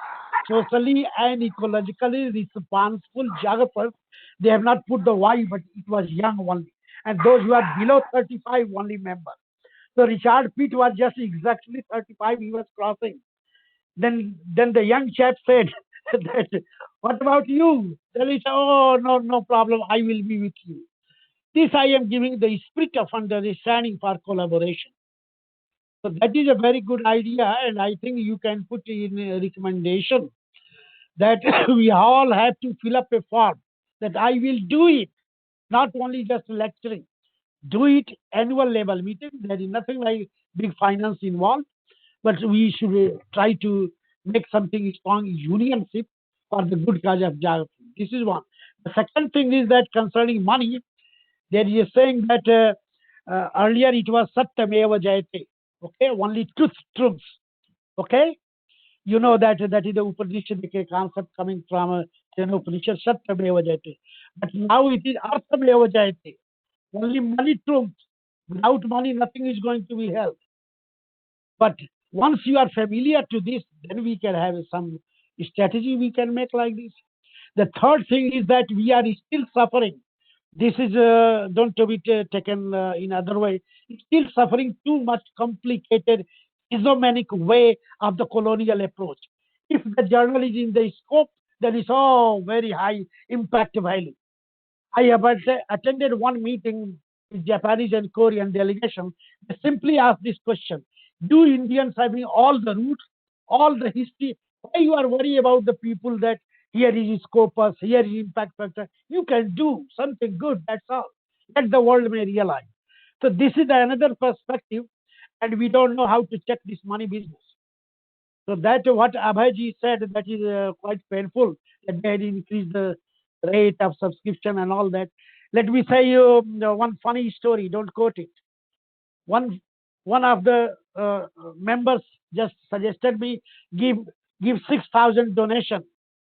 socially and ecologically responsible geographers. They have not put the Y, but it was young only. And those who are below 35 only members. So Richard Pitt was just exactly 35, he was crossing. Then the young chap said that, what about you? Then he said, oh, no, no problem, I will be with you. This I am giving the spirit of understanding for collaboration. So that is a very good idea, and I think you can put in a recommendation that we all have to fill up a form that I will do it, not only just lecturing. Do it annual level meeting. There is nothing like big finance involved, but we should try to make something strong unionship for the good cause of geography. This is one. The second thing is that concerning money, there is a saying that earlier it was Satyameva Jayate. Okay, only truths. Okay, you know that is the Upanishadic concept coming from Upanishad Satyameva Jayate. But now it is Arthameva Jayate. Only money trumps. Without money, nothing is going to be held. But once you are familiar to this, then we can have some strategy we can make like this. The third thing is that we are still suffering. This is don't to be taken in other way. It's still suffering too much complicated, schizophrenic way of the colonial approach. If the journal is in the scope, then it's all very high impact value. I have attended one meeting with Japanese and Korean delegation. They simply asked this question: do Indians having all the roots, all the history? Why you are worried about the people that here is scopus, here is impact factor? You can do something good. That's all. That the world may realize. So this is another perspective, and we don't know how to check this money business. So that what Abhayji said, that is quite painful, that they had increased the rate of subscription and all that. Let me say you one funny story. Don't quote it. One of the members just suggested me give 6,000 donation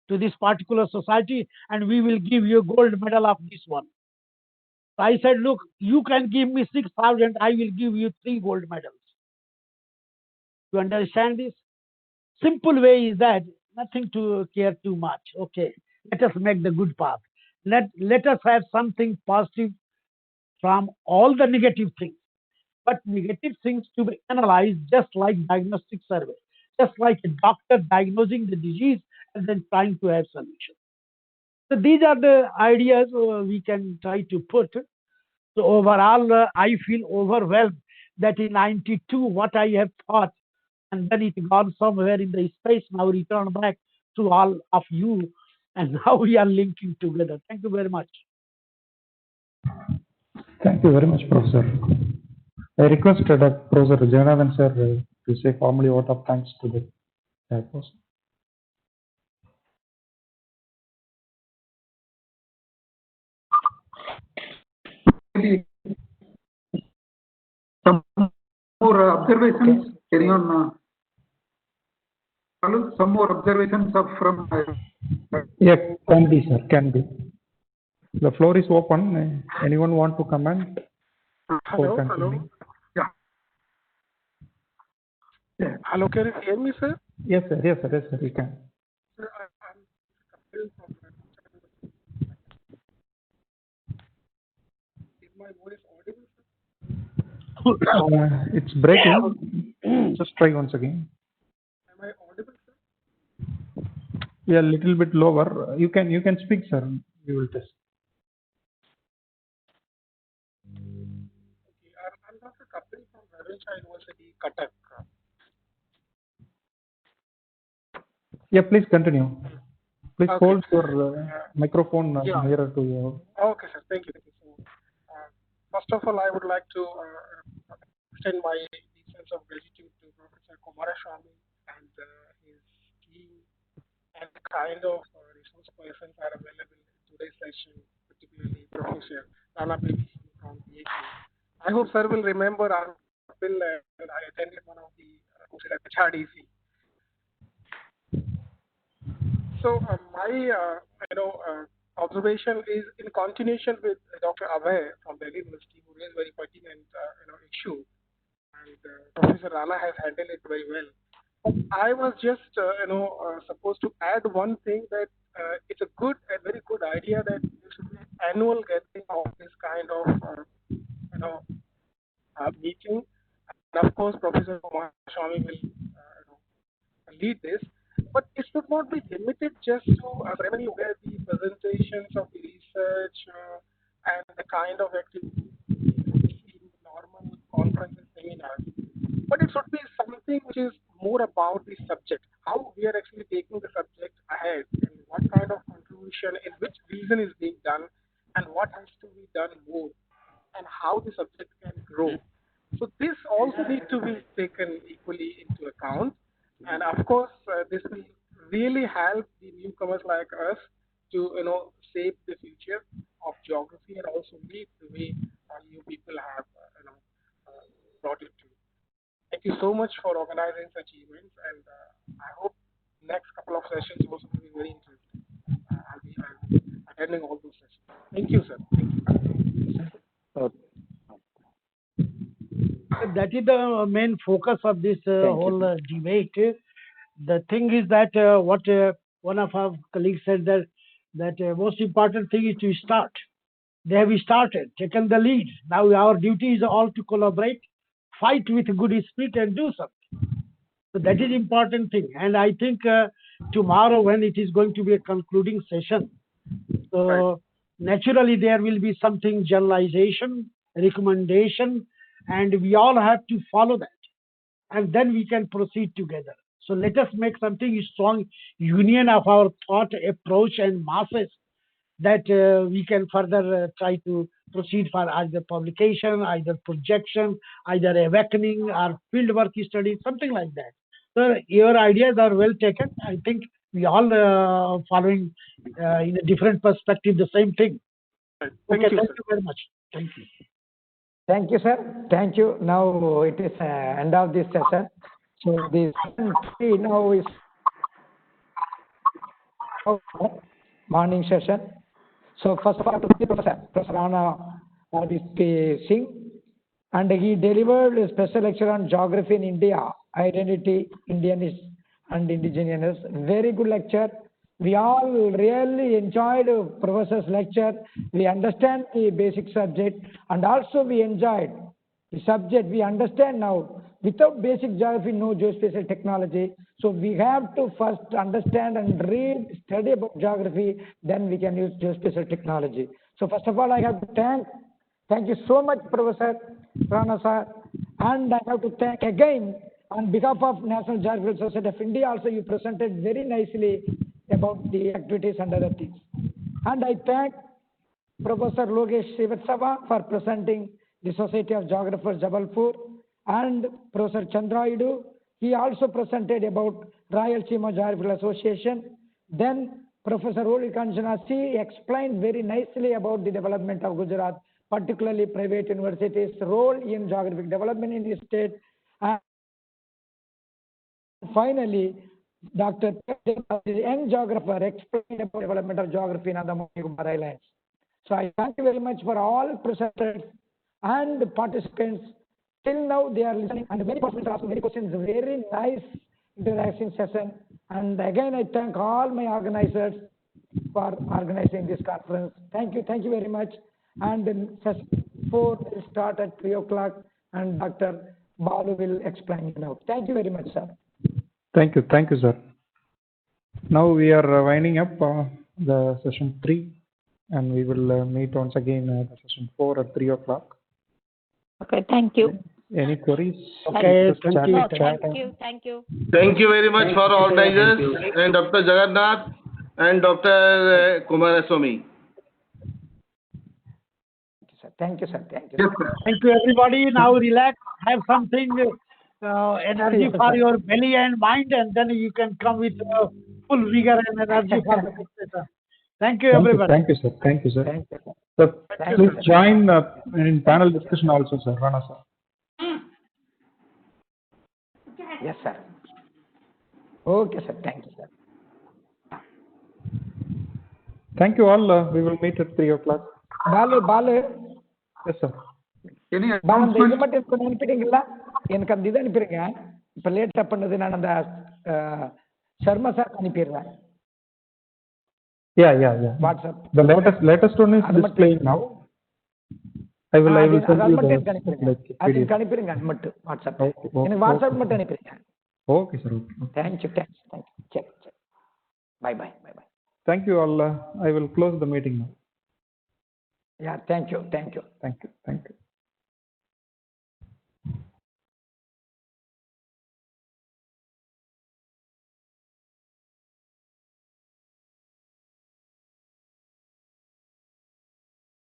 to this particular society, and we will give you a gold medal of this one. So I said, look, you can give me 6,000, I will give you 3 gold medals. You understand this? Simple way is that nothing to care too much. Okay, let us make the good path. Let us have something positive from all the negative things. But negative things to be analyzed just like diagnostic survey, just like a doctor diagnosing the disease and then trying to have solution. So these are the ideas we can try to put. So overall, I feel overwhelmed that in 92, what I have thought, and then it gone somewhere in the space, now return back to all of you, and now we are linking together. Thank you very much. Thank you very much, Professor. I requested Professor Janathan sir to say formally vote of thanks to the person. Some more observations? Anyone? Some more observations from. Yeah, can be, sir, can be. The floor is open. Anyone want to comment? Hello, hello. Yeah. Hello, can you hear me, sir? Yes, sir. Yes, sir. Yes, sir. You can. Sir, is my voice audible, sir? It's breaking. Just try once again. Am I audible, sir? Yeah, a little bit lower. You can speak, sir. We will test. Okay, I'm Dr. Kapil from Ravincha University, Cuttack. Yeah, please continue. Please Okay. hold your microphone nearer to you. Okay, sir. Thank you. So, first of all, I would like to extend my deep sense of gratitude to Professor Kumaraswamy and his team and the kind of resource persons are available in today's session, particularly Professor Rana from PhD. I hope sir will remember Kapil and I attended one of the courses at HRDC. So my observation is in continuation with Dr. Abhay from Delhi University, who raised very pertinent issue, and Professor Rana has handled it very well. I was just supposed to add one thing, that it's a very good idea that there should be an annual gathering of this kind of meeting. And of course, Professor Kumar Swami will lead this. But it should not be limited just to a ceremony where the presentations of the research and the kind of activity in normal conferences, seminars. But it should be something which is more about the subject, how we are actually taking the subject ahead, and what kind of contribution, in which region is being done, and what has to be done more, and how the subject can grow. So this also needs to be taken equally into account. And of course, this will really help the newcomers like us to shape the future of geography, and also lead the way you people have brought it to. Thank you so much for organizing such events, and I hope next couple of sessions also will be very interesting. I'll be attending all those sessions. Thank you, sir. Okay. That is the main focus of this whole debate. The thing is that what one of our colleagues said, that most important thing is to start. They have started, taken the lead. Now our duty is all to collaborate, fight with good spirit, and do something. So that is important thing. And I think tomorrow, when it is going to be a concluding session, so naturally there will be something generalization, recommendation, and we all have to follow that, and then we can proceed together. So let us make something strong union of our thought, approach, and masses, that we can further try to proceed for either publication, either projection, either awakening, or fieldwork study, something like that. So your ideas are well taken. I think we all following in a different perspective the same thing. Thank Okay, you, thank sir. you very much. Thank you. Thank you, sir. Thank you. Now it is end of this session. So the session 3 now is morning session. So first of all, to the Professor Rana Singh, and he delivered a special lecture on geography in India, identity, Indianness and indigenous. Very good lecture. We all really enjoyed Professor's lecture. We understand the basic subject, and also we enjoyed the subject. We understand now, without basic geography, no geospatial technology. So we have to first understand and read, study about geography, then we can use geospatial technology. So first of all, I have to thank you so much, Professor Rana sir. And I have to thank again, on behalf of National Geographical Society of India, also you presented very nicely about the activities and other things. And I thank Professor Logesh Srivatsava for presenting the Society of Geographers Jabalpur, and Professor Chandrayudu, he also presented about Rayalaseema Geographical Association. Then Professor Oli Kanjanasi explained very nicely about the development of Gujarat, particularly private universities' role in geographic development in the state. And finally, Dr. the young geographer, explained about development of geography in Andaman and Nicobar Islands. So I thank you very much for all presenters and participants. Till now they are listening, and many participants are asking many questions. Very nice interaction session. And again, I thank all my organizers for organizing this conference. Thank you very much. And then session 4 will start at 3 o'clock, and Dr. Balu will explain it now. Thank you very much, sir. Thank you, sir. Now we are winding up the session 3, and we will meet once again at session 4 at 3 o'clock. Okay, thank you. Any queries? Okay, thank you. No, thank you. Thank you. Thank you very much for organizers and Dr. Jagannath and Dr. Kumaraswamy. Thank you, sir. Thank you. Yes, sir. Thank you, everybody. Now relax, have something energy for your belly and mind, and then you can come with full vigor and energy for the next session. Thank you, everybody. Thank you, sir. Thank you, sir. Thank you, sir. So please join in panel discussion also, sir. Rana, sir. Yes, sir. Okay, sir. Thank you, sir. Thank you all. We will meet at 3 o'clock. Balu Yes, sir. Any Balu அந்த இது announcement? மட்டும் எனக்கு அனுப்பிட்டீங்களா? எனக்கு அந்த இது அனுப்பிடுங்க. இப்போ லேட்டா பண்ணது நான் அந்த சர்மா சார் அனுப்பிடுறேன். Yeah. WhatsApp. The latest one is displaying now. I will send you the அது அனுப்பிடுங்க அது மட்டும் வாட்ஸ்அப். எனக்கு வாட்ஸ்அப் மட்டும் அனுப்பிடுங்க. Okay, sir. Okay. Thank you. Check. Bye. Thank you all. I will close the meeting now. Yeah, thank you. Thank you.